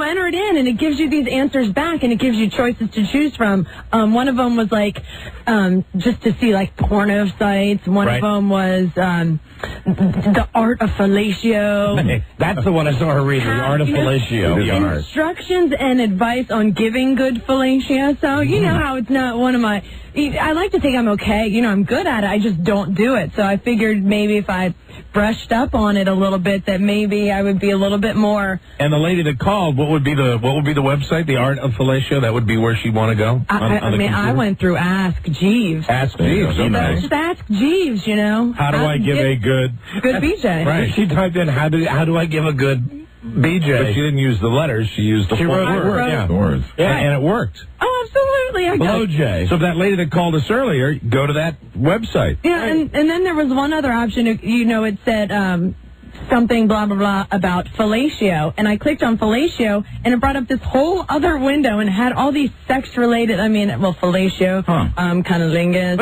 enter it in, and it gives you these answers back, and it gives you choices to choose from. One of them was like just to see like porno sites. One of them was the art of fellatio. That's the one I saw her read. The art of fellatio. Instructions and advice on giving good fellatio. So you know how it's not one of my. I like to think I'm okay. I'm good at it. I just don't do it. So I figured maybe if I brushed up on it a little bit, that maybe I would be a little bit more. And the lady that called, what would be the website? The Art of Fellatio. That would be where she'd want to go. I went through Ask Jeeves. Ask Jeeves. Okay. Just Ask Jeeves. How do I give a good BJ? Right. She typed in how do I give a good BJ. But she didn't use the letters. She used the full word. Yeah. The words. Yeah. And it worked. Oh, absolutely. I Blow got J. So that lady that called us earlier, go to that website. Yeah, and then there was one other option. It said something blah blah blah about fellatio, and I clicked on fellatio, and it brought up this whole other window and had all these sex-related. Fellatio, cunnilingus,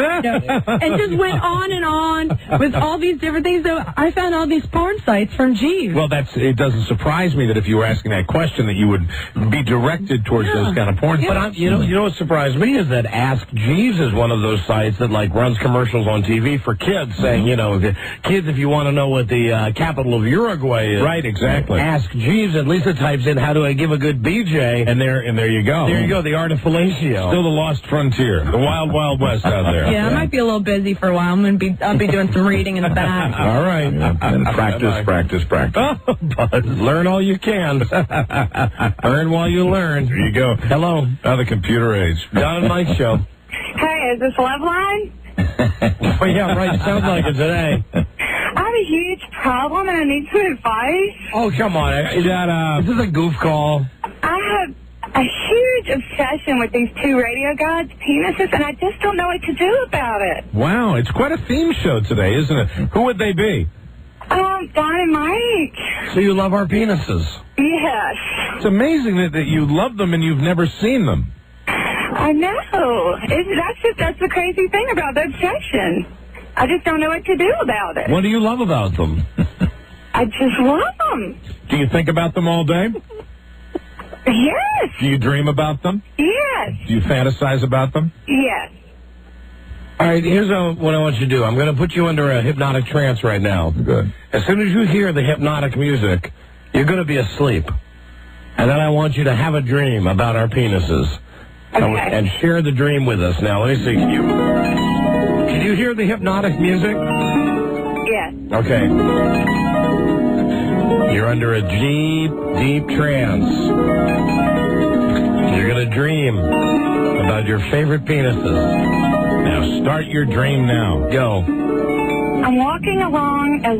and just went on with all these different things. So I found all these porn sites from Jeeves. Well, it doesn't surprise me that if you were asking that question, that you would be directed towards those kind of porn. But you know what surprised me is that Ask Jeeves is one of those sites that runs commercials on TV for kids, saying, kids, if you want to know what the capital of Uruguay is, right? Exactly. Ask Jeeves. And Lisa types in, "How do I give a good BJ?" And there you go. There you go. The art of fellatio. Still the lost frontier, the wild, wild west out there. Yeah, I might be a little busy for a while. I'll be doing some reading in the back. All right. And practice. Oh, Buzz, learn all you can. Earn while you learn. There you go. Hello. The computer age. Don and Mike show. Hey, is this Loveline? Oh, yeah, right. Sounds like it today. I have a huge problem and I need some advice. Oh, come on. Is this a goof call? I have a huge obsession with these two radio gods' penises, and I just don't know what to do about it. Wow, it's quite a theme show today, isn't it? Who would they be? Don and Mike. So you love our penises? Yes. It's amazing that you love them and you've never seen them. I know. That's the crazy thing about the obsession. I just don't know what to do about it. What do you love about them? I just love them. Do you think about them all day? Yes. Do you dream about them? Yes. Do you fantasize about them? Yes. All right, here's what I want you to do. I'm going to put you under a hypnotic trance right now. Good. As soon as you hear the hypnotic music, you're going to be asleep. And then I want you to have a dream about our penises. Okay. And share the dream with us. Now, let me see. Can you hear the hypnotic music? Yes. Okay. You're under a deep, deep trance. You're going to dream about your favorite penises. Now, start your dream now. Go. I'm walking along a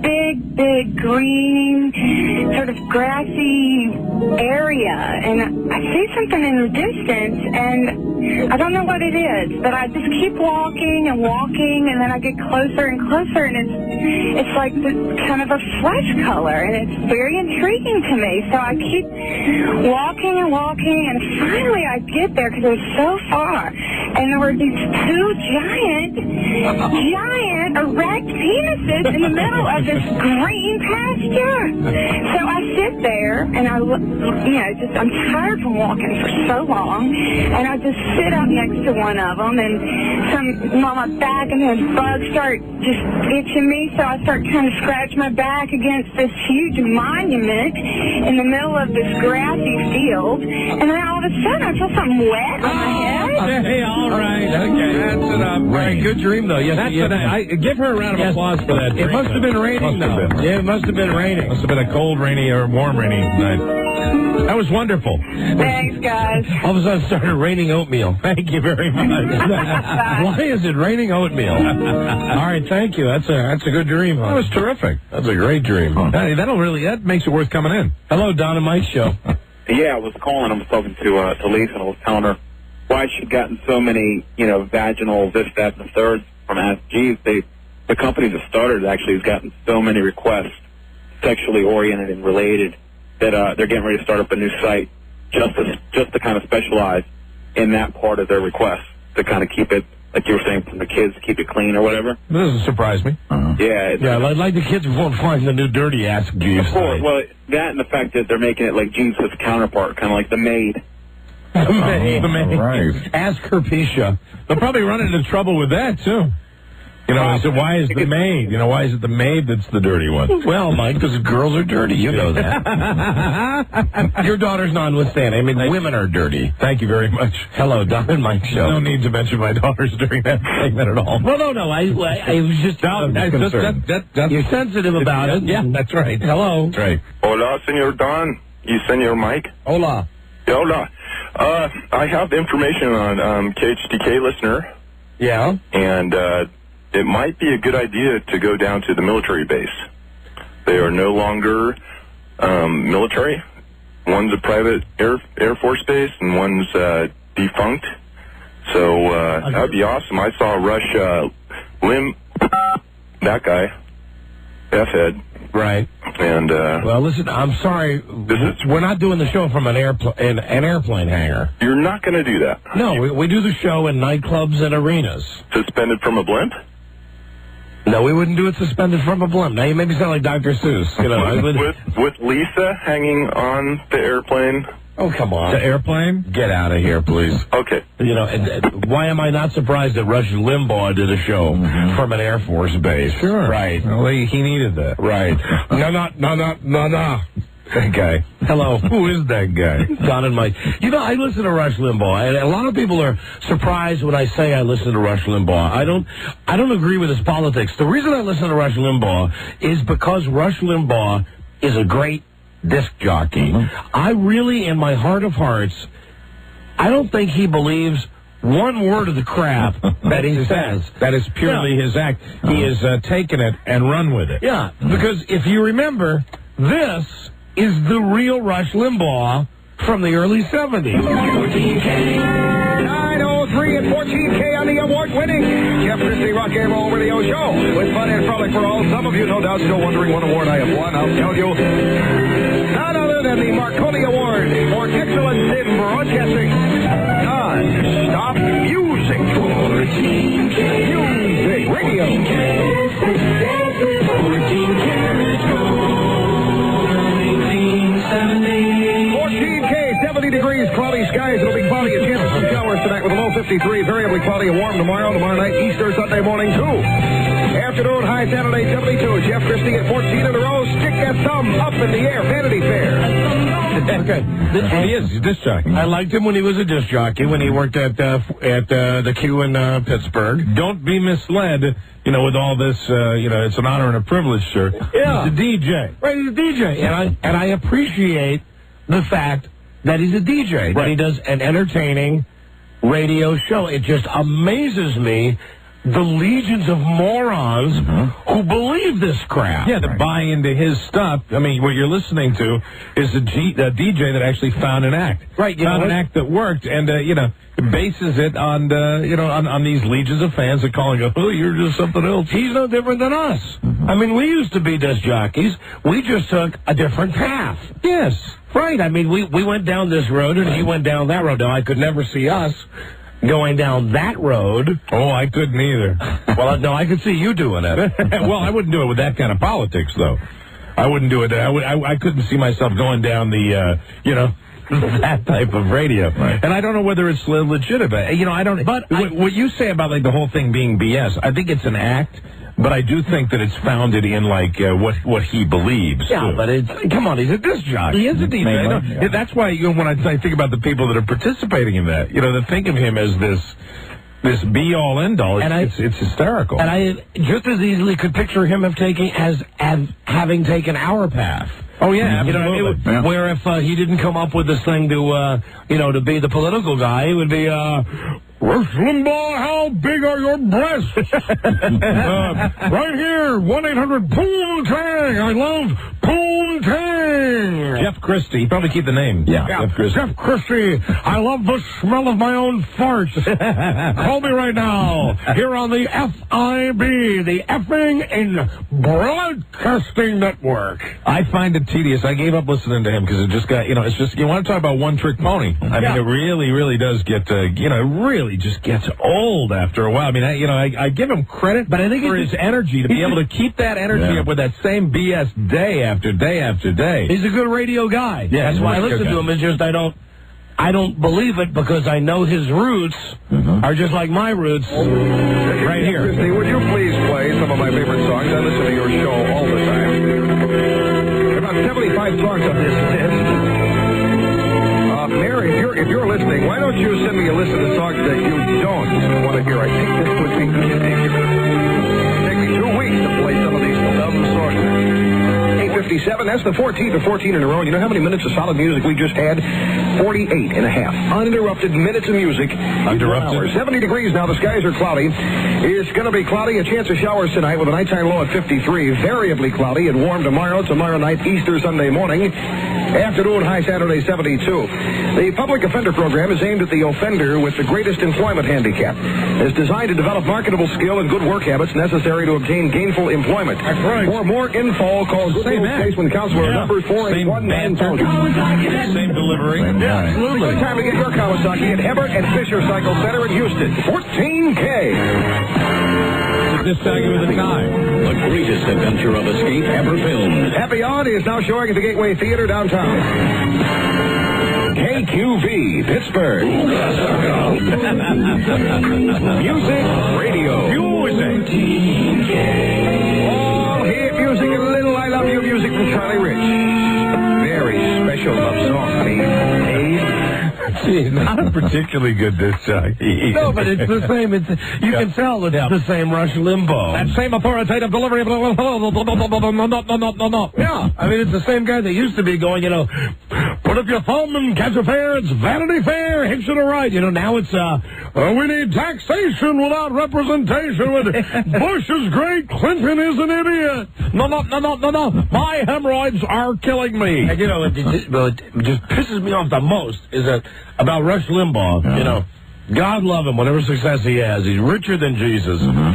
big green, sort of grassy area, and I see something in the distance, and I don't know what it is, but I just keep walking, and then I get closer and closer, and it's like this kind of a flesh color, and it's very intriguing to me. So I keep walking, and finally I get there because it was so far, and there were these two giant erect penises in the middle of this green pasture. So I sit there, and I'm tired from walking for so long, and I just sit up next to one of them, and I'm on my back, and then bugs start just itching me, so I start trying to scratch my back against this huge monument in the middle of this grassy field, and then all of a sudden I feel something wet on my head. Hey, all right. Okay. That's enough. Right. Good dream, though. Yes, Give her a round of applause for that dream. It must have been raining, though. Yeah, it must have been raining. Must have been a cold, rainy, or warm, rainy night. That was wonderful. Thanks, guys. All of a sudden, it started raining oatmeal. Thank you very much. Why is it raining oatmeal? All right, thank you. That's a good dream. Huh? That was terrific. That's a great dream. Huh? That makes it worth coming in. Hello, Don and Mike show. Yeah, I was calling. I was talking to Lisa, and I was telling her why she'd gotten so many, vaginal this, that, and the third from Ask Jeeves. The company that started actually has gotten so many requests, sexually oriented and related, that they're getting ready to start up a new site just to kind of specialize in that part of their requests, to kind of keep it, like you were saying, from the kids, keep it clean or whatever. That doesn't surprise me. Yeah. Like the kids won't find the new dirty Ask Jeeves site. Well, that and the fact that they're making it like Jeeves' counterpart, kind of like the maid. The maid. Right. Ask her Pisha. They'll probably run into trouble with that, too. So why is the maid? Why is it the maid that's the dirty one? Well, Mike, because girls are dirty. You know that. Your daughter's notwithstanding. I mean, women are dirty. Thank you very much. Hello, Don and Mike show. No need to mention my daughters during that segment at all. Well, no. I was just you're sensitive about it. Yeah, that's right. Hello. That's right. Hola, Senor Don. You, Senor Mike? Hola. Hola. I have information on KHTK listener. Yeah. And it might be a good idea to go down to the military base. They are no longer military. One's a private Air Force base, and one's defunct. So that would be awesome. I saw Rush that guy, F-head. Right. And well, listen, I'm sorry. We're not doing the show from an airplane hangar. You're not going to do that. No, we do the show in nightclubs and arenas. Suspended from a blimp? No, we wouldn't do it suspended from a blimp. Now you make me sound like Dr. Seuss. You know, with Lisa hanging on the airplane. Oh, come on. The airplane? Get out of here, please. Okay. You know, why am I not surprised that Rush Limbaugh did a show from an Air Force base? Sure. Right. Well, he needed that. Right. No. That guy. Hello. Who is that guy? Don and Mike. You know, I listen to Rush Limbaugh, and a lot of people are surprised when I say I listen to Rush Limbaugh. I don't agree with his politics. The reason I listen to Rush Limbaugh is because Rush Limbaugh is a great disc jockey. I really, in my heart of hearts, I don't think he believes one word of the crap that he says. That is purely his act. He has taken it and run with it. Yeah, because if you remember, this is the real Rush Limbaugh from the early 70s. 14K. 903 and 14K on the award-winning Jeff Christie Rock and Roll Radio Show. With fun and frolic for all. Some of you, no doubt, still wondering what award I have won. I'll tell you. None other than the Marconi Award for Excellence in Broadcasting. Non-stop music. 14K. Music Radio. 14K, 70 degrees, cloudy skies. It'll be cloudy and chances some showers tonight with a low 53, variably cloudy and warm tomorrow. Tomorrow night, Easter Sunday morning, too. Afternoon, high Saturday, 72. Jeff Christie at 14 in a row. Stick that thumb up in the air. Vanity Fair. Okay. He is. He's a disc jockey. I liked him when he was a disc jockey, when he worked at the Q in Pittsburgh. Don't be misled, you know, with all this, it's an honor and a privilege, sir. Yeah. He's a DJ. Right, he's a DJ. And I appreciate the fact that he's a DJ, that he does an entertaining radio show. It just amazes me, the legions of morons who believe this crap. Yeah, to buy into his stuff. I mean, what you're listening to is a DJ that actually found an act. Right. Found an act that worked and, bases it on, on these legions of fans that call and go, oh, you're just something else. He's no different than us. I mean, we used to be disc jockeys. We just took a different path. Yes. Right. I mean, we went down this road and he went down that road. Now, I could never see us going down that road. Oh, I couldn't either. Well, no, I could see you doing it. Well, I wouldn't do it with that kind of politics, though. I wouldn't do it. I couldn't see myself going down the, that type of radio. Right. And I don't know whether it's legitimate. I don't. But what you say about like the whole thing being BS, I think it's an act. But I do think that it's founded in, like, what he believes. Yeah, too. but come on, he's a disc jockey. He is a DJ. That's why, when I think about the people that are participating in that, that think of him as this be-all, end-all, it's hysterical. And I just as easily could picture him having taken our path. Oh, yeah, absolutely. Where if he didn't come up with this thing to be the political guy, he would be, Rush Limbaugh, how big are your breasts? Right here, 1-800-POONTANG. I love Poontang. Jeff Christie. Probably keep the name. Yeah. Jeff Christie. Jeff Christie. I love the smell of my own farts. Call me right now. Here on the FIB, the Effing in Broadcasting Network. I find it tedious. I gave up listening to him because it just got, it's just, you want to talk about one-trick pony. I mean, it really, really does get, really just gets old after a while. I mean, I give him credit, but I think for his energy to be able to keep that energy up with that same BS day after day after day. He's a good radio guy. Yeah, that's why I listen to him. It's just I don't believe it because I know his roots are just like my roots right here. Christie, would you please play some of my favorite songs? I listen to your show all the time. About 75 songs on this list. Mary, if you're listening, why don't you send me a list of the songs that you don't want to hear? I think this would be good. It'll take me 2 weeks to play some of these dumb songs. 8:57, that's the 14 in a row. You know how many minutes of solid music we just had? 48.5. Uninterrupted minutes of music. Uninterrupted. 70 degrees now. The skies are cloudy. It's going to be cloudy. A chance of showers tonight with a nighttime low at 53. Variably cloudy and warm tomorrow. Tomorrow night, Easter Sunday morning. Afternoon high Saturday 72. The public offender program is aimed at the offender with the greatest employment handicap. It's designed to develop marketable skill and good work habits necessary to obtain gainful employment. That's right. For more info, call Goodwill Placement Counselor number 481-9000. Same delivery. Yeah, absolutely. Good time to get your Kawasaki at Everett and Fisher Cycle Center in Houston. 14K. This Saggy with a tie. The greatest adventure of escape ever filmed. Happy On is now showing at the Gateway Theater downtown. KQV, Pittsburgh. Music Radio. Music. All hit music and a little I Love You music from Charlie Rich. Very special love song, Dave. Gee, not particularly good this time. No, but it's the same. You can tell that it's the same Rush Limbaugh. That same authoritative delivery. Yeah, I mean, it's the same guy that used to be going, put up your thumb and catch a fare. It's Vanity Fair. Hitch to the right. Now it's, we need taxation without representation. Bush is great. Clinton is an idiot. No. My hemorrhoids are killing me. And, it just pisses me off the most is that about Rush Limbaugh, God love him, whatever success he has. He's richer than Jesus. Mm-hmm.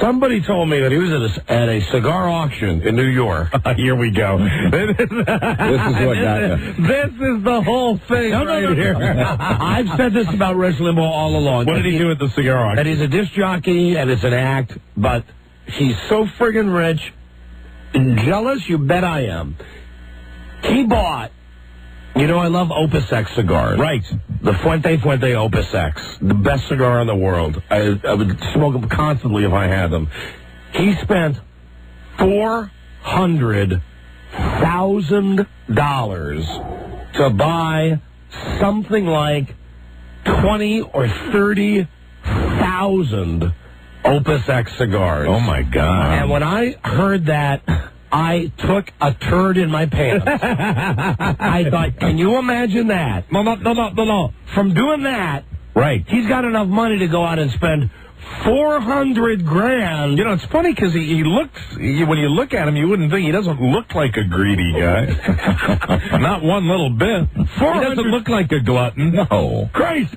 Somebody told me that he was at a cigar auction in New York. Here we go. This is what got you. This is the whole thing here. I've said this about Rush Limbaugh all along. What did he do at the cigar auction? That he's a disc jockey and it's an act, but he's so friggin' rich and jealous, you bet I am. He bought, I love Opus X cigars. Right. The Fuente Opus X, the best cigar in the world. I would smoke them constantly if I had them. He spent $400,000 to buy something like 20 or 30,000 Opus X cigars. Oh, my God. And when I heard that, I took a turd in my pants. I thought, can you imagine that? No. From doing that, right? He's got enough money to go out and spend $400,000. It's funny because he looks. When you look at him, you wouldn't think he doesn't look like a greedy guy. Not one little bit. He doesn't look like a glutton. No. Christ.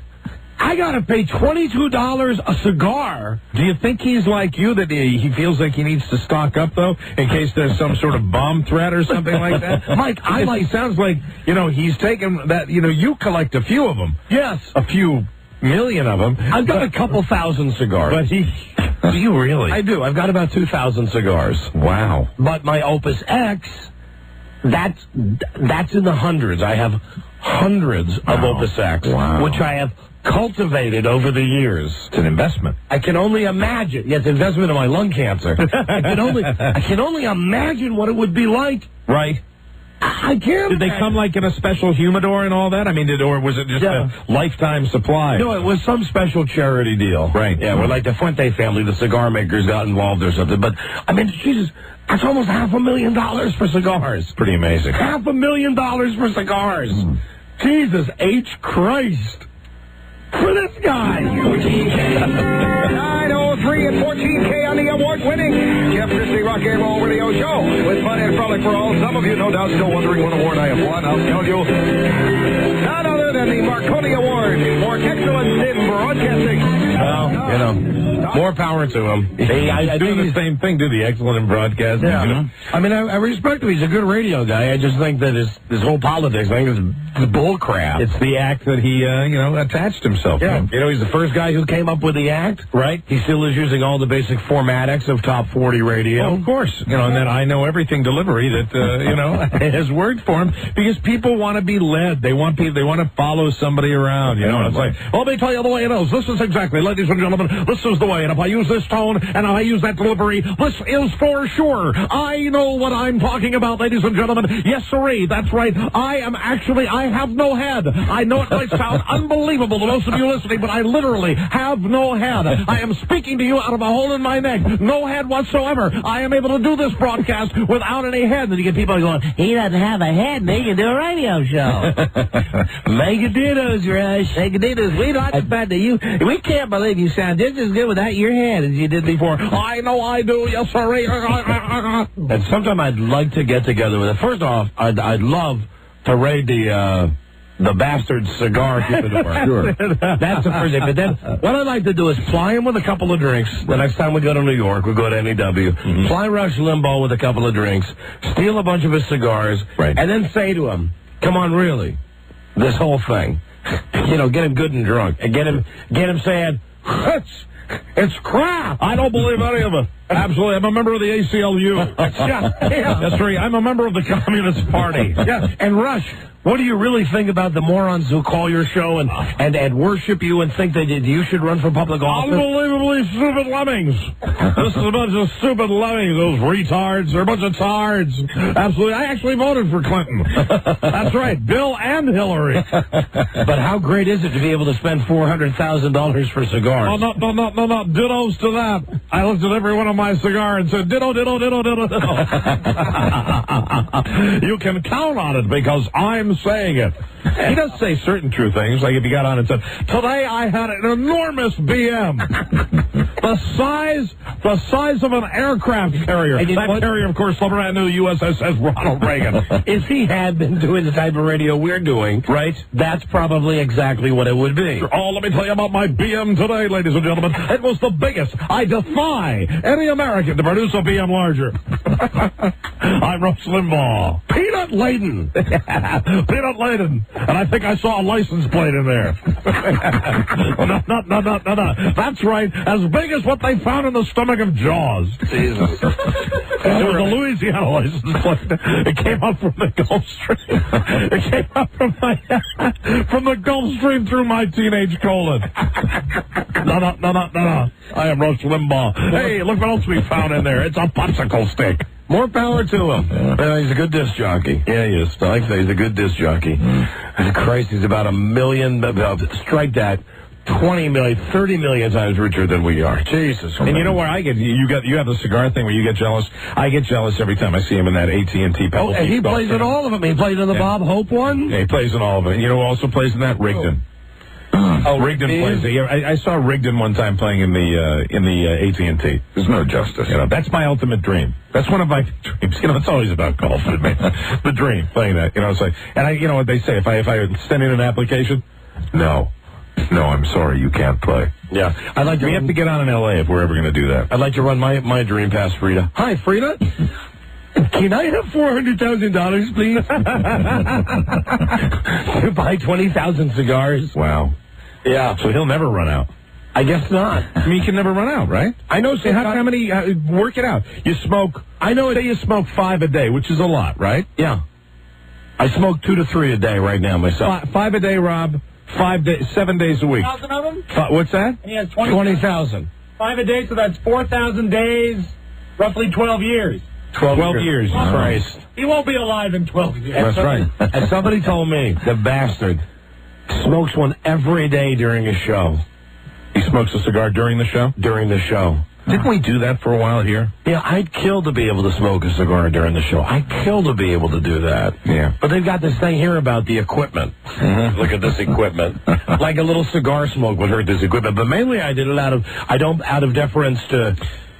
I got to pay $22 a cigar. Do you think he's like you, that he feels like he needs to stock up, though, in case there's some sort of bomb threat or something like that? Mike, he sounds like, he's taken that, you collect a few of them. Yes. A few million of them. I've got a couple thousand cigars. But do you really? I do. I've got about 2,000 cigars. Wow. But my Opus X, that's in the hundreds. I have hundreds of Opus X, which I have cultivated over the years. It's an investment. I can only imagine. Yes, investment in my lung cancer. I can only imagine what it would be like. Right. I can't. Did they come like in a special humidor and all that? I mean, or was it just a lifetime supply? No, it was some special charity deal. Right. Yeah, where like the Fuente family, the cigar makers, got involved or something. But I mean, Jesus, that's almost $500,000 for cigars. Pretty amazing. $500,000 for cigars. Jesus H. Christ. For this guy. 903 and 14K on the award-winning Jeff Christie Rock and Roll Radio Show with fun and frolic for all. Some of you, no doubt, still wondering what award I have won. I'll tell you. None other than the Marconi Award for excellence in broadcasting. Well, more power to him. He's doing the same thing, the excellent in broadcasting. Yeah. I mean, I respect him. He's a good radio guy. I just think that his whole politics thing is bull crap. It's the act that he, attached himself to. He's the first guy who came up with the act. Right. He still is using all the basic formatics of top 40 radio. Well, of course. And that I Know Everything delivery that, has worked for him because people want to be led. They want to follow somebody around, you know. And it's like, let me tell you the way it is. This is exactly, ladies and gentlemen, this is the way. And if I use this tone and if I use that delivery, this is for sure. I know what I'm talking about, ladies and gentlemen. Yes, sirree, that's right. I have no head. I know it might sound unbelievable to most of you listening, but I literally have no head. I am speaking to you out of a hole in my neck. No head whatsoever. I am able to do this broadcast without any head. And you get people going, he doesn't have a head, he can do a radio show. Megaditos, Rush. Megaditos. We like the fact that we can't believe you sound just as good without your head as you did before. I know I do. Yes, sir. And sometime I'd like to get together with it. First off, I'd love to raid the bastard cigar humidor. Sure. That's the first thing. But then what I'd like to do is ply him with a couple of drinks. The next time we go to New York, we go to NEW. Ply Rush Limbaugh with a couple of drinks. Steal a bunch of his cigars. Right. And then say to him, come on, really, this whole thing. You know, get him good and drunk. And get him saying, it's crap. I don't believe any of it. Absolutely. I'm a member of the ACLU. That's right. I'm a member of the Communist Party. Yeah. And Rush, what do you really think about the morons who call your show and worship you and think that you should run for public office? Unbelievably stupid lemmings. This is a bunch of stupid lemmings. Those retards. They're a bunch of tards. Absolutely. I actually voted for Clinton. That's right. Bill and Hillary. But how great is it to be able to spend $400,000 for cigars? Oh, no. Dittos to that. I looked at every one of my cigars and said, ditto. You can count on it because I'm saying it. He does say certain true things, like if he got on and said, today I had an enormous BM. the size of an aircraft carrier. And that carrier, of course, the brand new USS Ronald Reagan. If he had been doing the type of radio we're doing, right, that's probably exactly what it would be. Oh, let me tell you about my BM today, ladies and gentlemen. It was the biggest. I defy any American to produce a BM larger. I'm Rush Limbaugh. Peanut laden. Peanut laden. And I think I saw a license plate in there. No. That's right. As big as what they found in the stomach of Jaws. Jesus. It was a Louisiana license plate. It came up from the Gulf Stream. It came up from the Gulf Stream through my teenage colon. No. I am Rush Limbaugh. Hey, look what else we found in there. It's a popsicle stick. More power to him. He's a good disc jockey. Yeah, he is. I like that. He's a good disc jockey. Christ, he's about $1 million. Strike that. 20 million, 30 million times richer than we are. Jesus. And you know where I get, you have the cigar thing where you get jealous. I get jealous every time I see him in that AT&T Pebble. Oh, and he plays in all of them. He plays in the Bob Hope one. Yeah, he plays in all of them. You know who also plays in that? Rigdon. Oh, Rigdon plays. Yeah, I saw Rigdon one time playing in the AT&T. There's no justice. You know, that's my ultimate dream. That's one of my dreams. You know, it's always about golf with me. The dream, playing that. You know, it's like, and you know what they say? If I send in an application, no, I'm sorry, you can't play. Yeah, I'd like to. We have to get on in L.A. if we're ever going to do that. I'd like to run my dream past Frida. Hi, Frida. Can I have $400,000, please? To buy 20,000 cigars. Wow. Yeah. So he'll never run out. I guess not. I mean, you can never run out, right? I know. So how many? Work it out. You smoke. I know. Say you smoke 5 a day, which is a lot, right? Yeah. I smoke 2 to 3 a day right now myself. 5 a day, Rob. 7 days a week. 1,000 of them? What's that? And he has 20,000. 5 a day, so that's 4,000 days, roughly 12 years. 12 years. Christ. He won't be alive in 12 years. That's right. And somebody told me, the bastard smokes one every day during a show. He smokes a cigar during the show? During the show. Didn't we do that for a while here? Yeah, I'd kill to be able to smoke a cigar during the show. I'd kill to be able to do that. Yeah. But they've got this thing here about the equipment. Mm-hmm. Look at this equipment. Like a little cigar smoke would hurt this equipment. But mainly I did it out of deference to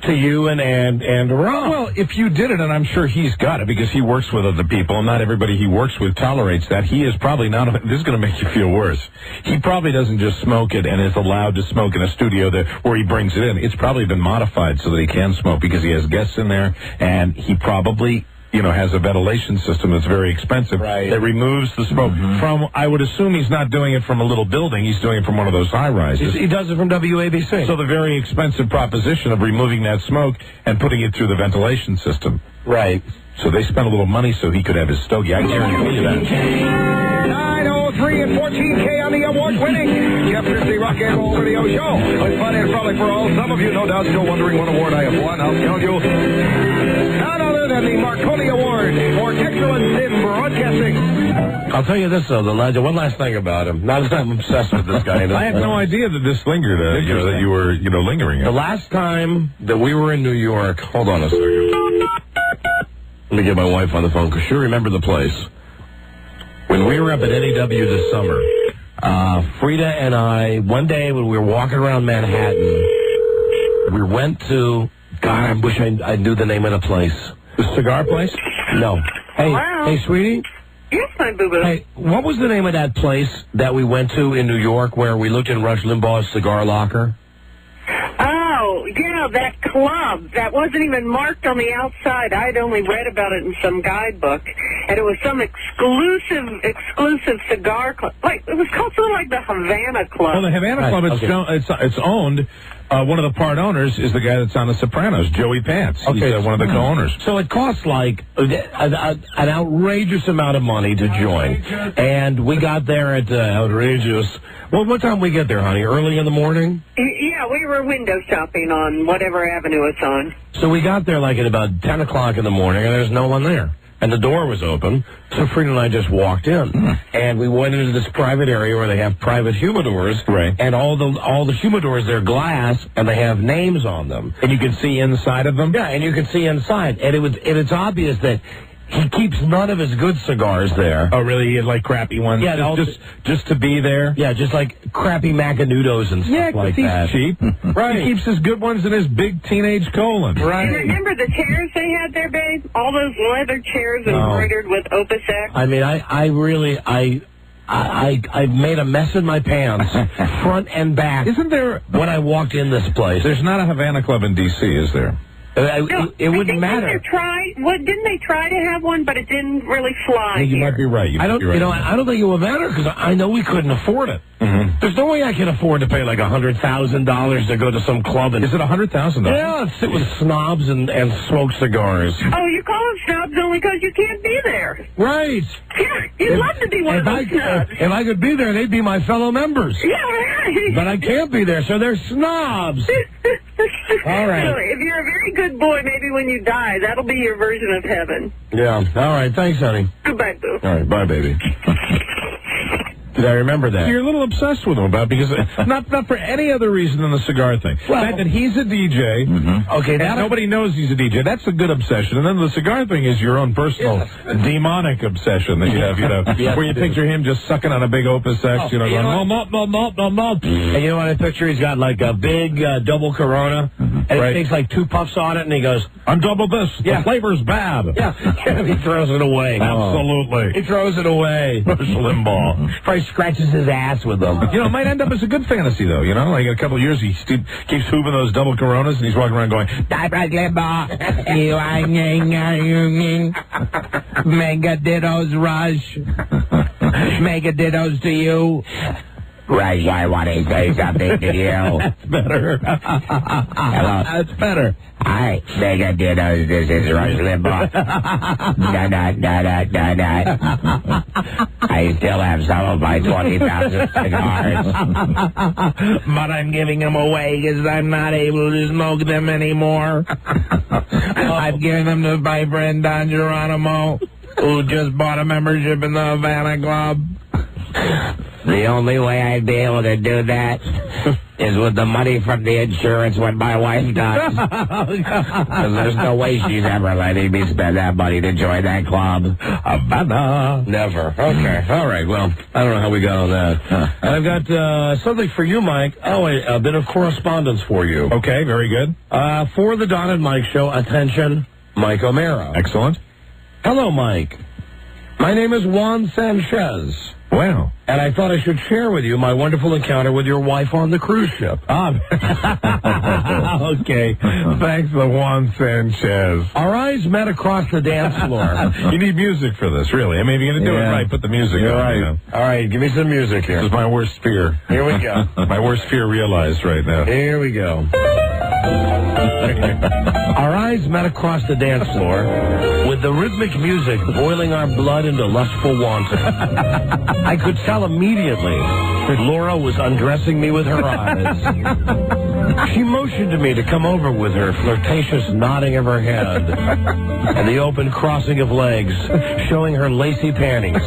you and Rob. Well, if you did it, and I'm sure he's got it because he works with other people, and not everybody he works with tolerates that, he is probably not, this is going to make you feel worse. He probably doesn't just smoke it and is allowed to smoke in a studio where he brings it in. It's probably been modified so that he can smoke because he has guests in there, and he probably, has a ventilation system that's very expensive that removes the smoke from, I would assume he's not doing it from a little building, he's doing it from one of those high-rises. He does it from WABC. So the very expensive proposition of removing that smoke and putting it through the ventilation system. Right. So they spent a little money so he could have his stogie. I guarantee you that. 903 903 and 14K on the award-winning Jeff Christie Rock and Roll Radio Show. With fun and frolic for all. Some of you, no doubt, still wondering what award I have won. I'll tell you. None other than the Marconi Award for excellence in broadcasting. I'll tell you this, though, the legend. One last thing about him. Not that I'm obsessed with this guy. I had no idea that this lingered, that you were, lingering. The last time that we were in New York, hold on a second. Let me get my wife on the phone, because she'll remember the place. When we were up at NEW this summer, Frida and I, one day when we were walking around Manhattan, we went to, God, I wish I knew the name of the place. The cigar place? No. Hey, Hello? Hey, sweetie? Yes, my boo-boo. Hey, what was the name of that place that we went to in New York where we looked in Rush Limbaugh's cigar locker? Oh, yeah, that club. That wasn't even marked on the outside. I'd only read about it in some guidebook. And it was some exclusive cigar club. Like, it was called something like the Havana Club. Well, the Havana Club, it's owned. One of the part owners is the guy that's on The Sopranos, Joey Pants. He's one of the co-owners. So it costs like an outrageous amount of money to join. And we got there at outrageous. Well, what time we get there, honey? Early in the morning? Yeah, we were window shopping on whatever avenue it's on. So we got there like at about 10 o'clock in the morning, and there's no one there. And the door was open, so Frida and I just walked in. And we went into this private area where they have private humidors. Right. And all the humidors, they're glass, and they have names on them. And you can see inside of them? Yeah, and you can see inside. And it's obvious that he keeps none of his good cigars there. Oh, really? He had like crappy ones? Yeah, just to be there? Yeah, just like crappy Macanudos and stuff like that. Yeah, he's cheap. Right. He keeps his good ones in his big teenage colon. Right. And remember the chairs they had there, babe? All those leather chairs embroidered with Opus X? I mean, I made a mess in my pants, front and back. Isn't there... When I walked in this place. There's not a Havana Club in D.C., is there? It wouldn't matter. Didn't they try to have one, but it didn't really fly? You might be right. I don't think it would matter because I know we couldn't afford it. Mm-hmm. There's no way I can afford to pay like $100,000 to go to some club. Is it $100,000? Yeah, sit with snobs and smoke cigars. Oh, you call them snobs only because you can't be there. Right. Yeah, you'd love to be one of those snobs. If I could be there, they'd be my fellow members. Yeah, right. But I can't be there, so they're snobs. All right. So if you're a very good boy, maybe when you die, that'll be your version of heaven. Yeah. All right. Thanks, honey. Goodbye, boo. All right. Bye, baby. Did I remember that? So you're a little obsessed with him because not for any other reason than the cigar thing. Well, the fact that he's a DJ, okay, and nobody knows he's a DJ, that's a good obsession. And then the cigar thing is your own personal demonic obsession that you have, where you picture him just sucking on a big Opus X, going, And you know what I picture? He's got like a big double Corona, and he takes like 2 puffs on it, and he goes, "I'm double this. The flavor's bad." Yeah, he throws it away. Absolutely. He throws it away. Rush Limbaugh. Probably scratches his ass with them. It might end up as a good fantasy, though. Like in a couple of years, he keeps hooving those double Coronas, and he's walking around going, Rush Limbaugh, you mega dittos, Rush. Mega dittos to you. Rush, I want to say something to you. That's better. Hello. That's better. Hi, mega dittos, this is Rush Limbaugh. I still have some of my 20,000 cigars. But I'm giving them away because I'm not able to smoke them anymore. I've given them to my friend Don Geronimo, who just bought a membership in the Havana Club. The only way I'd be able to do that is with the money from the insurance when my wife dies. Because there's no way she's ever letting me spend that money to join that club. Havana. Never. Okay. All right. Well, I don't know how we got on that. And I've got something for you, Mike. Oh, a bit of correspondence for you. Okay. Very good. For the Don and Mike Show, attention, Mike O'Mara. Excellent. Hello, Mike. My name is Juan Sanchez. Wow. And I thought I should share with you my wonderful encounter with your wife on the cruise ship. Okay. Thanks, the Juan Sanchez. Our eyes met across the dance floor. You need music for this, really. I mean, if you're going to do it right, put the music on. Right. All right, give me some music here. This is my worst fear. Here we go. My worst fear realized right now. Here we go. Our eyes met across the dance floor with the rhythmic music boiling our blood into lustful wanting. I could tell immediately that Laura was undressing me with her eyes. She motioned to me to come over with her flirtatious nodding of her head and the open crossing of legs, showing her lacy panties.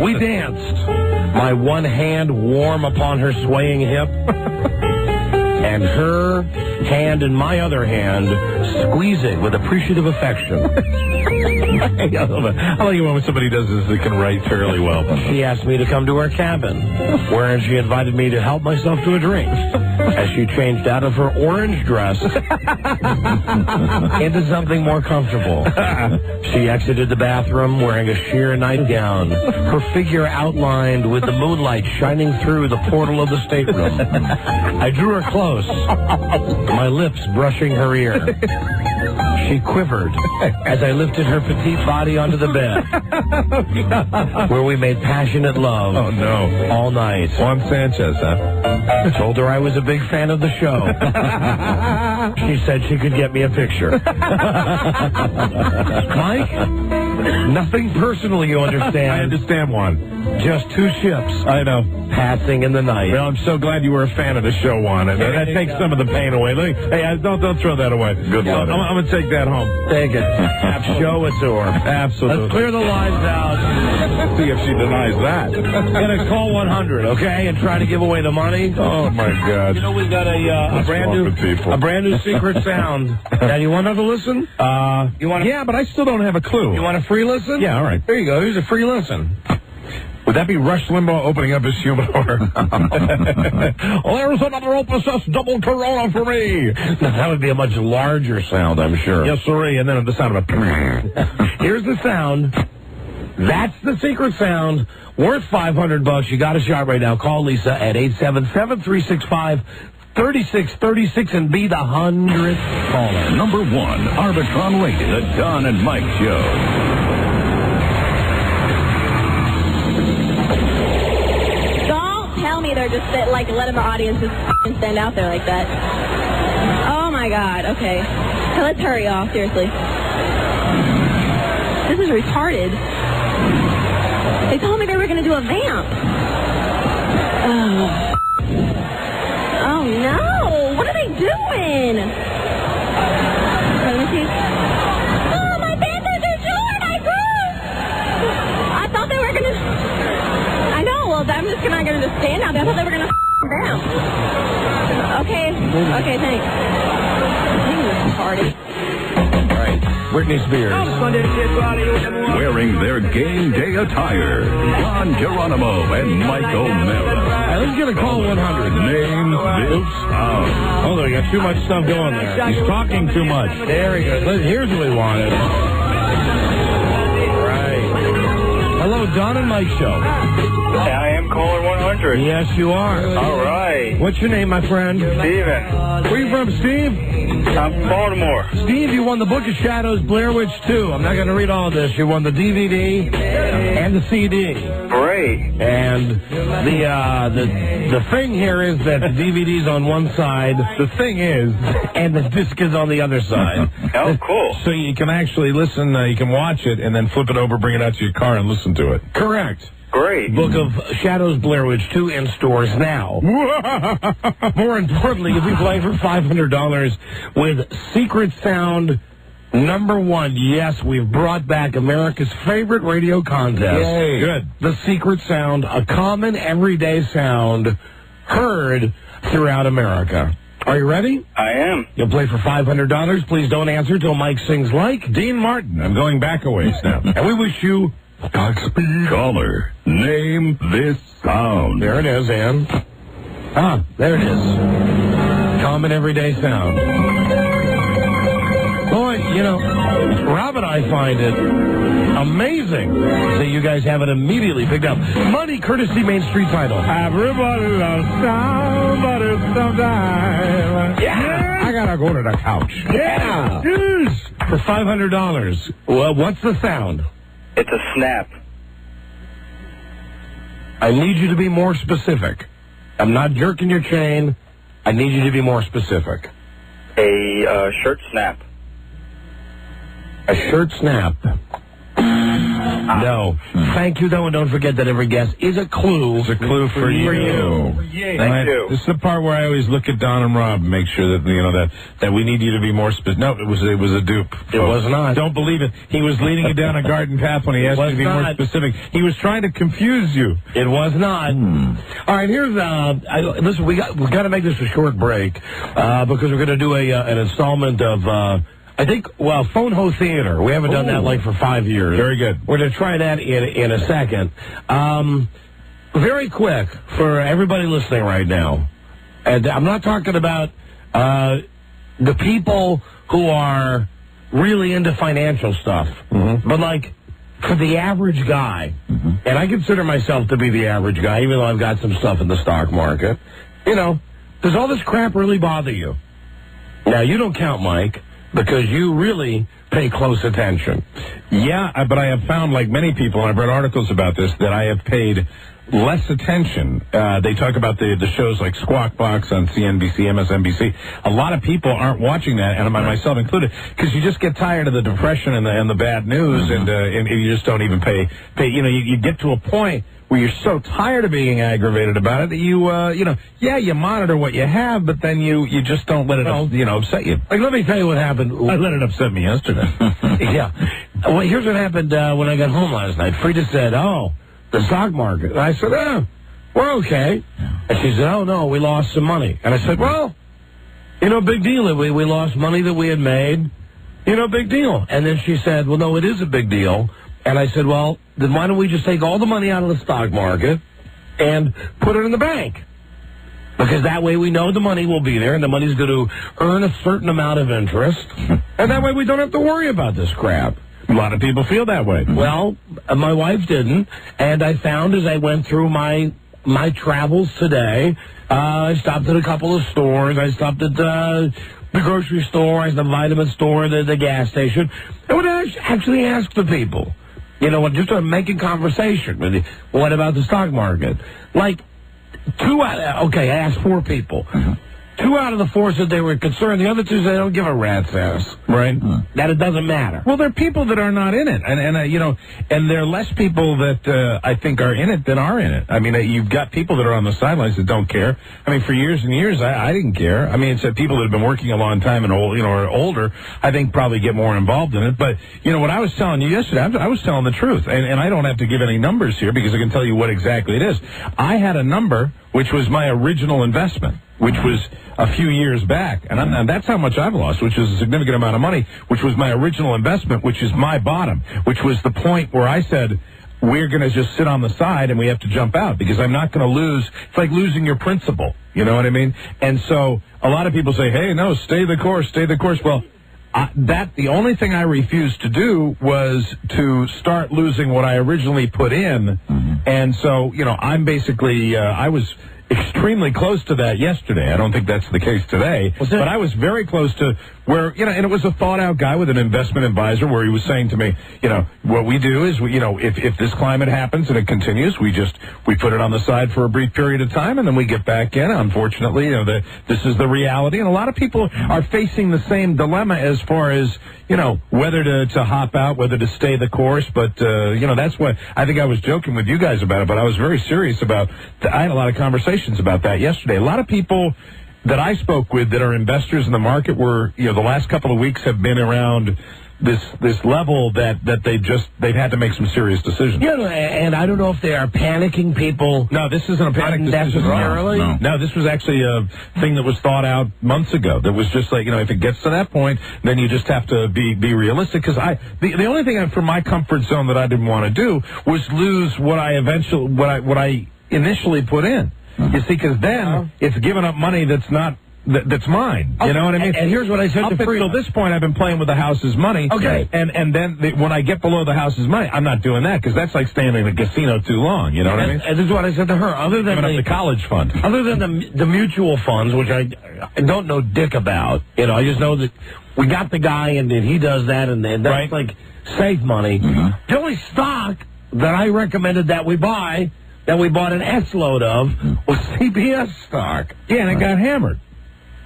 We danced, my one hand warm upon her swaying hip, and her hand in my other hand squeezing with appreciative affection. I like it when somebody does this that can write fairly well. She asked me to come to her cabin, wherein she invited me to help myself to a drink, as she changed out of her orange dress into something more comfortable. She exited the bathroom wearing a sheer nightgown, her figure outlined with the moonlight shining through the portal of the stateroom. I drew her close, my lips brushing her ear. She quivered as I lifted her petite body onto the bed, where we made passionate love. Oh, no. All night. Juan Sanchez, huh? Told her I was a big fan of the show. She said she could get me a picture. Mike, nothing personal, you understand. I understand, Juan. Just two ships. I know. Passing in the night. Well, I'm so glad you were a fan of the show, Juan. And that takes some of the pain away. Hey, don't throw that away. Good luck. I'm going to take that home. Take it. Show it to her. Absolutely. Let's clear the lines out. See if she denies that. Gonna call 100, okay, and try to give away the money. Oh my God! You know we've got a brand new secret sound. Now, you want another listen? You want? Yeah, but I still don't have a clue. You want a free listen? Yeah, all right. Here you go. Here's a free listen. Would that be Rush Limbaugh opening up his humidor? There's another Opus double Corona for me. That would be a much larger sound, I'm sure. Yes, sirree. And then the sound of a... Here's the sound. That's the secret sound. Worth $500. You got a shot right now. Call Lisa at 877-365-3636 and be the 100th caller. Number 1, Arbitron rated, the Don and Mike Show. Tell me they're just like letting the audience just stand out there like that. Oh my God. Okay. So let's hurry off. Seriously. This is retarded. They told me they were going to do a vamp. Oh no! What are they doing? Let me see. Oh, my panthers are short. I grew. I thought they were going to. I'm just not going to just stand out there. I thought they were going to down. Okay. Okay, thanks. This is retarded. All right. Britney Spears. Wearing their game day attire, Don Geronimo and Mike O'Mara. Let's get a call 100. Name this sound. Oh, they got too much stuff going there. He's talking too much. There he goes. Here's what we wanted. Hello, Don and Mike Show. I am caller 100. Yes, you are. All right. What's your name, my friend? Steven. Where are you from, Steve? I'm from Baltimore. Steve, you won the Book of Shadows, Blair Witch 2. I'm not going to read all of this. You won the DVD and the CD. Great. And the thing here is that the DVD's on one side. The thing is, and the disc is on the other side. Oh, cool. So you can actually listen, you can watch it, and then flip it over, bring it out to your car, and listen to it. Correct. Great. Book of Shadows, Blair Witch 2 in stores now. More importantly, you'll be playing for $500 with Secret Sound #1. Yes, we've brought back America's favorite radio contest. Yay. Good. The Secret Sound, a common everyday sound heard throughout America. Are you ready? I am. You'll play for $500. Please don't answer till Mike sings like Dean Martin. I'm going back a ways now. And we wish you Godspeed. Caller, name this sound. There it is, Ann. There it is. Common everyday sound. Boy, you know, Rob and I find it amazing that you guys have it immediately picked up. Money, courtesy Main Street Title. Everybody loves somebody sometime. Yeah. I gotta go to the couch. Yeah. Yes. For $500. Well, what's the sound? It's a snap. I need you to be more specific. I'm not jerking your chain. I need you to be more specific. A shirt snap. A shirt snap. No. Thank you, though, and don't forget that every guess is a clue. It's a clue for you. Thank you. This is the part where I always look at Don and Rob and make sure that that we need you to be more specific. No, it was a dupe. It was not. Don't believe it. He was leading you down a garden path when he asked you to be more specific. He was trying to confuse you. It was not. All right, here's listen. We got to make this a short break because we're going to do an installment of. I think, Phone Ho Theater. We haven't done that for 5 years. Very good. We're going to try that in a second. Very quick for everybody listening right now. And I'm not talking about the people who are really into financial stuff, but for the average guy, and I consider myself to be the average guy, even though I've got some stuff in the stock market, does all this crap really bother you? Now, you don't count, Mike, because you really pay close attention. Yeah, but I have found, like many people, and I've read articles about this, that I have paid less attention. They talk about the shows like Squawk Box on CNBC, MSNBC. A lot of people aren't watching that, and myself included, because you just get tired of the depression and the bad news, and you just don't even pay. You get to a point where you're so tired of being aggravated about it that you monitor what you have, but then you just don't let it upset you. Let me tell you what happened. I let it upset me yesterday. Yeah. Well, here's what happened when I got home last night. Frida said, the stock market. And I said, we're okay. And she said, oh, no, we lost some money. And I said, well, big deal. We lost money that we had made. Big deal. And then she said, well, no, it is a big deal. And I said, well, then why don't we just take all the money out of the stock market and put it in the bank? Because that way we know the money will be there and the money's going to earn a certain amount of interest. And that way we don't have to worry about this crap. A lot of people feel that way. Well, my wife didn't. And I found as I went through my travels today, I stopped at a couple of stores. I stopped at the grocery store. I stopped at the vitamin store, the gas station. I would actually ask the people. Just making conversation. What about the stock market? I asked 4 people. 2 out of the 4 said they were concerned. The other 2 said they don't give a rat's ass. Right. That it doesn't matter. Well, there are people that are not in it. And there are less people that I think are in it than are in it. I mean, you've got people that are on the sidelines that don't care. I mean, for years and years, I didn't care. I mean, it's people that have been working a long time and are older, I think probably get more involved in it. But, what I was telling you yesterday, I was telling the truth. And I don't have to give any numbers here because I can tell you what exactly it is. I had a number which was my original investment, which was a few years back. And that's how much I've lost, which is a significant amount of money, which was my original investment, which is my bottom, which was the point where I said, we're going to just sit on the side and we have to jump out because I'm not going to lose. It's like losing your principal. You know what I mean? And so a lot of people say, hey, no, stay the course, stay the course. Well, the only thing I refused to do was to start losing what I originally put in. And so, I'm basically, I was extremely close to that yesterday. I don't think that's the case today, but I was very close to where, and it was a thought-out guy with an investment advisor where he was saying to me, what we do is, if this climate happens and it continues, we put it on the side for a brief period of time and then we get back in. Unfortunately, this is the reality, and a lot of people are facing the same dilemma as far as, whether to hop out, whether to stay the course, but, that's what, I think I was joking with you guys about it, but I was very serious about, I had a lot of conversations about that yesterday. A lot of people that I spoke with that are investors in the market were, the last couple of weeks have been around this level that they've had to make some serious decisions. And I don't know if they are panicking people. No, this isn't a panic decision. Necessarily. No, this was actually a thing that was thought out months ago. That was just like, if it gets to that point, then you just have to be realistic. Because the only thing from my comfort zone that I didn't want to do was lose what I initially put in. You see, because then it's giving up money that's not. That's mine. You know what I mean? And here's what I said to Frida. Until this point, I've been playing with the house's money. Okay. And then when I get below the house's money, I'm not doing that because that's like staying in a casino too long. You know what I mean? And this is what I said to her. Other than the college fund. Other than the mutual funds, which I don't know dick about. I just know that we got the guy and he does that and that's like safe money. The only stock that I recommended that we bought an S-load of was CBS stock. Yeah, and it got hammered.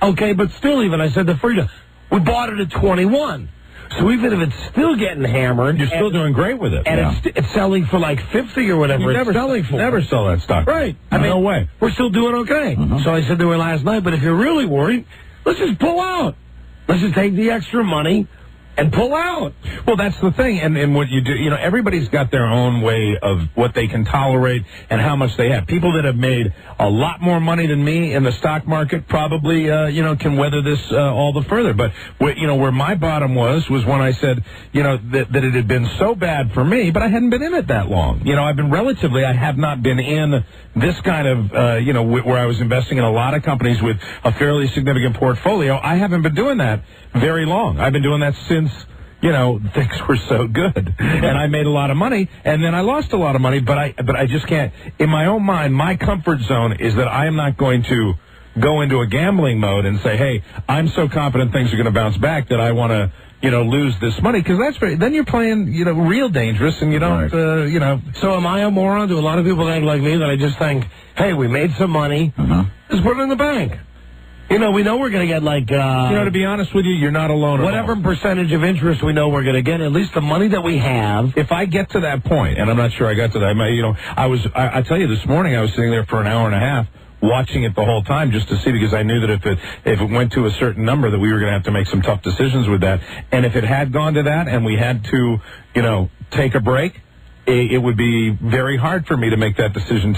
Okay, but still even, I said to Frida, we bought it at 21. So even if it's still getting hammered, you're still doing great with it. And it's selling for like 50 or whatever it's selling for. Never sell that stock. Right. No way. We're still doing okay. So I said to her last night, but if you're really worried, let's just pull out. Let's just take the extra money and pull out. Well, that's the thing. And what you do, everybody's got their own way of what they can tolerate and how much they have. People that have made a lot more money than me in the stock market probably, can weather this all the further. But, where my bottom was when I said, that it had been so bad for me, but I hadn't been in it that long. I have not been in this kind of, where I was investing in a lot of companies with a fairly significant portfolio. I haven't been doing that very long. I've been doing that since things were so good, and I made a lot of money, and then I lost a lot of money, but I just can't. In my own mind, my comfort zone is that I am not going to go into a gambling mode and say, hey, I'm so confident things are going to bounce back that I want to, lose this money, because then you're playing, real dangerous, and you don't, So am I a moron? Do a lot of people think like me that I just think, hey, we made some money, let's put it in the bank. We know we're going to get like... to be honest with you, you're not alone whatever percentage of interest we know we're going to get, at least the money that we have. If I get to that point, and I'm not sure I got to that, I tell you, this morning I was sitting there for an hour and a half watching it the whole time just to see, because I knew that if it went to a certain number that we were going to have to make some tough decisions with that. And if it had gone to that and we had to, take a break, it would be very hard for me to make that decision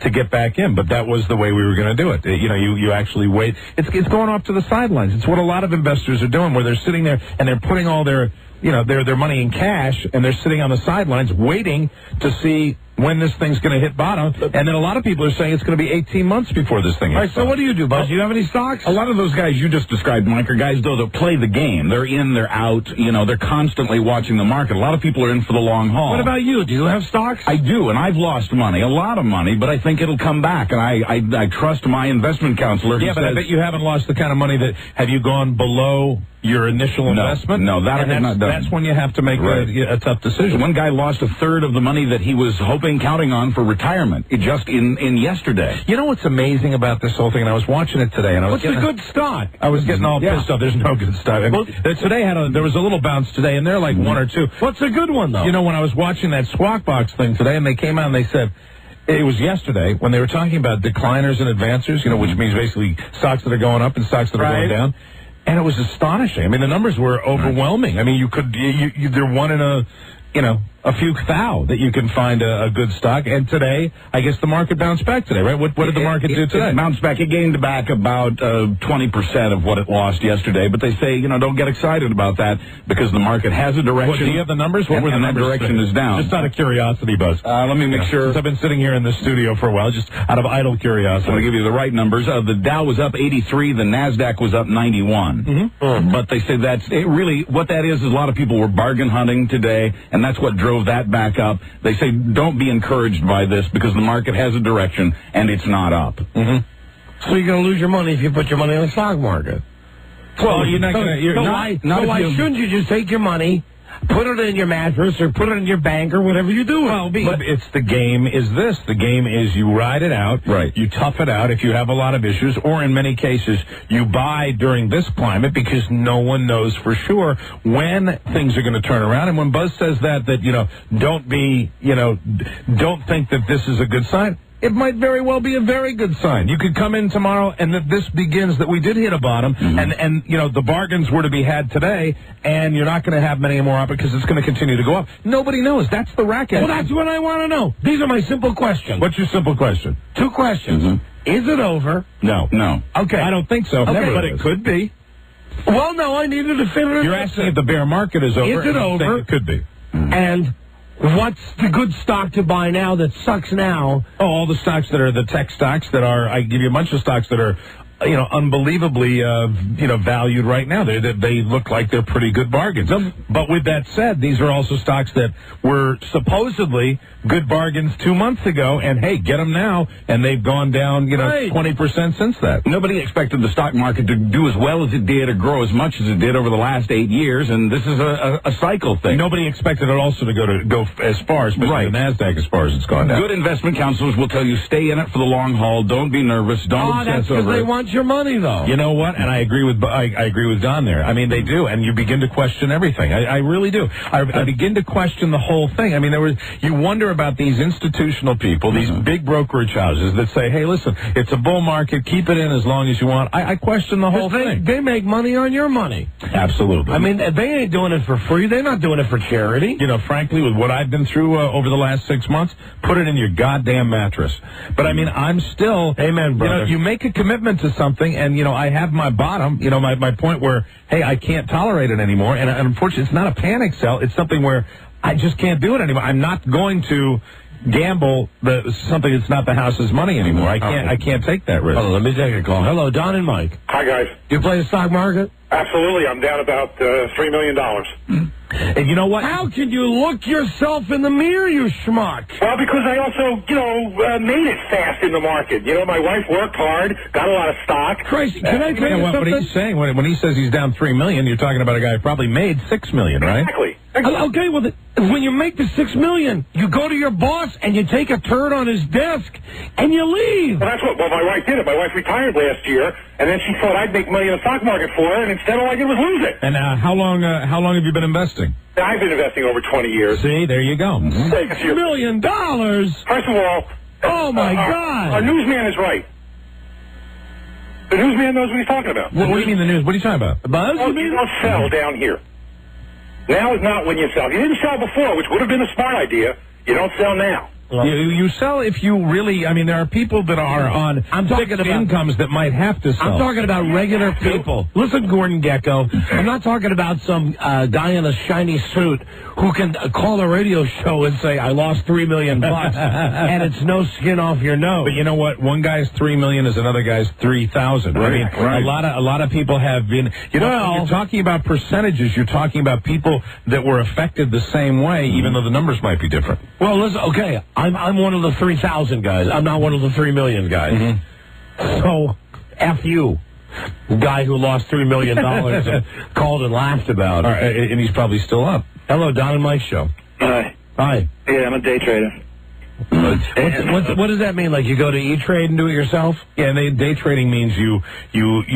to get back in, but that was the way we were going to do it. You actually wait. It's going off to the sidelines. It's what a lot of investors are doing, where they're sitting there and they're putting all their money in cash, and they're sitting on the sidelines waiting to see when this thing's going to hit bottom. And then a lot of people are saying it's going to be 18 months before this thing hits bottom. So what do you do, Buzz? Do you have any stocks? A lot of those guys you just described, Mike, are guys, though, that play the game. They're in, they're out. They're constantly watching the market. A lot of people are in for the long haul. What about you? Do you have stocks? I do, and I've lost money, a lot of money, but I think it'll come back, and I trust my investment counselor. Yeah, but I bet you haven't lost the kind of money that... Have you gone below your initial investment? No, that I have not done. That's when you have to make a tough decision. One guy lost a third of the money that he was counting on for retirement, just in yesterday. You know what's amazing about this whole thing? And I was watching it today, and I was What's the good stock? I was getting all pissed off. There's no good stock. Today there was a little bounce today, and they're like one or two. What's a good one, though? When I was watching that Squawk Box thing today, and they came out and they said, it was yesterday when they were talking about decliners and advancers, which means basically stocks that are going up and stocks that are going down. And it was astonishing. I mean, the numbers were overwhelming. I mean, they're one in a few thou that you can find a good stock. And today, I guess the market bounced back today, right? What did the market do today? It bounced back. It gained back about 20% of what it lost yesterday. But they say, don't get excited about that because the market has a direction. Do you have the numbers? What were the numbers? That direction is down. Just out of curiosity, Buzz. Let me make sure. Since I've been sitting here in the studio for a while, just out of idle curiosity. I'm going to give you the right numbers. The Dow was up 83. The NASDAQ was up 91. But they say really what that is a lot of people were bargain hunting today, and that's what drove that back up. They say don't be encouraged by this because the market has a direction and it's not up. So you're going to lose your money if you put your money in the stock market. Well, you're not going to. Why shouldn't you just take your money, put it in your mattress, or put it in your bank, or whatever you do? But it's the game is this. The game is you ride it out. Right. You tough it out if you have a lot of issues, or in many cases, you buy during this climate because no one knows for sure when things are going to turn around. And when Buzz says that don't think that this is a good sign. It might very well be a very good sign. You could come in tomorrow and that this begins, that we did hit a bottom, and the bargains were to be had today, and you're not going to have many more up because it's going to continue to go up. Nobody knows. That's the racket. Well, that's what I want to know. These are my simple questions. What's your simple question? 2 questions. Is it over? No. Okay. I don't think so. Okay. But it could be. Well, no, I need a definitive. You're asking if the bear market is over. Is it over? It could be. And what's the good stock to buy now that sucks now? Oh, all the stocks that are the tech stocks that are, I give you a bunch of stocks that are, unbelievably, valued right now. They look like they're pretty good bargains. But with that said, these are also stocks that were supposedly good bargains 2 months ago, and hey, get them now, and they've gone down, 20% since that. Nobody expected the stock market to do as well as it did or grow as much as it did over the last 8 years, and this is a cycle thing. Nobody expected it also to go as far, especially the NASDAQ as far as it's gone down. Good investment counselors will tell you stay in it for the long haul. Don't be nervous. Don't obsess that's because over they it. want your money, though. You know what? And I agree with Don there. I mean, they do, and you begin to question everything. I really do. I begin to question the whole thing. I mean, you wonder about these institutional people, these big brokerage houses that say, hey, listen, it's a bull market, keep it in as long as you want. I question the whole thing. They make money on your money. Absolutely. I mean, they ain't doing it for free. They're not doing it for charity. You know, frankly, with what I've been through over the last 6 months, put it in your goddamn mattress. But, I mean, I'm still... Amen, brother. You make a commitment to something, and, I have my bottom, my point where, hey, I can't tolerate it anymore. And unfortunately, it's not a panic sell. It's something where I just can't do it anymore. I'm not going to gamble something that's not the house's money anymore. I can't take that risk. Oh, let me take a call. Hello, Don and Mike. Hi, guys. Do you play the stock market? Absolutely. I'm down about $3 million. And you know what? How can you look yourself in the mirror, you schmuck? Well, because I also, made it fast in the market. My wife worked hard, got a lot of stock. Christ, can I tell you something? What he's saying, when he says he's down $3 million, you're talking about a guy who probably made $6 million, right? Exactly. Okay, well, when you make the $6 million, you go to your boss and you take a turd on his desk and you leave. Well, well, my wife did it. My wife retired last year, and then she thought I'd make money in the stock market for her, and instead all I did was lose it. And how long have you been investing? I've been investing over 20 years. See, there you go. $6 million. First of all, oh my God, our newsman is right. The newsman knows what he's talking about. What do you mean the news? What are you talking about? Buzz? Oh, you don't sell down here. Now is not when you sell. You didn't sell before, which would have been a smart idea. You don't sell now. You sell if you really, there are people that are on fixed incomes that might have to sell. I'm talking about regular people. Listen, Gordon Gecko, I'm not talking about some guy in a shiny suit who can call a radio show and say, I lost $3 million and it's no skin off your nose. But you know what? One guy's $3 million is another guy's 3,000. Right, I mean, right. a lot of people have been, when you're talking about percentages, you're talking about people that were affected the same way, even though the numbers might be different. Well, listen, okay, I'm one of the 3,000 guys. I'm not one of the 3 million guys. Mm-hmm. So, F you, guy who lost $3 million and called and laughed about it. Right, and he's probably still up. Hello, Don and Mike show. Hi. Hi. Yeah, I'm a day trader. What does that mean? Like you go to E-Trade and do it yourself? Yeah, day trading means you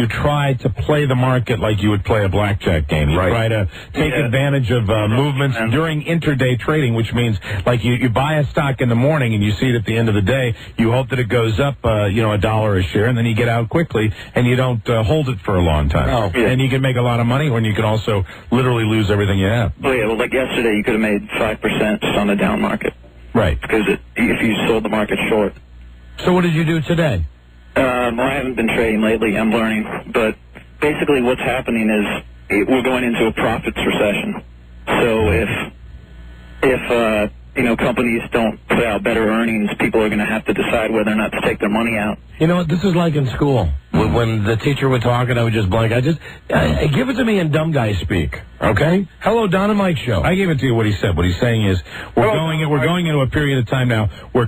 try to play the market like you would play a blackjack game. You try to take advantage of movements during intraday trading, which means like you buy a stock in the morning and you see it at the end of the day. You hope that it goes up, $1 a share, and then you get out quickly and you don't hold it for a long time. Oh, yeah. And you can make a lot of money, or you can also literally lose everything you have. Oh yeah, well, like yesterday, you could have made 5% just on the down market. Right. Because if you sold the market short. So what did you do today? I haven't been trading lately. I'm learning. But basically what's happening is we're going into a profits recession. So if companies don't put out better earnings, people are going to have to decide whether or not to take their money out. You know what? This is like in school. When the teacher would talk and I would just blank. Give it to me in dumb guy speak, okay? Hello, Don and Mike show. I gave it to you what he said. What he's saying is we're going into a period of time now where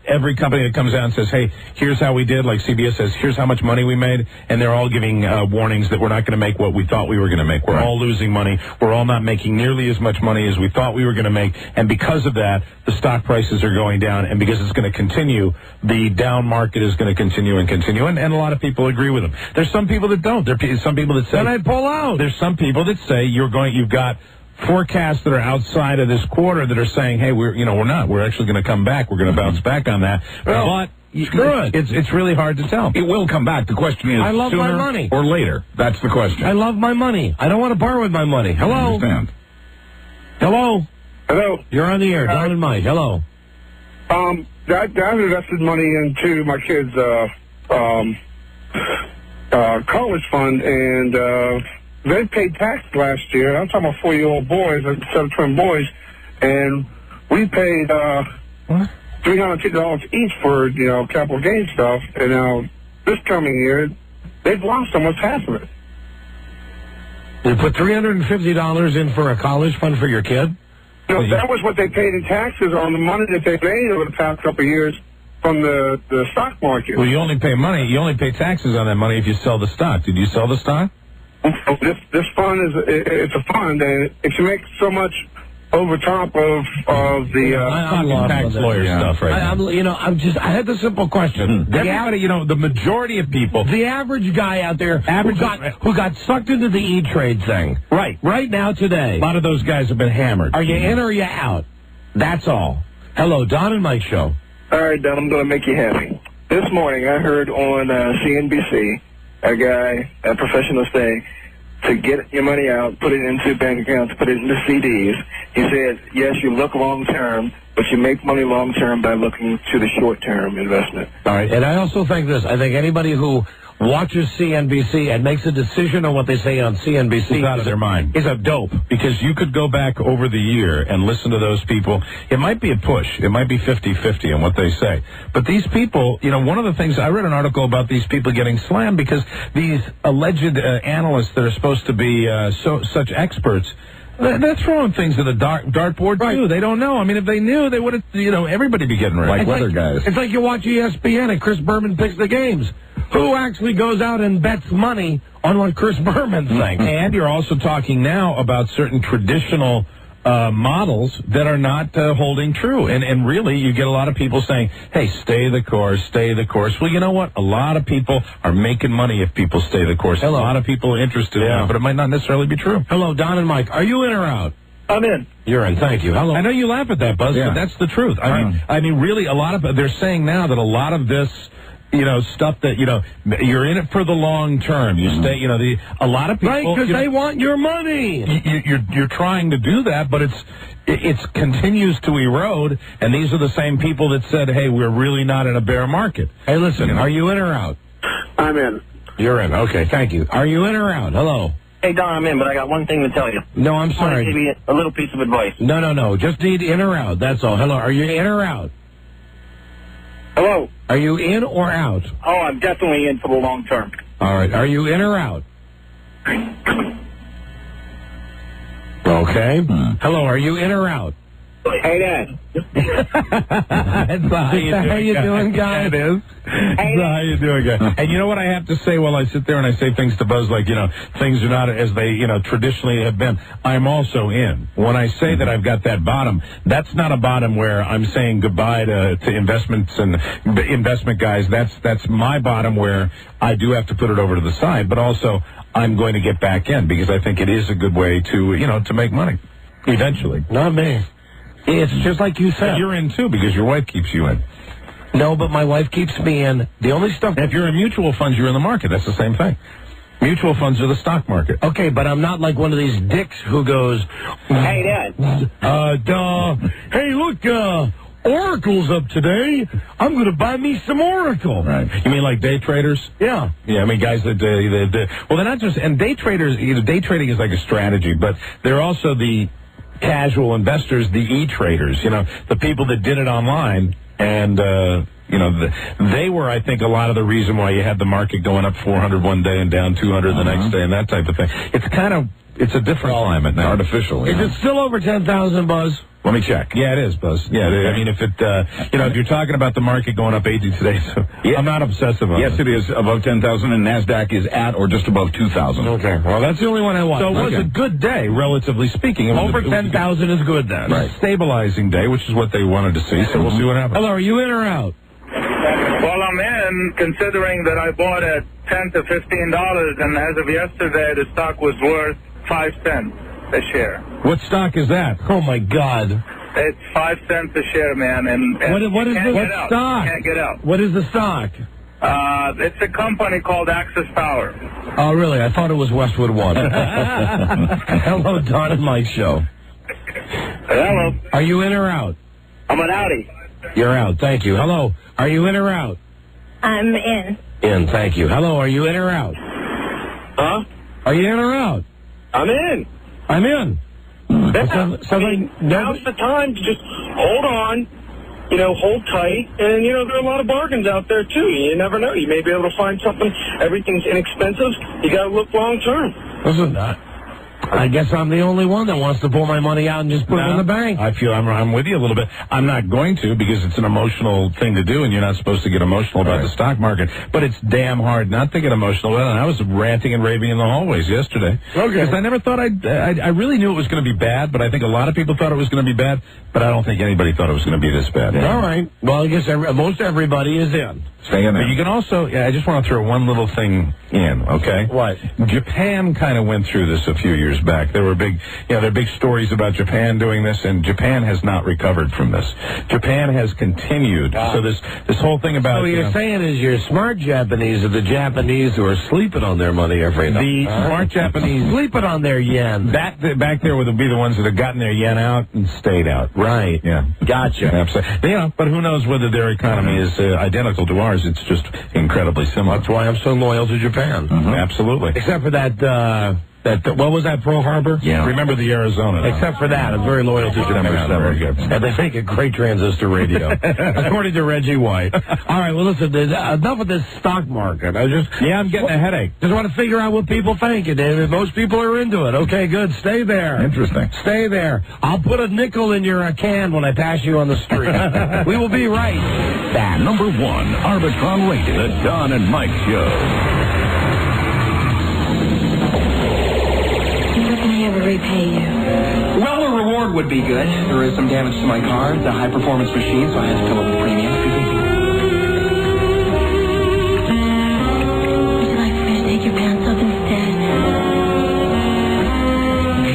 every company that comes out and says, hey, here's how we did, like CBS says, here's how much money we made, and they're all giving warnings that we're not going to make what we thought we were going to make. We're all losing money. We're all not making nearly as much money as we thought we were going to make, and because of that, the stock prices are going down, and because it's going to continue, the down market is going to continue, and a lot of people agree with them. There's some people that don't. There's some people that say, then I pull out. There's some people that say you've got forecasts that are outside of this quarter that are saying, hey, we're not. We're actually going to come back. We're going to bounce back on that. Well, but it's really hard to tell. It will come back. The question is, I love sooner my money. or later? That's the question. I love my money. I don't want to borrow with my money. Hello? I understand. Hello? Hello. You're on the air. Don and Mike. Hello. I invested money into my kids' college fund, and they paid tax last year. I'm talking about 4-year-old boys, a set of twin boys, and we paid $350 each for capital gains stuff. And now this coming year, they've lost almost half of it. You put $350 in for a college fund for your kid? No, that was what they paid in taxes on the money that they made over the past couple of years from the stock market. Well, you only pay taxes on that money if you sell the stock. Did you sell the stock? This fund it's a fund, and if you make so much over top of the I'm lost tax on lawyer stuff right now. I had the simple question. Everybody, the majority of people, the average guy out there who got sucked into the E-Trade thing. Right now, today. A lot of those guys have been hammered. Are you in or are you out? That's all. Hello, Don and Mike show. All right, Don, I'm going to make you happy. This morning I heard on CNBC a guy, a professional, say to get your money out, put it into bank accounts, put it into CDs. He said, yes, you look long-term, but you make money long-term by looking to the short-term investment. All right, and I also think this. I think anybody who watches CNBC and makes a decision on what they say on CNBC is out of their mind. Is a dope. Because you could go back over the year and listen to those people. It might be a push. It might be 50-50 on what they say. But these people, one of the things, I read an article about these people getting slammed because these alleged analysts that are supposed to be such experts, they're throwing things at a dartboard, too. They don't know. I mean, if they knew, they would have, everybody be getting ready. Like weather guys. It's like you watch ESPN and Chris Berman picks the games. Who actually goes out and bets money on what Chris Berman thinks? And you're also talking now about certain traditional models that are not holding true. And really, you get a lot of people saying, hey, stay the course, stay the course. Well, you know what? A lot of people are making money if people stay the course. Hello. A lot of people are interested in it, but it might not necessarily be true. Hello, Don and Mike. Are you in or out? I'm in. You're in. Thank you. Hello. I know you laugh at that, Buzz, but that's the truth. I mean, really, they're saying now that a lot of this, stuff that, you're in it for the long term. You stay, a lot of people. Right, because they want your money. You're trying to do that, but it continues to erode, and these are the same people that said, hey, we're really not in a bear market. Hey, listen, are you in or out? I'm in. You're in. Okay, thank you. Are you in or out? Hello. Hey, Don, I'm in, but I got one thing to tell you. No, I'm sorry. I want to give you a little piece of advice. No. Just need in or out. That's all. Hello. Are you in or out? Hello. Are you in or out? Oh, I'm definitely in for the long term. All right. Are you in or out? Okay. Hello. Are you in or out? Hey, Dad. How you doing, guy? It is. Hey, how you doing, guy? And you know what I have to say while I sit there and I say things to Buzz like, things are not as they, traditionally have been. I'm also in. When I say that I've got that bottom, that's not a bottom where I'm saying goodbye to investments and investment guys. That's my bottom where I do have to put it over to the side, but also I'm going to get back in because I think it is a good way to, to make money eventually. Not me. It's just like you said. You're in, too, because your wife keeps you in. No, but my wife keeps me in. The only stuff... If you're in mutual funds, you're in the market. That's the same thing. Mutual funds are the stock market. Okay, but I'm not like one of these dicks who goes... Hey, Dad. Hey, look, Oracle's up today. I'm going to buy me some Oracle. Right. You mean like day traders? Yeah. Yeah, I mean guys that... well, they're not just... And day traders... day trading is like a strategy, but they're also the... casual investors, the e-traders, the people that did it online, and, they were, I think, a lot of the reason why you had the market going up 400 one day and down 200 the next day and that type of thing. It's a different climate now. Artificial. Is it still over 10,000, Buzz? Let me check. Yeah, it is, Buzz. Yeah, I mean, if it, if you're talking about the market going up 80 today, so I'm not obsessive on it. Yes, it is above 10,000, and NASDAQ is at or just above 2,000. Okay, well, that's the only one I want. So it was a good day, relatively speaking. Over 10,000 is good then. Right. Stabilizing day, which is what they wanted to see, so we'll see what happens. Hello, are you in or out? Well, I'm in, considering that I bought at $10 to $15, and as of yesterday, the stock was worth 5 cents a share. What stock is that? Oh, my God. It's 5 cents a share, man. And what is what stock? Can't get out. What is the stock? It's a company called Access Power. Oh, really? I thought it was Westwood One. Hello, Don and Mike show. Hello. Are you in or out? I'm an outie. You're out. Thank you. Hello. Are you in or out? I'm in. In. Thank you. Hello. Are you in or out? Huh? Are you in or out? I'm in. I'm in. Now's the time to just hold on, hold tight, and, there are a lot of bargains out there, too. You never know. You may be able to find something. Everything's inexpensive. You got to look long term. Listen, I guess I'm the only one that wants to pull my money out and just put it in the bank. I feel I'm with you a little bit. I'm not going to because it's an emotional thing to do, and you're not supposed to get emotional about the stock market. But it's damn hard not to get emotional about it. And I was ranting and raving in the hallways yesterday. Okay. Because I never thought I really knew it was going to be bad, but I think a lot of people thought it was going to be bad, but I don't think anybody thought it was going to be this bad. All right. Well, I guess most everybody is in. Stay in there. But you can also, I just want to throw one little thing in, okay? What? Japan kind of went through this a few years back. There were big stories about Japan doing this, and Japan has not recovered from this. Japan has continued. So this whole thing about... So what you're saying is your smart Japanese are the Japanese who are sleeping on their money every night. The smart Japanese... Sleeping on their yen. Back there would be the ones that have gotten their yen out and stayed out. Right. Yeah. Gotcha. Absolutely. But who knows whether their economy is identical to ours. It's just incredibly similar. That's why I'm so loyal to Japan. Absolutely. Except for that, what was that, Pearl Harbor? Yeah. Remember the Arizona. Except for that, I'm very loyal to Japan. And they make a great transistor radio, according to Reggie White. All right, well, listen, enough of this stock market. I'm getting a headache. Just want to figure out what people think, David. Most people are into it. Okay, good. Stay there. Interesting. Stay there. I'll put a nickel in your can when I pass you on the street. We will be right back. Number 1, Arbitron rated, The Don and Mike Show. Ever repay you? Well, a reward would be good. There is some damage to my car. It's a high-performance machine, so I had to fill up the premium. Would you like for me to take your pants off instead?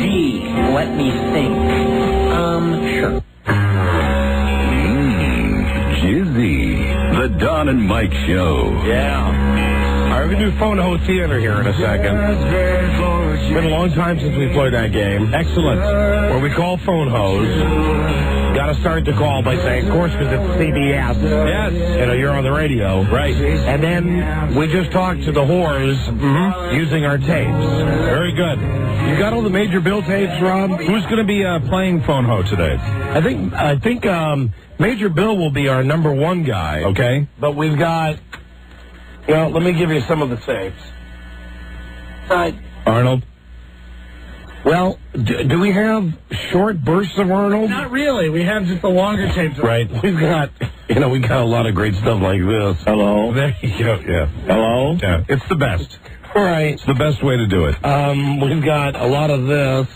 Gee, let me think. Sure. Jizzy. The Don and Mike Show. Yeah. All right, we're going to do Phone Ho Theater here in a second. It's been a long time since we played that game. Excellent. Where we call phone hoes. Got to start the call by saying, of course, because it's CBS. Yes. You're on the radio. Right. And then we just talked to the whores using our tapes. Very good. You got all the Major Bill tapes, Rob? Who's going to be playing Phone Ho today? I think Major Bill will be our number 1 guy. Okay. But we've got... Well, let me give you some of the tapes. Arnold? Well, do we have short bursts of Arnold? Not really. We have just the longer tapes. Right. We've got, we got a lot of great stuff like this. Hello. There you go. Yeah. Hello. Yeah. It's the best. All right. It's the best way to do it. We've got a lot of this.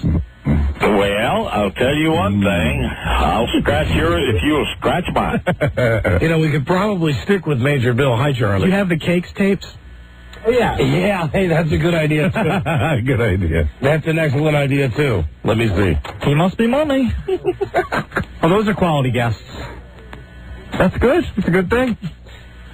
Well, I'll tell you one thing. I'll scratch yours if you'll scratch mine. We could probably stick with Major Bill. Hi, Charlie. You have the cakes tapes? Oh, yeah. Yeah, hey, that's a good idea, too. Good idea. That's an excellent idea, too. Let me see. He must be money. Oh, those are quality guests. That's good. It's a good thing.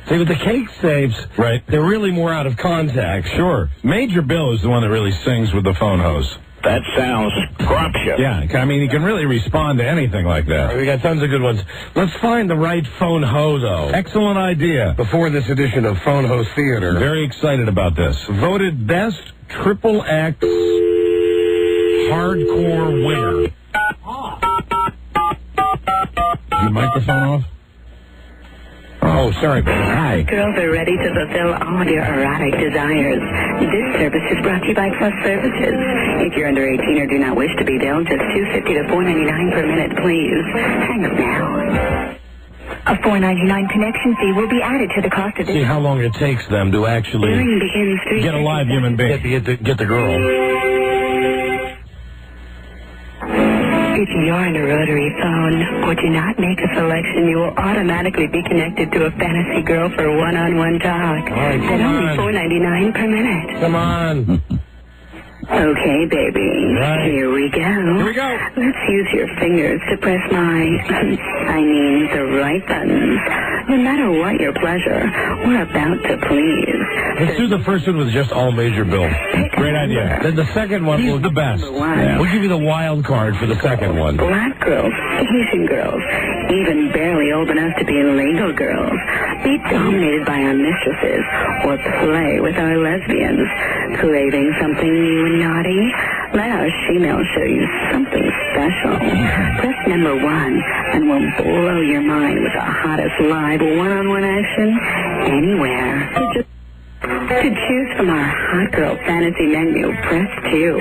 See, with the cake tapes, right, they're really more out of context. Sure. Major Bill is the one that really sings with the phone hose. That sounds scrumptious. Yeah, I mean, he can really respond to anything like that. We got tons of good ones. Let's find the right phone ho, though. Excellent idea. Before this edition of Phone Ho Theater. Very excited about this. Voted best triple X hardcore winner. Is your microphone off? Oh, sorry, baby. Hi. Girls are ready to fulfill all your erotic desires. This service is brought to you by Plus Services. If you're under 18 or do not wish to be billed, just $2.50 to $4.99 per minute, please. Hang up now. A $4.99 connection fee will be added to the cost of this. See how long it takes them to actually get a live human being. Get the girl. If you're on a rotary phone or do not make a selection, you will automatically be connected to a fantasy girl for one-on-one talk. All right, at only $4.99 per minute. Come on. Okay, baby. Right. Here we go. Here we go. Let's use your fingers to press the right buttons. No matter what your pleasure, we're about to please. Let's do the first one with just all Major Bill. Great idea. Then the second one will the best. Yeah. We'll give you the wild card for the second one. Black girls, Asian girls, even barely old enough to be legal girls. Be dominated by our mistresses or play with our lesbians. Craving something new and naughty? Let our female show you something special. Press number 1 and we'll blow your mind with the hottest live one-on-one action anywhere. To choose from our hot girl fantasy menu, press 2.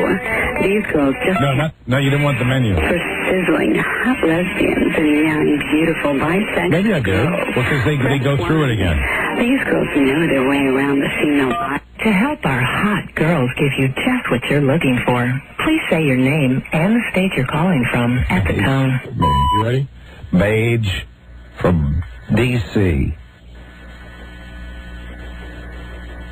These girls just No, you didn't want the menu. for sizzling hot lesbians and young, beautiful bisexual Maybe I did. girls. Well, because they go through it again. These girls know their way around the female body. To help our hot girls give you just what you're looking for, please say your name and the state you're calling from at the tone. You ready? Mage from D.C.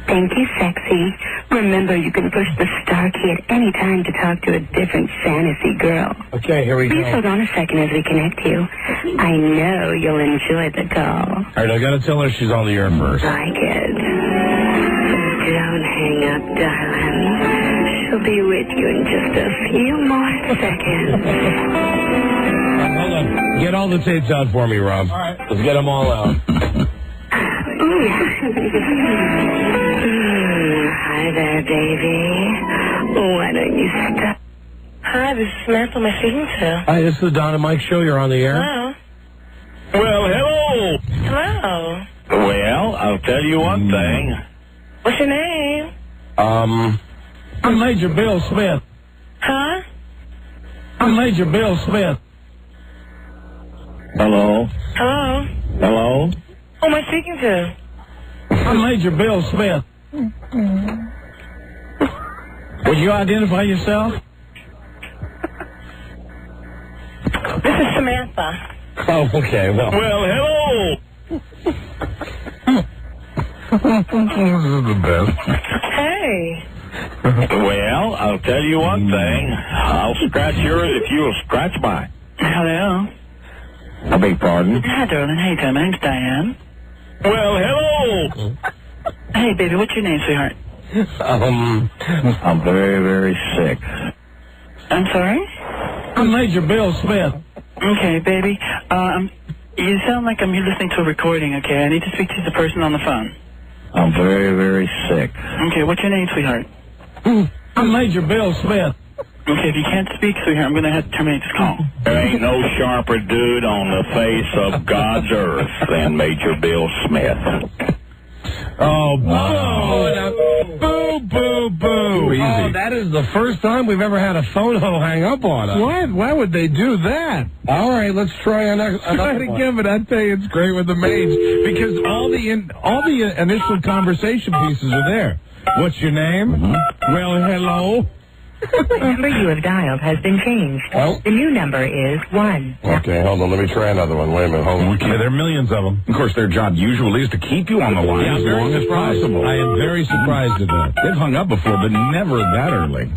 Thank you, sexy. Remember, you can push the star key at any time to talk to a different fantasy girl. Okay, here we go. Please hold on a second as we connect you. I know you'll enjoy the call. All right, I got to tell her she's on the air first. Like it. Don't hang up, darling. She'll be with you in just a few more seconds. Hold on. Get all the tapes out for me, Rob. All right. Let's get them all out. Hi there, baby. Why don't you stop? Hi, this is Samantha. Am I speaking to? Hi, this is the Don and Mike show. You're on the air. Hello. Well, hello. Hello. Well, I'll tell you one thing. What's your name? I'm Major Bill Smith. Huh? I'm Major Bill Smith. Hello. Hello. Hello. Who am I speaking to? I'm Major Bill Smith. Would you identify yourself? This is Samantha. Oh, okay. Well, hello. This is the best. Hey. Well, I'll tell you one thing. I'll scratch yours if you'll scratch mine. Hello. I beg pardon? Hi, darling. Hey, Tom. My name's Diane. Well, hello. Hey, baby. What's your name, sweetheart? I'm very, very sick. I'm sorry? I'm Major Bill Smith. Okay, baby. You sound like I'm listening to a recording, okay? I need to speak to the person on the phone. I'm very, very sick. Okay, what's your name, sweetheart? I'm Major Bill Smith. Okay, if you can't speak, sweetheart, I'm going to have to terminate this call. There ain't no sharper dude on the face of God's earth than Major Bill Smith. Oh, boo, boo, boo. Easy. Oh, that is the first time we've ever had a photo hang up on us. What? Why would they do that? All right, let's try another Try to one. give it. I tell you, it's great with the mage because all the initial conversation pieces are there. What's your name? Well, hello. The number you have dialed has been changed. Oh. The new number is 1. Okay, hold on. Let me try another one. Wait a minute. Hold on. Yeah, there are millions of them. Of course, their job usually is to keep you on the line Yeah, as very long as surprised. possible. I am very surprised at that. They've hung up before, but never that early.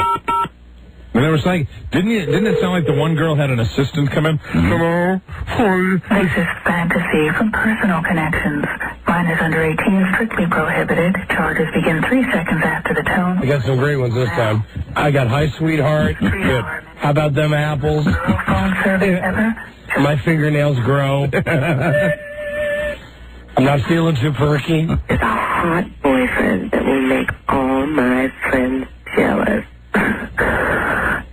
And they were saying, didn't it sound like the one girl had an assistant come in? Hello. This is fantasy from Personal Connections. Mine is under 18, strictly prohibited. Charges begin 3 seconds after the tone. I got some great ones this time. I got Hi, Sweetheart. Good. How about them apples? Phone service ever? My fingernails grow. I'm not feeling too perky. Is a hot boyfriend that will make all my friends jealous.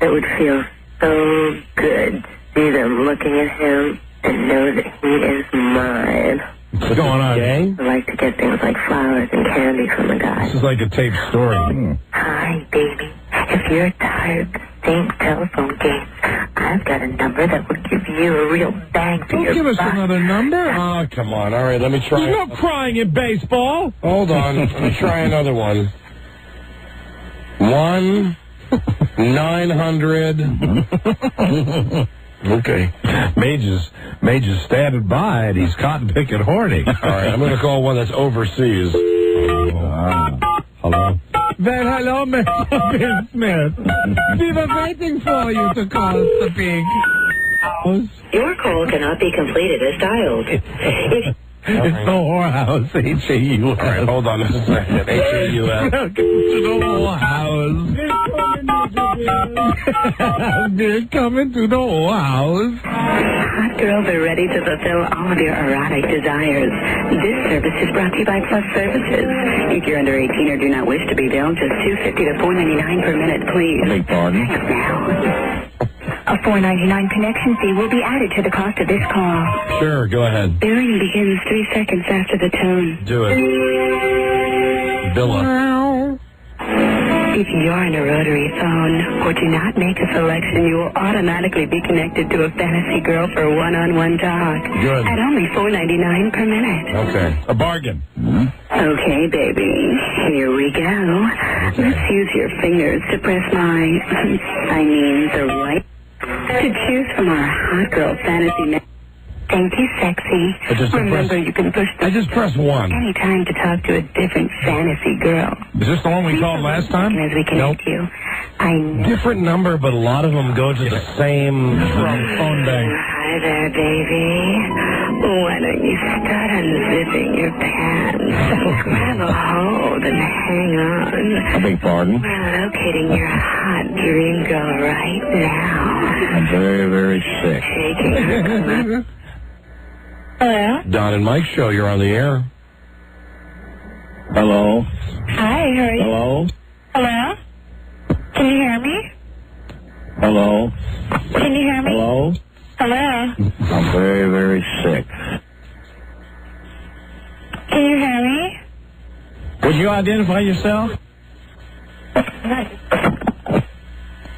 It would feel so good to see them looking at him and know that he is mine. What's going on? Okay. I like to get things like flowers and candy from a guy. This is like a taped story. Hi, baby. If you're tired of the same telephone games, I've got a number that would give you a real bang for Don't your give us buck. another number. Oh, come on. All right, let me try. There's no crying in baseball. Hold on. Let me try another one. 1-900. Okay. Mage is standing by and he's cotton picking horny. All right, I'm going to call one that's overseas. Hello. Well, hello, Mr. Bill Smith. We were waiting for you to call the big house. Your call cannot be completed as dialed. It's the whorehouse, H-A-U-S. All right, hold on a second. H-A-U-S. Welcome to the whorehouse. They're coming to the whorehouse. Hot girls are ready to fulfill all of your erotic desires. This service is brought to you by Plus Services. If you're under 18 or do not wish to be billed, just $2.50 to $4.99 per minute, please. Beg pardon? Now. A $4.99 connection fee will be added to the cost of this call. Sure, go ahead. Billing begins 3 seconds after the tone. Do it. Billa. If you're on a rotary phone or do not make a selection, you will automatically be connected to a fantasy girl for one-on-one talk. Good. At only $4.99 per minute. Okay. A bargain. Okay, baby. Here we go. Let's use your fingers to press the right, to choose from our hot girl fantasy. Thank you, sexy. Remember, you can push the... I just press 1. Anytime to talk to a different fantasy girl. Is this the one we called last time? As we connect you. I know. Different number, but a lot of them go to the same phone bank. Hi there, baby. Why don't you start unzipping your pants? Grab a hold and hang on. I beg pardon? We're locating your hot dream girl right now. I'm very, very sick. Taking her Hello? Don and Mike show, you're on the air. Hello? Hi, how are you? Hello? Hello? Can you hear me? Hello? Can you hear me? Hello? Hello? I'm very, very sick. Can you hear me? Would you identify yourself?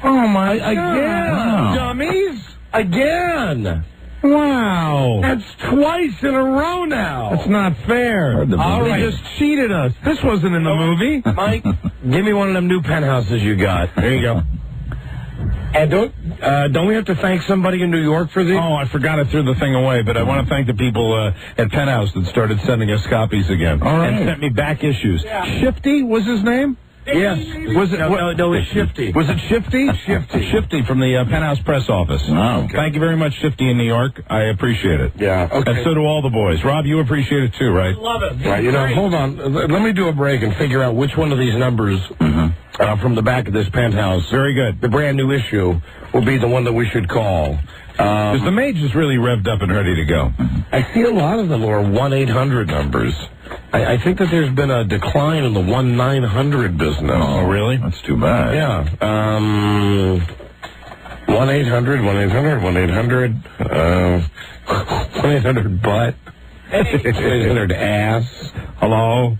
Oh, my... Again! Dummies! Again! Wow. That's twice in a row now. That's not fair. All right. They just cheated us. This wasn't in the movie. Mike, give me one of them new penthouses you got. There you go. And don't we have to thank somebody in New York for these? Oh, I forgot I threw the thing away, but I want to thank the people at Penthouse that started sending us copies again. All right. And sent me back issues. Shifty was his name? Yes. Was it? No, it's Shifty. Was it Shifty? Shifty. Shifty from the Penthouse Press Office. Oh, okay. Thank you very much, Shifty in New York. I appreciate it. Yeah, okay. And so do all the boys. Rob, you appreciate it too, right? Love it. Right, hold on. Let me do a break and figure out which one of these numbers from the back of this Penthouse, very good, the brand new issue, will be the one that we should call. Because the Mage is really revved up and ready to go. I see a lot of them are 1-800 numbers. I think that there's been a decline in the 1-900 business. Oh, really? That's too bad. Yeah. 1-800, 1-800 butt. 1-800 ass. Hello?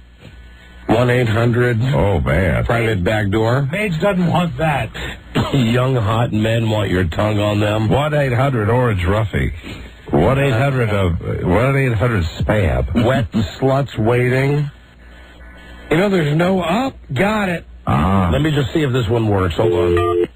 1-800. Oh, man. Private back door. Mage doesn't want that. Young hot men want your tongue on them. 1-800 Orange Ruffy. 1-800 Spam. Wet sluts waiting. You know, there's no up. Got it. Let me just see if this one works. Hold on.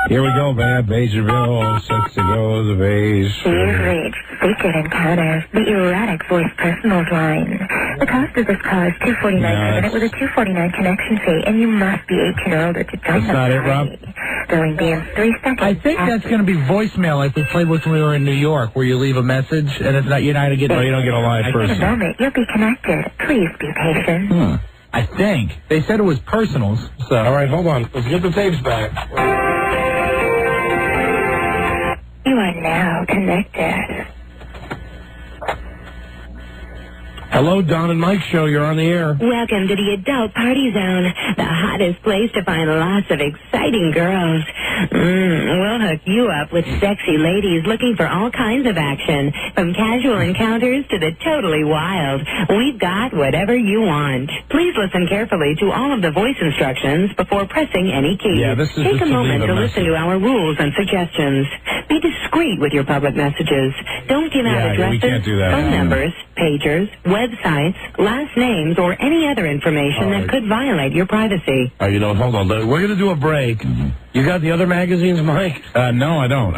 Here we go, man. Majorville, all sets to go, the vase. You've reached Secret Encounters, the erratic voice personals line. The cost of this call is $2.49 per minute with a $2.49 connection fee, and you must be 18 or older to join That's not it, Rob. Billing begins 3 seconds. I think that's going to be voicemail like we played with when we were in New York, where you leave a message, and it's not, you're not going to get... No, you don't get a live In a person. moment, you'll be connected. Please be patient. I think. They said it was personals, so... All right, hold on. Let's get the tapes back. You are now connected. Hello, Don and Mike show. You're on the air. Welcome to the Adult Party Zone, the hottest place to find lots of exciting girls. We'll hook you up with sexy ladies looking for all kinds of action, from casual encounters to the totally wild. We've got whatever you want. Please listen carefully to all of the voice instructions before pressing any key. Yeah, this is Take just a to moment leave a to listen to our rules and suggestions. Be discreet with your public messages. Don't give out Yeah, we addresses, can't do that. phone numbers, pagers, websites, last names, or any other information that could violate your privacy. You know, hold on. We're going to do a break. You got the other magazines, Mike? No, I don't.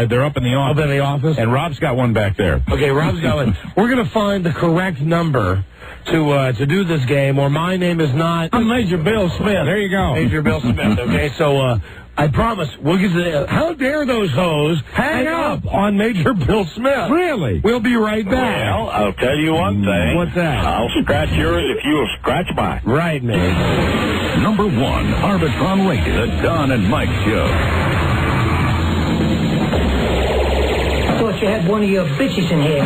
They're up in the office. Up in the office? And Rob's got one back there. Okay, Rob's got one. We're going to find the correct number to do this game, or my name is not... I'm Major Bill Smith. There you go. Major Bill Smith, okay? So, I promise, we'll get to the... How dare those hoes hang up on Major Bill Smith? Really? We'll be right back. Well, I'll tell you one thing. What's that? I'll scratch yours if you will scratch mine. Right, man. Number 1, Arbitron Radio, the Don and Mike Show. I thought you had one of your bitches in here.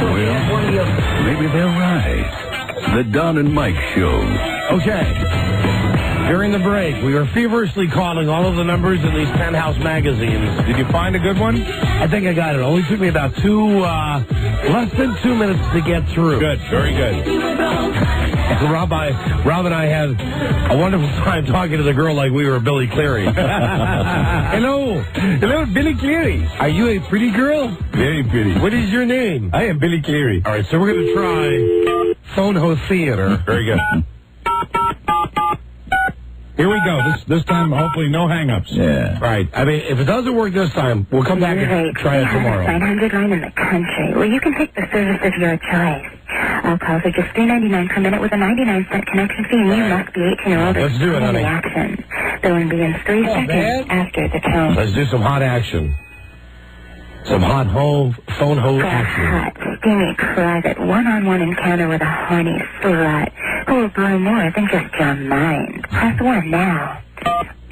Well, maybe they're right. The Don and Mike Show. Okay. During the break, we were feverishly calling all of the numbers in these penthouse magazines. Did you find a good one? I think I got it. Only took me about less than 2 minutes to get through. Good, very good. And Rob and I had a wonderful time talking to the girl like we were Billy Cleary. Hello, Billy Cleary. Are you a pretty girl? Very pretty. What is your name? I am Billy Cleary. All right, so we're going to try Phone Ho Theater. Very good. Here we go. This time, hopefully, no hang-ups. Yeah. Right. I mean, if it doesn't work this time, we'll come back and try it tomorrow. 900 line in the country. Well, you can take the service of your choice. All calls are just $3.99 per minute with a 99-cent connection fee, and you must be 18 or older. Let's do it, honey. Action. The one begins 3 seconds after the tone. Let's do some hot action. Some hot phone ho action. Hot, steamy, private, one-on-one encounter with a horny slut who will blow more than just your mind. Press 1 now.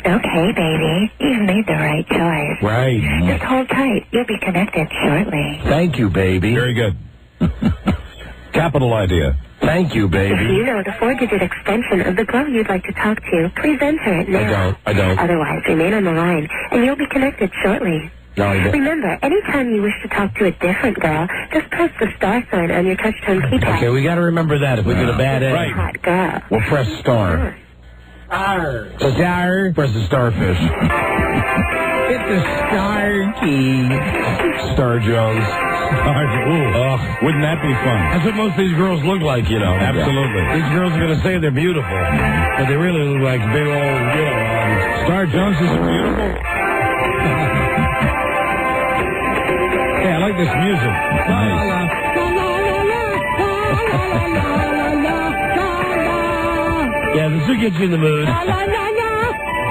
Okay, baby. You've made the right choice. Right. Just hold tight. You'll be connected shortly. Thank you, baby. Very good. Capital idea. Thank you, baby. If you know the 4-digit extension of the girl you'd like to talk to, please enter it now. I don't. Otherwise, remain on the line, and you'll be connected shortly. No, I don't. Remember, anytime you wish to talk to a different girl, just press the star sign on your touch-tone keypad. Okay, we got to remember that if we get a bad egg. Right. Hot girl. We'll press star. Star. Press the starfish. Hit the star key. Star Jones. Wouldn't that be fun? That's what most of these girls look like, you know. Absolutely. These girls are going to say they're beautiful, but they really look like big old, you know. Star Jones is beautiful. Yeah, I like this music. Nice. Yeah, this will get you in the mood.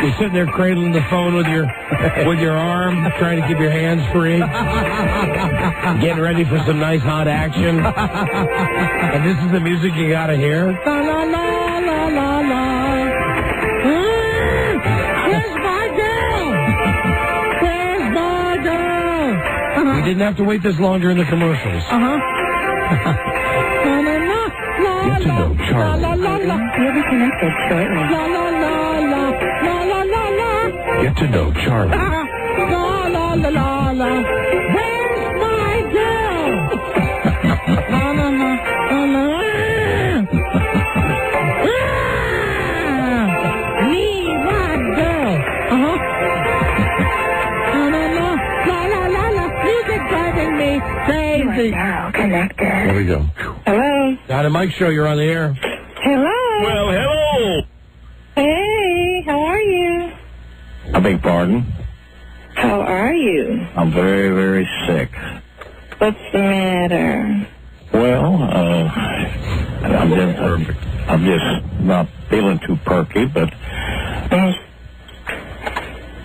You're sitting there cradling the phone with your arm, trying to keep your hands free. Getting ready for some nice hot action. And this is the music you gotta hear. We didn't have to wait this long during the commercials. Get to know Charlie. You'll be connected shortly. Get to know Charlie. Where's my girl? Me, what girl? Music driving me crazy. You are now connected. There we go. Hello. Now, the Mike Show, you're on the air. Hello. Well, hello. Hey, how are you? I beg pardon? How are you? I'm very, very sick. What's the matter? Well, I'm just not feeling too perky, but...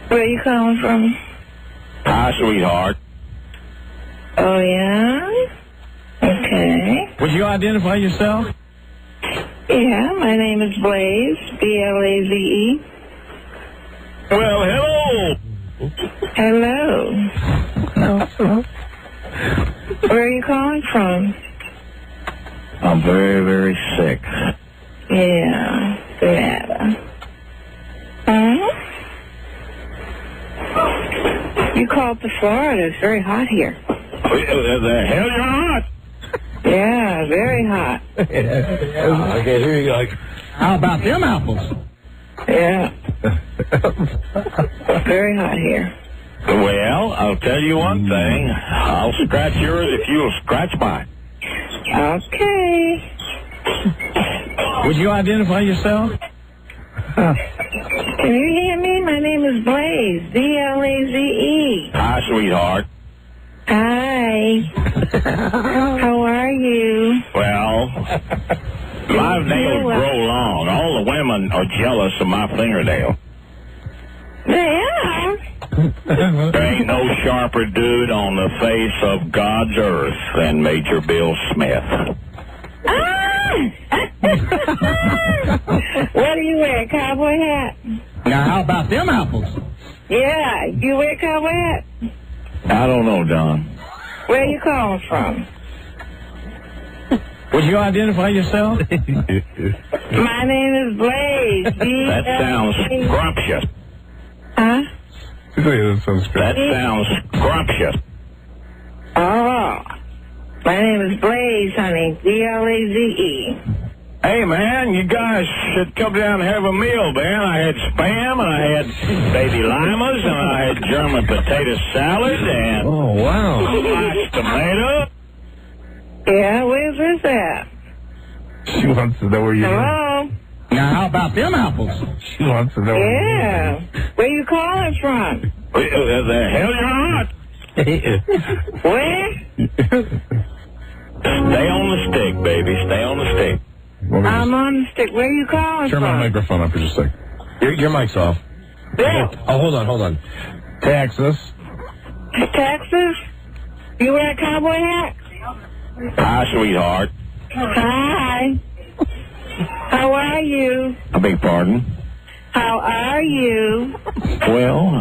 Where are you calling from? Hi, sweetheart. Oh, yeah? Okay. Would you identify yourself? Yeah, my name is Blaze, B-L-A-Z-E. Well, hello. Hello. Where are you calling from? I'm very, very sick. Yeah, data. Huh? You called to Florida. It's very hot here. The hell you're not? Yeah, very hot. Okay, here you go. How about them apples? Yeah. Very hot here. Well, I'll tell you one thing. I'll scratch yours if you'll scratch mine. Okay. Would you identify yourself? Can you hear me? My name is Blaze, B-L-A-Z-E. Hi, sweetheart. Hi. How are you? Well, my nails grow long. All the women are jealous of my fingernail. They are? There ain't no sharper dude on the face of God's earth than Major Bill Smith. What do you wear, cowboy hat? Now, how about them apples? Yeah, you wear cowboy hat? I don't know, Don. Where are you calling from? Would you identify yourself? My name is Blaze. That sounds scrumptious. Huh? That sounds scrumptious. Oh. My name is Blaze, honey. B-L-A-Z-E. Hey, man, you guys should come down and have a meal, man. I had spam, and I had baby limas, and I had German potato salad, and... Oh, wow. Sliced tomato. Yeah, where's this at? She wants to know where you live. Hello? Now, how about them apples? She wants to know where you Yeah. Where you calling from? The hell you're not. Where? Stay on the stick, baby. Stay on the stick. I'm on the stick. Where you calling Turn from? my microphone up for just a second. Your mic's off. Bill. Oh, hold on. Texas. Texas? You wear a cowboy hat? Hi, sweetheart. Hi. How are you? I beg pardon? How are you? Well,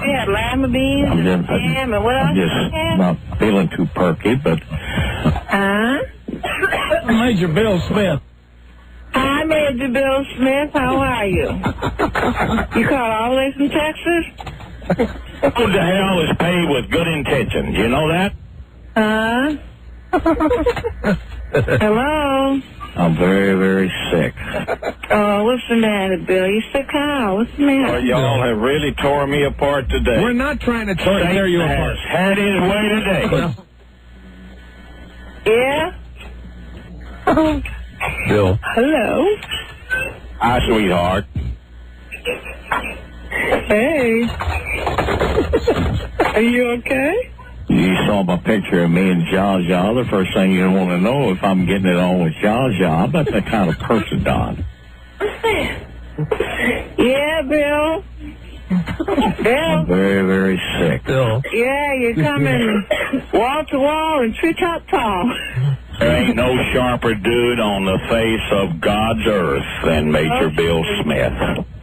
Yeah, lima beans and ham and what else? I'm just not feeling too perky, but... Huh? Major Bill Smith. Hi, Major Bill Smith. How are you? You called all the way from Texas? Who the hell is paid with good intentions? You know that? Huh? Hello? I'm very, very sick. Oh, what's the matter, Bill? You sick how? What's the matter? Well, y'all have really tore me apart today. We're not trying to tear you Satan apart. has had his way today. Yeah? Bill. Hello? Hi, sweetheart. Hey. Are you okay? You saw my picture of me and Zsa Zsa. The first thing you want to know if I'm getting it on with Zsa Zsa. I'm not that kind of person, Don. Yeah, Bill. I'm very, very sick. Bill. Yeah, you're coming wall to wall and tree top tall. There ain't no sharper dude on the face of God's earth than Major Bill Smith.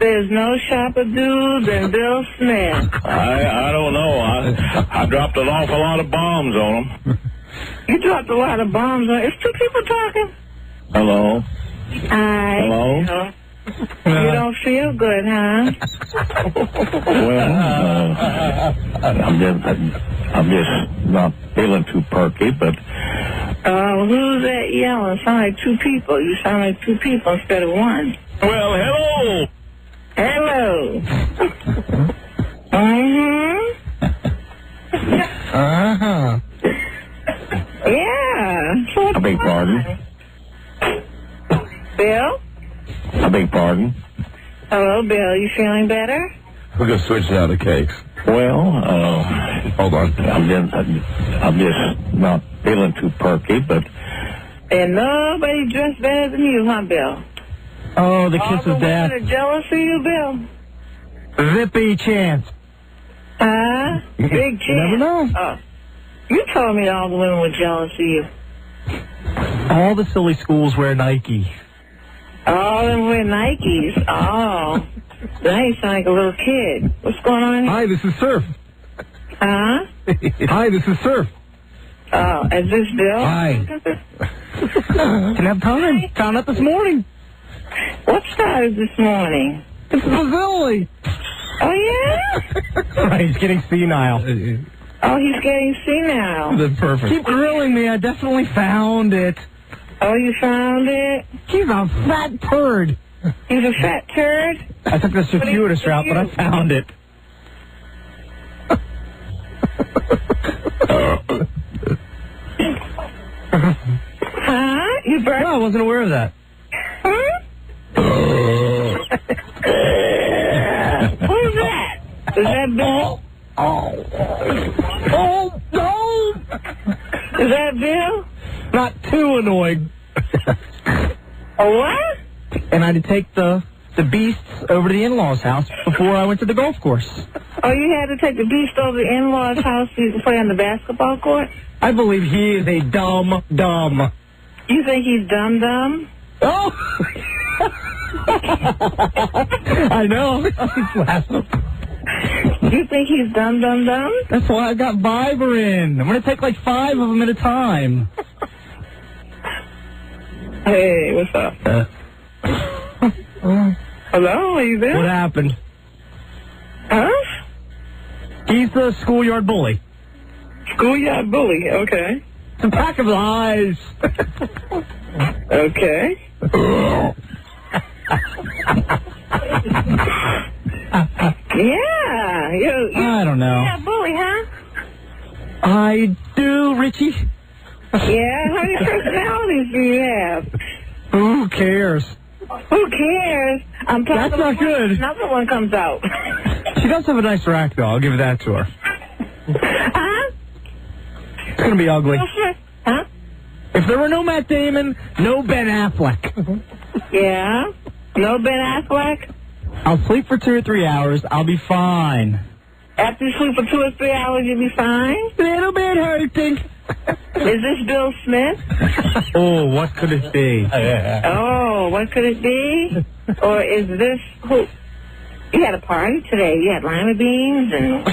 There's no sharper dude than Bill Smith. I don't know. I dropped an awful lot of bombs on him. You dropped a lot of bombs on. Is two people talking? Hello? Hi. Hello? You don't feel good, huh? Well, I'm just not feeling too perky, but... Who's that yelling? Sound like two people. You sound like two people instead of one. Well, hello! Hello. Mm-hmm. Uh-huh. Yeah. So I beg pardon? Bill? I beg pardon? Hello, Bill. You feeling better? We're going to switch now to cakes. Well, hold on. I'm just not feeling too perky, but... And nobody dressed better than you, huh, Bill? Oh, the kiss of death. All the women are jealous of you, Bill. Zippy chance. Huh? Big chance. You never know. Oh. You told me all the women were jealous of you. All the silly schools wear Nike. All of them wear Nikes. Oh. Now you sound like a little kid. What's going on here? Hi, this is Surf. Huh? Hi, this is Surf. Oh, is this Bill? Hi. Can have time. Found out this morning. What started this morning? It's Bazilli. Oh, yeah? Right, he's getting senile. Oh, he's getting senile. That's perfect. Keep grilling me. I definitely found it. Oh, you found it? He's a fat turd. He's a fat turd? I took the circuitous route, but I found it. Huh? You burnt? No, I wasn't aware of that. Huh? Who's that? Is that Bill? Oh, no! Is that Bill? Not too annoying. A what? And I had to take the beasts over to the in-laws' house before I went to the golf course. Oh, you had to take the beast over to the in-laws' house so you can play on the basketball court? I believe he is a dumb. You think he's dumb? Oh! I know. He's laughing. You think he's dumb? That's why I got Viber in. I'm going to take like 5 of them at a time. Hey, what's up? Hello, are you there? What happened? Huh? He's the schoolyard bully. Schoolyard bully, okay. It's a pack of lies. Okay. Yeah. I don't know. Yeah, bully, huh? I do, Richie. Yeah, how many personalities do you have? Who cares? Who cares? I'm That's not good. Another one comes out. She does have a nice rack, though. I'll give that to her. Huh? It's going to be ugly. Huh? If there were no Matt Damon, no Ben Affleck. Yeah? No Ben Affleck? I'll sleep for 2 or 3 hours. I'll be fine. After you sleep for 2 or 3 hours, you'll be fine? Little bit hurting. Is this Bill Smith? Oh, what could it be? Oh, what could it be? Or is this who? You had a party today. You had lima beans and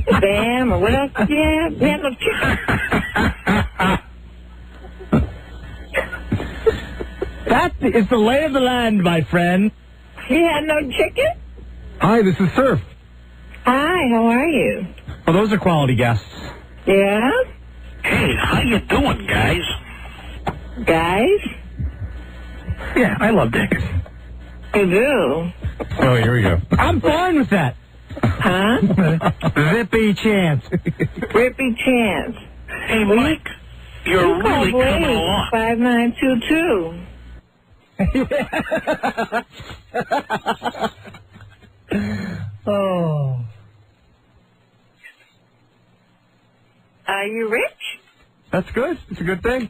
spam, or what else did you have? You had no chicken. That is the lay of the land, my friend. You had no chicken? Hi, this is Surf. Hi, how are you? Oh, those are quality guests. Yeah? Hey, how you doing, guys? Guys? Yeah, I love dick. You do? Oh, here we go. I'm fine with that. Huh? Zippy chance. Rippy chance. Hey, Mike, you're really coming along. 5922. Oh. Are you rich? That's good. It's a good thing.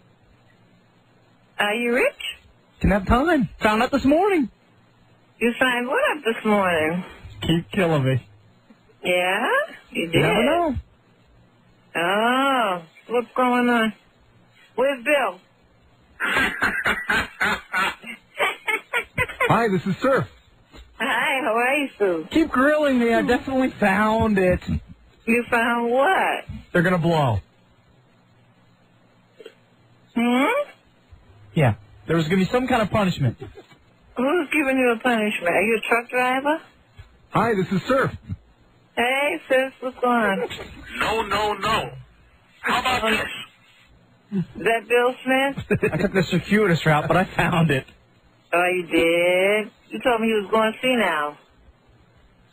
Are you rich? Can have time. Found out this morning. You signed what up this morning? Keep killing me. Yeah? You did? You never know. Oh, what's going on? Where's Bill? Hi, this is Surf. Hi, how are you, Sue? Keep grilling me. I definitely found it. You found what? They're going to blow. Yeah. There was going to be some kind of punishment. Who's giving you a punishment? Are you a truck driver? Hi, this is Surf. Hey, sis, what's going on? No. How about this? Is that Bill Smith? I took the circuitous route, but I found it. Oh, you did? You told me you was going senile.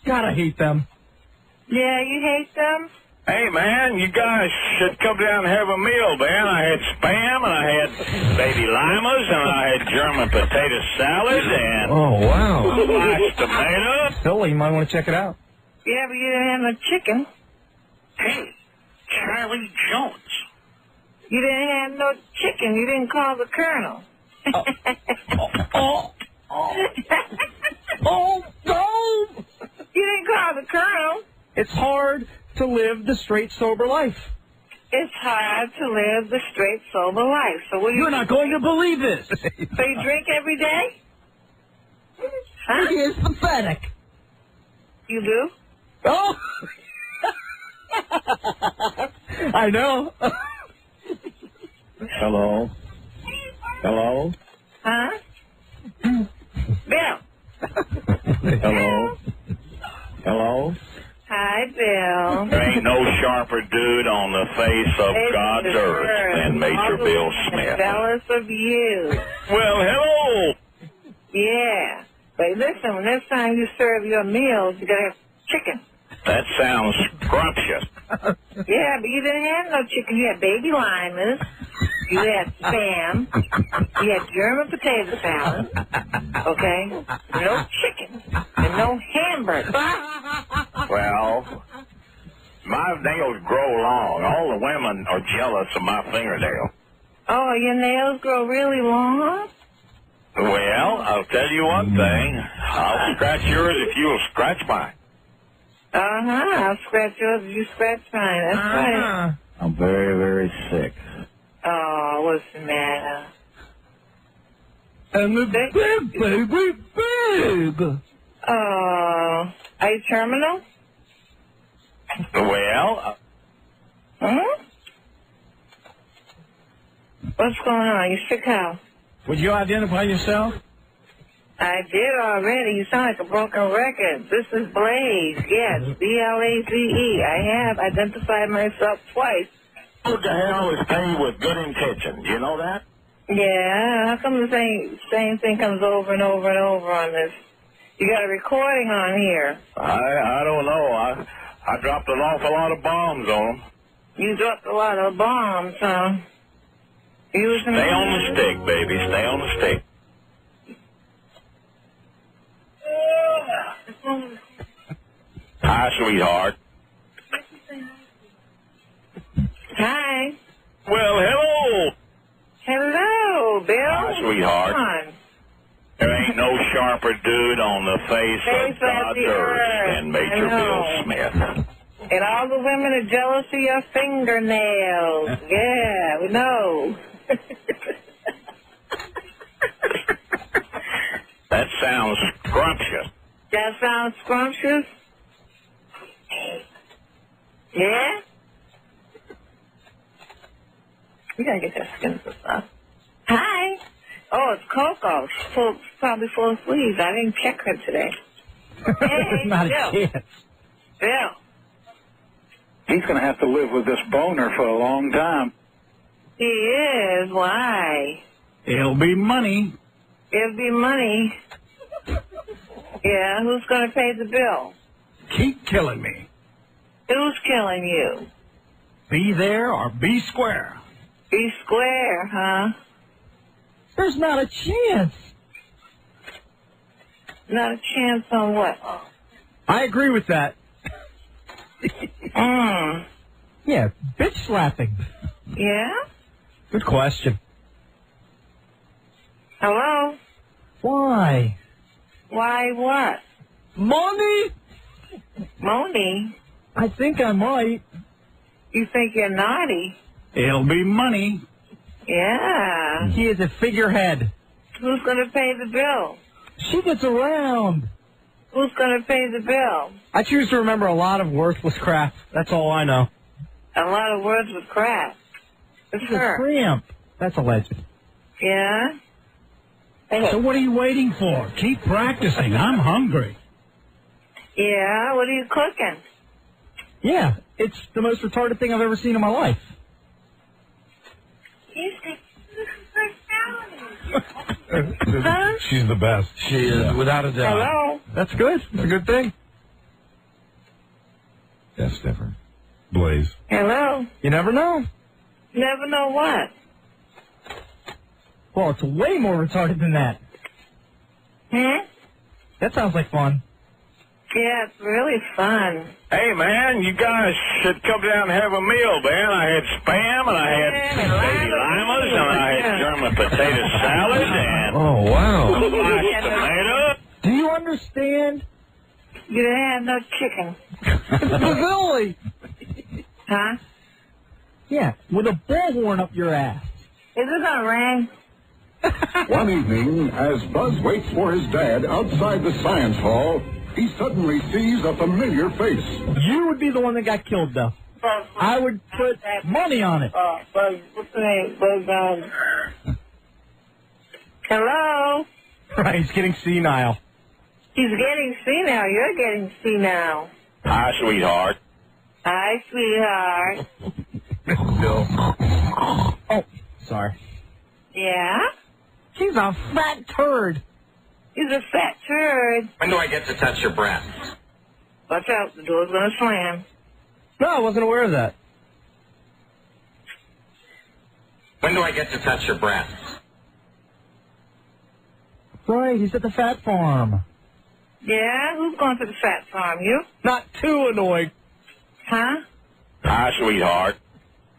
God, I hate them. Yeah, you hate them? Hey, man, you guys should come down and have a meal, man. I had spam, and I had baby limas, and I had German potato salad, and... Oh, wow. Sliced tomato. Philly, you might want to check it out. Yeah, but you didn't have no chicken. Hey, Charlie Jones. You didn't have no chicken. You didn't call the colonel. Oh, no! You didn't call the colonel. It's hard to live the straight, sober life. It's hard to live the straight, sober life. So what do you... You're not going to believe this. So you drink every day? Huh? It is pathetic. You do? Oh! I know. Hello? Hello? Huh? Bill. Hello? Hello? Hi, Bill. There ain't no sharper dude on the face of God's earth than Major Bill Smith. Jealous of you. Well, hello. Yeah. But listen, when next time you serve your meals, you gotta have chicken. That sounds scrumptious. Yeah, but you didn't have no chicken. You had baby limas. You had spam. You had German potato salad. Okay? No chicken. And no hamburger. Well, my nails grow long. All the women are jealous of my fingernail. Oh, your nails grow really long? Well, I'll tell you one thing. I'll scratch yours if you'll scratch mine. I'll scratch yours if you scratch mine. That's right. I'm very, very sick. Oh, what's the matter? I'm a big, big. Oh, are you terminal? Well... What's going on? You sick how? Would you identify yourself? I did already. You sound like a broken record. This is Blaze. Yes, B-L-A-Z-E. I have identified myself twice. Who the hell is paid with good intentions? You know that? Yeah, how come the same thing comes over and over and over on this? You got a recording on here. I don't know. I dropped an awful lot of bombs on them. You dropped a lot of bombs, huh? Stay on the stick, baby. Stay on the stick. Hi, sweetheart. Hi. Well, hello. Hello, Bill. Hi, sweetheart. Come on. There ain't no sharper dude on the face of God's earth than Major Bill Smith. And all the women are jealous of your fingernails. Yeah, we know. That sounds scrumptious. That sounds scrumptious? Yeah? You gotta get that skin for stuff. Hi. Oh, it's Coco. She's probably full of fleas. I didn't check her today. Hey, Not Bill. a chance. Bill. He's going to have to live with this boner for a long time. He is. Why? It'll be money. It'll be money. Yeah, who's going to pay the bill? Keep killing me. Who's killing you? Be there or be square. Be square, huh? There's not a chance. Not a chance on what? I agree with that. Yeah, bitch slapping. Yeah? Good question. Hello? Why? Why what? Money? Money? I think I might. You think you're naughty? It'll be money. Yeah. He is a figurehead. Who's going to pay the bill? She gets around. Who's going to pay the bill? I choose to remember a lot of worthless crap. That's all I know. A lot of words with crap. It's She's her. a tramp. That's a legend. Yeah? So what are you waiting for? Keep practicing. I'm hungry. Yeah, what are you cooking? Yeah, it's the most retarded thing I've ever seen in my life. She's the best. She is, without a doubt. Hello? That's good. That's a good thing. That's different. Blaze. Hello? You never know. Never know what? Well, it's way more retarded than that. That sounds like fun. Yeah, it's really fun. Hey, man, you guys should come down and have a meal, man. I had spam, and I had baby limas, and I had German potato salad, and Oh, wow. sliced tomato. Do you understand? You didn't have no chicken. It's Brazili. Huh? Yeah, with a bullhorn up your ass. Is it gonna rain? One evening, as Buzz waits for his dad outside the science hall, he suddenly sees a familiar face. You would be the one that got killed, though. I would put money on it. Buzz, what's the name? Buzz, Hello? Right, he's getting senile. He's getting senile. You're getting senile. Hi, sweetheart. Hi, sweetheart. Bill. Oh, sorry. Yeah? He's a fat turd. He's a fat turd. When do I get to touch your breath? Watch out, the door's gonna slam. No, I wasn't aware of that. When do I get to touch your breath? Right, he's at the fat farm. Yeah? Who's going to the fat farm? You? Not too annoyed. Huh? Hi, sweetheart.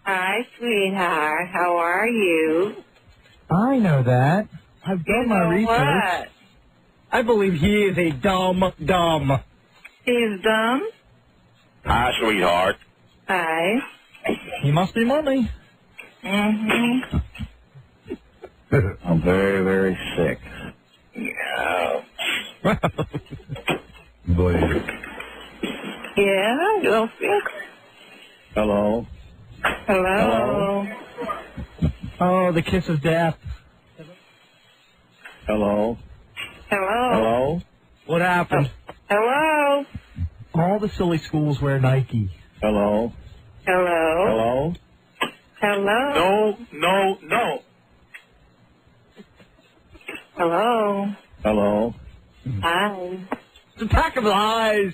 Hi, sweetheart. How are you? I know that. I've done my research. What? I believe he is a dumb. He's dumb? Hi, sweetheart. Hi. He must be money. Mm-hmm. I'm very, very sick. Yeah. Blaze. Yeah, you don't feel... Hello. Hello. Oh, the kiss of death. Hello? Hello? Hello? What happened? Hello? All the silly schools wear Nike. Hello? Hello? Hello? Hello? No. Hello? Hello? Hi. It's a pack of lies.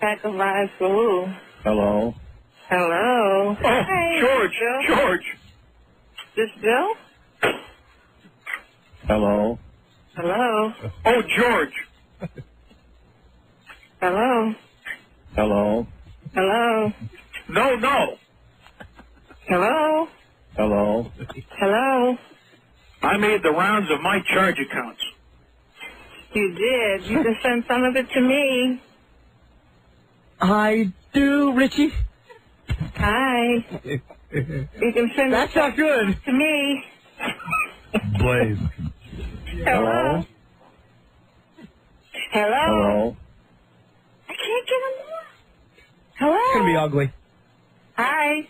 Pack of lies for who? Hello? Hello? Oh, Hey, George! Bill? George! This Bill? Hello? Hello? Oh, George! Hello? Hello? Hello? No! Hello? Hello? Hello? I made the rounds of my charge accounts. You did. You can send some of it to me. I do, Richie. Hi. You can send That's not good. to me. Blaze. Hello? Hello? Hello? I can't get him more. Hello? It's going to be ugly. Hi.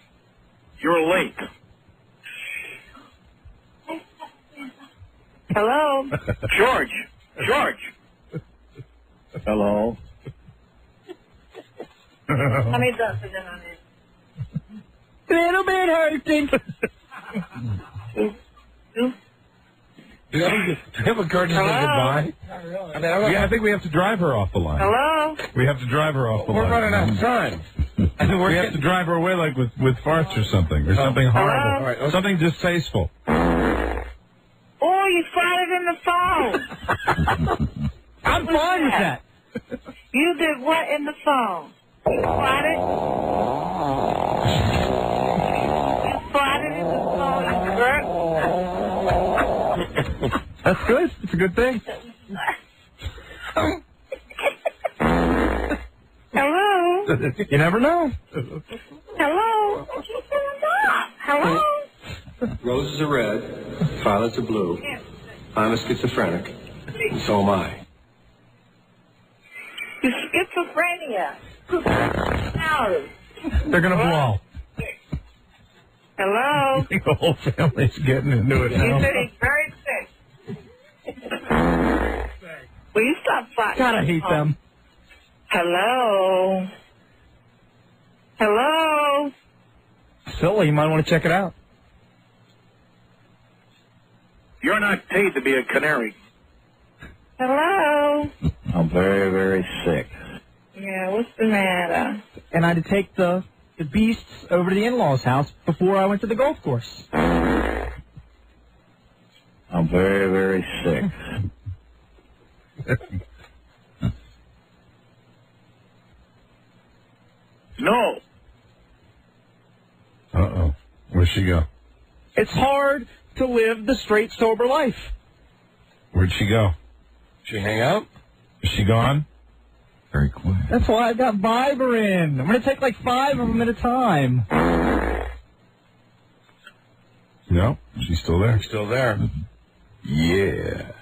You're late. Hello? George! Hello? How many dozen on it? Little bit hurting. Do you have a card to say goodbye? I think we have to drive her off the line. Hello? We have to drive her off the line. We're running out of time. We have to drive her away like with farts or something. Or something horrible. All right, okay. Something distasteful. Oh, you farted in the phone. I'm fine with that. You did what in the phone? You farted? You farted in the phone, you That's good. It's a good thing. Hello? You never know. Hello? Hello? Roses are red, violets are blue. I'm a schizophrenic, and so am I. You schizophrenia. No. They're going to blow. Hello? The whole family's getting into it You now. said he's very sick. Will you stop fighting? God, I hate them. Hello? Hello? Silly, you might want to check it out. You're not paid to be a canary. Hello? I'm very, very sick. Yeah, what's the matter? And I had to take the beasts over to the in-laws' house before I went to the golf course. I'm very, very sick. No. Uh-oh. Where'd she go? It's hard to live the straight, sober life. Where'd she go? She hang out? Is she gone? Very quiet. That's why I got Viber in. I'm going to take like 5 of them at a time. No, she's still there. Still there. Yeah.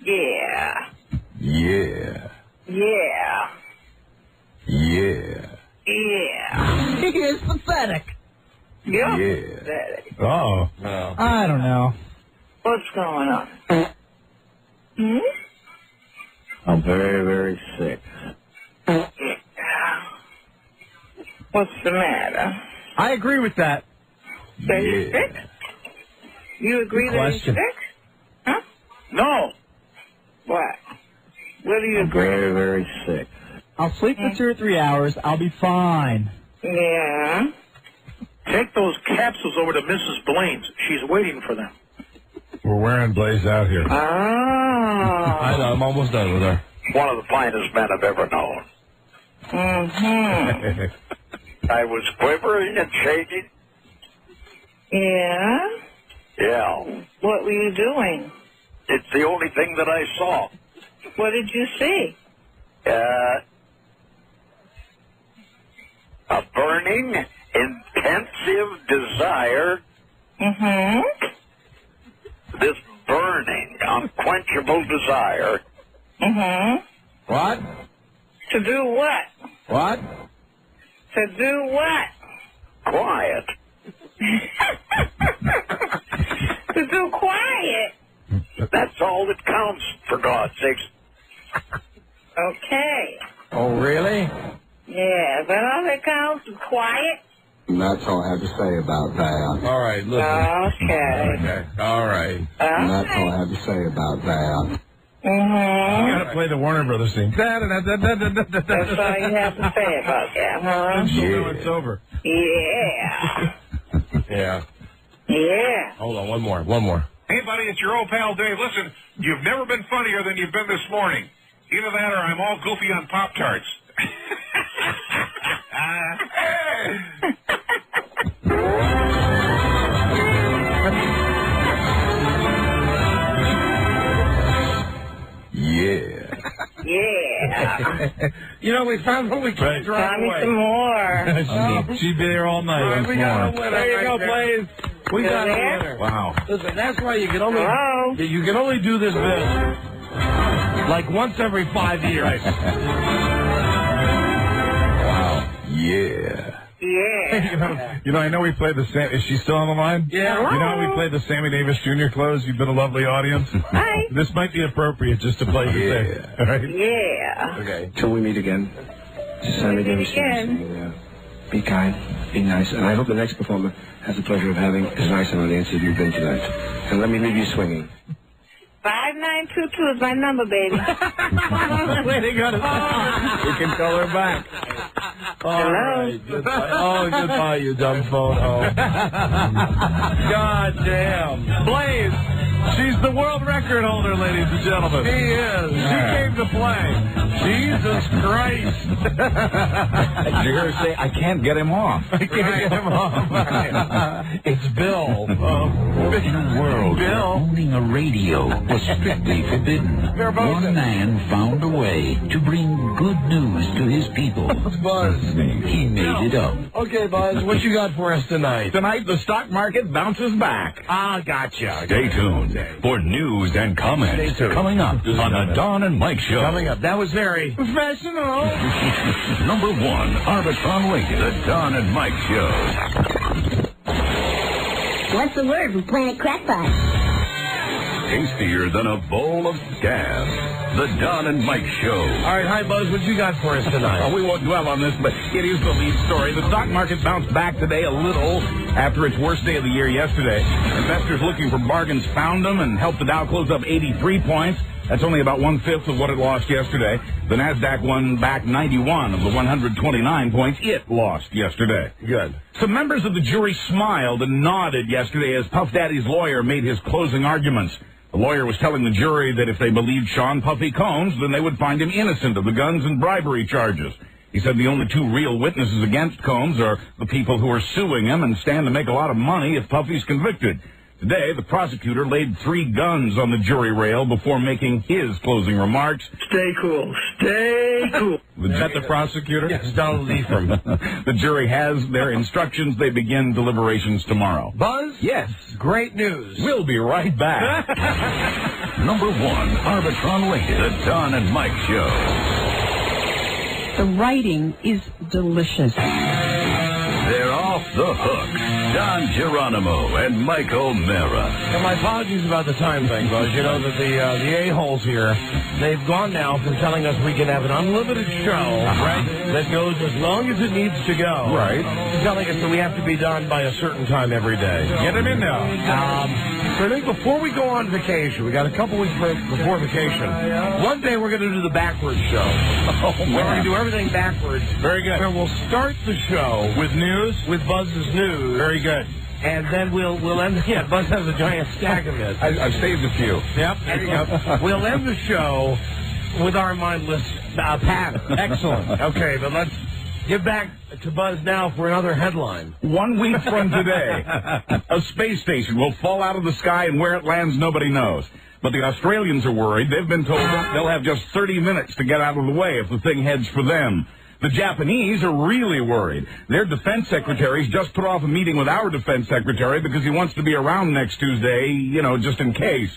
Yeah. Yeah. Yeah. Yeah. Yeah. He is pathetic. Yeah. Yeah. Oh. No. I don't know. What's going on? Hmm? I'm very, very sick. What's the matter? I agree with that. That he's sick? You agree that he's Question. sick? Huh? No. What? What do you I'm agree? very, very sick. I'll sleep for 2 or 3 hours. I'll be fine. Yeah. Take those capsules over to Mrs. Blaine's. She's waiting for them. We're wearing Blaze out here. I know, I'm almost done with her. One of the finest men I've ever known. Mm-hmm. I was quivering and shaking. Yeah? Yeah. What were you doing? It's the only thing that I saw. What did you see? A burning, intensive desire. Mm-hmm. This burning, unquenchable desire. Mm-hmm. What? To do what? What? To do what? Quiet. It's so quiet. That's all that counts, for God's sakes. Okay. Oh, really? Yeah, but all that counts is quiet. And that's all I have to say about that. All right, listen. Okay. All right. And that's all I have to say about that. Mm-hmm. You gotta play the Warner Brothers thing. That's all you have to say about that, huh? Yeah. It's over. Yeah. Yeah. Yeah. Hold on, one more. Hey, buddy, it's your old pal Dave. Listen, you've never been funnier than you've been this morning. Either that or I'm all goofy on Pop-Tarts. Yeah. You know, we found what we can't drive Tell me away. some more. She'd be there all night. All right, once we got a more. winner. There you go, Blaze. We got a there? winner. Wow. Listen, that's why you can only do this bit like once every 5 years. Wow. Yeah. Yeah. You know, I know we played the Is she still on the line? Yeah. You know how we played the Sammy Davis Jr. close? You've been a lovely audience. Hi. This might be appropriate just to play the thing. All right? Yeah. Okay. Till we meet again. Sammy Davis. Again. Be kind, be nice, and I hope the next performer has the pleasure of having as nice an audience as you've been tonight. And let me leave you swinging. 5922 is my number, baby. Way to go. We can call her back. Hello? Right. Goodbye, you dumb phone. God damn. Blaze. She's the world record holder, ladies and gentlemen. She is. She came to play. Jesus Christ. Did you hear her say, I can't get him off? I can't get him off. It's Bill. In a world where owning a radio was strictly forbidden, one man found a way to bring good news to his people. Buzz. He made it up. Okay, Buzz, what you got for us tonight? Tonight, the stock market bounces back. Ah, gotcha. Stay tuned for news and comments coming up on the Don and Mike Show. Coming up. That was very professional. Number 1, Arbitron Lincoln, the Don and Mike Show. What's the word from Planet Crackpot? Tastier than a bowl of scab. The Don and Mike Show. All right, hi, Buzz. What you got for us tonight? We won't dwell on this, but it is the lead story. The stock market bounced back today a little after its worst day of the year yesterday. Investors looking for bargains found them and helped the Dow close up 83 points. That's only about 1/5 of what it lost yesterday. The NASDAQ won back 91 of the 129 points it lost yesterday. Good. Some members of the jury smiled and nodded yesterday as Puff Daddy's lawyer made his closing arguments. The lawyer was telling the jury that if they believed Sean Puffy Combs, then they would find him innocent of the guns and bribery charges. He said the only 2 real witnesses against Combs are the people who are suing him and stand to make a lot of money if Puffy's convicted. Today, the prosecutor laid 3 guns on the jury rail before making his closing remarks. Stay cool. Stay cool. Is that the prosecutor? Yes, Donald Ephraim. The jury has their instructions. They begin deliberations tomorrow. Buzz? Yes. Great news. We'll be right back. Number 1, Arbitron Lincoln, the Don and Mike Show. The writing is delicious. They're off the hook. Don Geronimo and Mike O'Mara. And my apologies about the time thing, Buzz. You know that the a-holes here, they've gone now from telling us we can have an unlimited show, right, that goes as long as it needs to go. Right. To telling us that we have to be done by a certain time every day. Get him in now. So I think before we go on vacation, we got a couple weeks break before vacation. One day we're going to do the backwards show. We're going to do everything backwards. Very good. And we'll start the show With news? with Buzz's news. Very good. And then we'll end. Yeah, Buzz has a giant stack of this. I've saved a few. Yep, there you go. We'll end the show with our mindless pattern. Excellent. Okay, but let's get back to Buzz now for another headline. 1 week from today, a space station will fall out of the sky, and where it lands, nobody knows. But the Australians are worried. They've been told that they'll have just 30 minutes to get out of the way if the thing heads for them. The Japanese are really worried. Their defense secretaries just put off a meeting with our defense secretary because he wants to be around next Tuesday, just in case.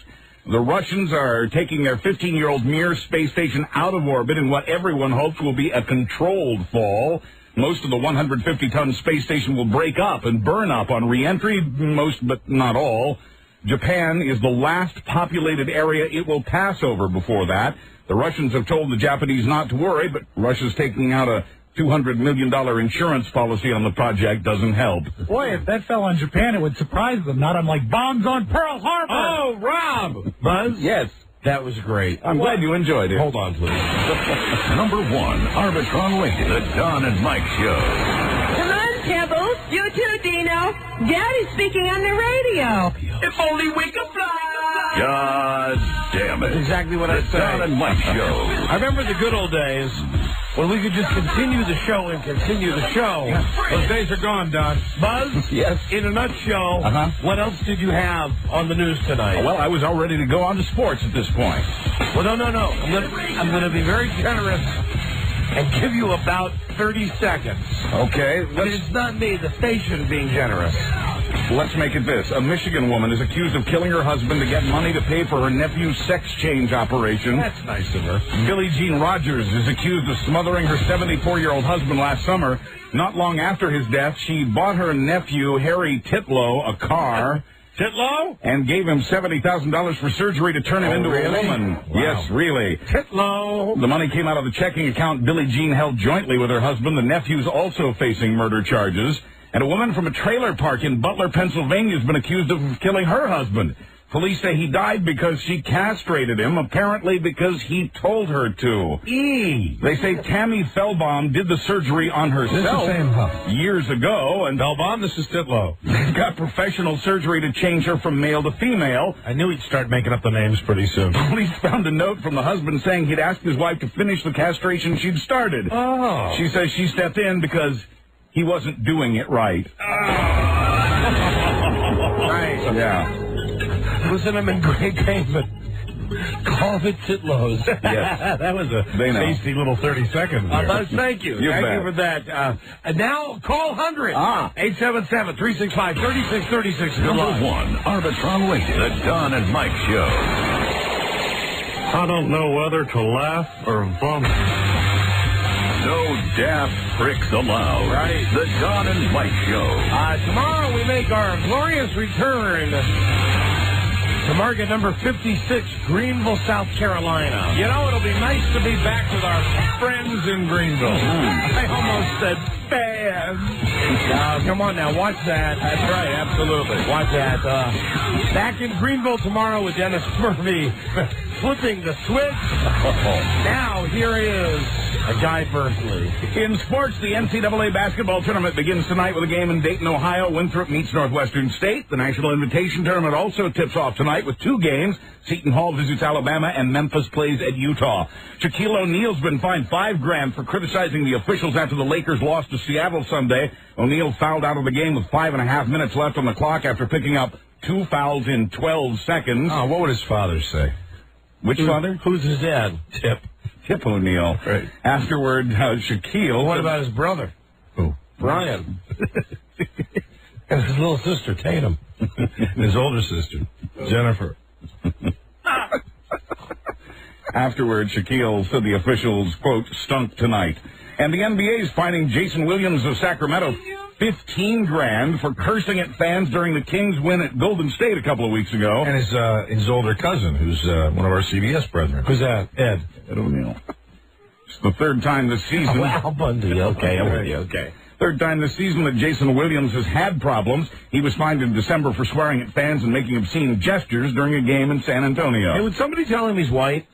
The Russians are taking their 15-year-old Mir space station out of orbit in what everyone hopes will be a controlled fall. Most of the 150-ton space station will break up and burn up on re-entry, most but not all. Japan is the last populated area it will pass over before that. The Russians have told the Japanese not to worry, but Russia's taking out a $200 million insurance policy on the project doesn't help. Boy, if that fell on Japan, it would surprise them. Not unlike bombs on Pearl Harbor. Oh, Rob! Buzz? Yes. That was great. I'm glad you enjoyed it. Hold on, please. Number 1, Arbitron Rated, the Don and Mike Show. Come on, Pebbles. You too, Dino. Daddy's speaking on the radio. If only we could fly. God damn it. That's exactly what I The said. Don and Mike Show. I remember the good old days when we could just continue the show and continue the show. Those days are gone, Don. Buzz? Yes. In a nutshell, what else did you have on the news tonight? Well, I was all ready to go on to sports at this point. Well, no. I'm going to be very generous and give you about 30 seconds. Okay. It's not me, the station being generous. Let's make it this. A Michigan woman is accused of killing her husband to get money to pay for her nephew's sex change operation. That's nice of her. Billie Jean Rogers is accused of smothering her 74-year-old husband last summer. Not long after his death, she bought her nephew, Harry Titlow, a car. Titlow? And gave him $70,000 for surgery to turn him into a woman. Wow. Yes, really. Titlow. The money came out of the checking account Billie Jean held jointly with her husband. The nephew's also facing murder charges. And a woman from a trailer park in Butler, Pennsylvania has been accused of killing her husband. Police say he died because she castrated him, apparently because he told her to. They say Tammy Fellbaum did the surgery on herself years ago. And Fellbaum, this is Titlow. Got professional surgery to change her from male to female. I knew he'd start making up the names pretty soon. Police found a note from the husband saying he'd asked his wife to finish the castration she'd started. Oh. She says she stepped in because he wasn't doing it right. Right. Yeah. Listen, I'm in great pain, but call it Titlow's. Yes. That was a tasty little 30 seconds. Buzz, thank you. You thank bet. you for that. And now, call 100. 877-365-3636. Good Number luck. 1, Arbitron Rated, the Don and Mike Show. I don't know whether to laugh or vomit. No daft pricks allowed. Right. The Don and Mike Show. Tomorrow we make our glorious return to market number 56, Greenville, South Carolina. You know, it'll be nice to be back with our friends in Greenville. I almost said fans. Come on now, watch that. That's right, absolutely. Watch that. Back in Greenville tomorrow with Dennis Murphy flipping the switch. Now, here is a Guy Berkeley. In sports, the NCAA basketball tournament begins tonight with a game in Dayton, Ohio. Winthrop meets Northwestern State. The National Invitation Tournament also tips off tonight with 2 games. Seton Hall visits Alabama, and Memphis plays at Utah. Shaquille O'Neal's been fined $5,000 for criticizing the officials after the Lakers lost to Seattle Sunday. O'Neal fouled out of the game with 5.5 minutes left on the clock after picking up 2 fouls in 12 seconds. Oh, what would his father say? Which father? Who's his dad? Tip O'Neal. Right. Afterward, Shaquille... What about his brother? Who? Brian. And his little sister, Tatum. And his older sister, Jennifer. Afterward, Shaquille said the officials, quote, stunk tonight. And the NBA is fining Jason Williams of Sacramento $15,000 for cursing at fans during the Kings' win at Golden State a couple of weeks ago. And his older cousin, who's one of our CBS brethren. Who's that? Ed O'Neal. It's the third time this season. Oh, Al Bundy. Okay, I'm with you. Okay. Third time this season that Jason Williams has had problems. He was fined in December for swearing at fans and making obscene gestures during a game in San Antonio. Hey, would somebody tell him he's white?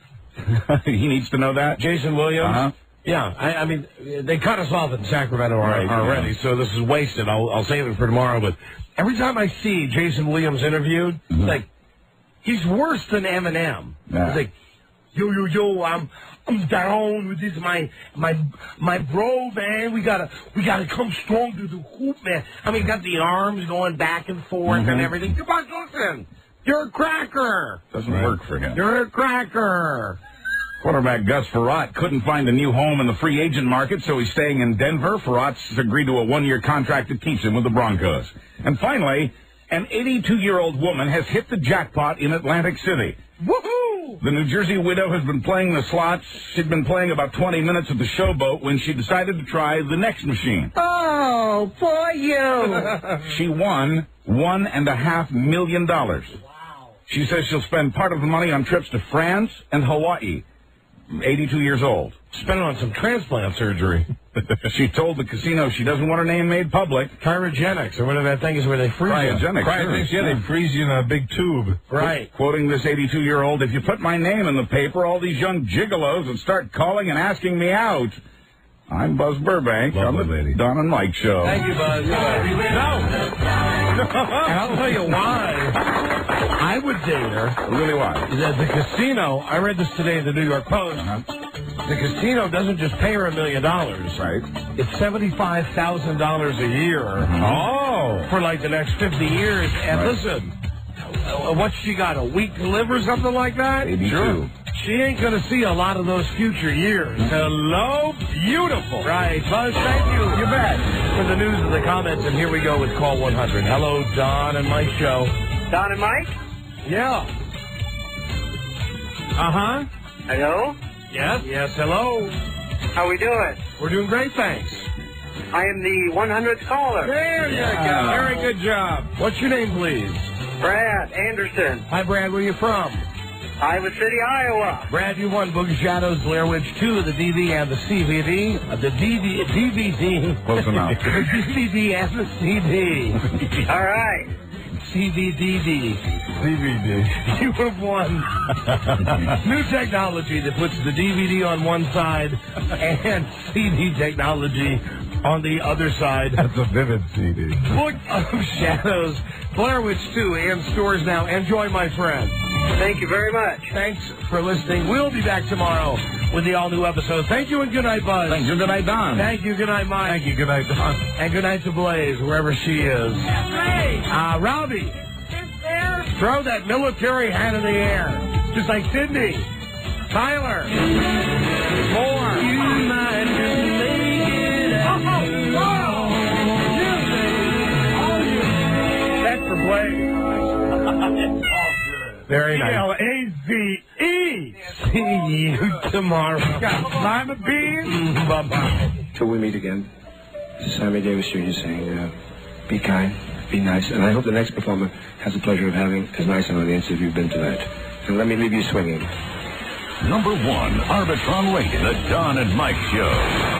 He needs to know that? Jason Williams? Uh-huh. Yeah, I mean, they cut us off in Sacramento already, so this is wasted. I'll save it for tomorrow, but every time I see Jason Williams interviewed, like, he's worse than Eminem. Yeah. He's like, yo, I'm down with this, my bro, man. We gotta come strong to the hoop, man. I mean, got the arms going back and forth and everything. Come on, listen, you're a cracker. Doesn't work for him. You're a cracker. Quarterback Gus Frerotte couldn't find a new home in the free agent market, so he's staying in Denver. Frerott's agreed to a 1-year contract that keeps him with the Broncos. And finally, an 82-year-old woman has hit the jackpot in Atlantic City. Woohoo! The New Jersey widow has been playing the slots. She'd been playing about 20 minutes at the showboat when she decided to try the next machine. Oh, poor you. She won $1.5 million. Wow. She says she'll spend part of the money on trips to France and Hawaii. 82 years old. Spend it on some transplant surgery. She told the casino she doesn't want her name made public. Cryogenics, or whatever that thing is where they freeze you. Cryogenics, yeah, they freeze you in a big tube. Right. Quoting this 82-year-old, if you put my name in the paper, all these young gigolos would start calling and asking me out. I'm Buzz Burbank on the Don and Mike Show. Thank you, Buzz. No. And I'll tell you why I would date her. Really why? The casino, I read this today in the New York Post. The casino doesn't just pay her $1 million. Right. It's $75,000 a year. Oh. For like the next 50 years. And listen, what's she got, a week to live or something like that? Maybe sure. She ain't going to see a lot of those future years. Hello, beautiful. Right. Buzz, thank you. You bet. For the news and the comments, and here we go with Call 100. Hello, Don and Mike Show. Don and Mike? Yeah. Uh-huh. Hello? Yes? Yes, hello. How we doing? We're doing great, thanks. I am the 100th caller. There you go. Very good job. What's your name, please? Brad Anderson. Hi, Brad. Where are you from? Iowa City, Iowa. Brad, you won Boogie Shadows, Blair Witch 2, the DVD and the DVD. The DVD. Close enough. The DVD and the CD. All right. CVDD. DVD. You have won new technology that puts the DVD on one side and CD technology on the other side. That's a vivid CD. Book of Shadows, Blair Witch 2 in stores now. Enjoy, my friend. Thank you very much. Thanks for listening. We'll be back tomorrow with the all-new episode. Thank you and good night, Buzz. Thank you. Good night, Don. Thank you. Good night, Mike. Thank you. Good night, Don. And good night to Blaze, wherever she is. Robbie, throw that military hat in the air. Just like Sydney. Tyler. More. You might just make it out. That's for Blaze. Very nice. L-A-Z-E. See you tomorrow. Lima beans. Bye-bye. Till we meet again, this is Sammy Davis Jr. saying, be kind, be nice, and I hope the next performer has the pleasure of having as nice an audience as you've been tonight. And let me leave you swinging. Number 1 Arbitron rated, The Don and Mike Show.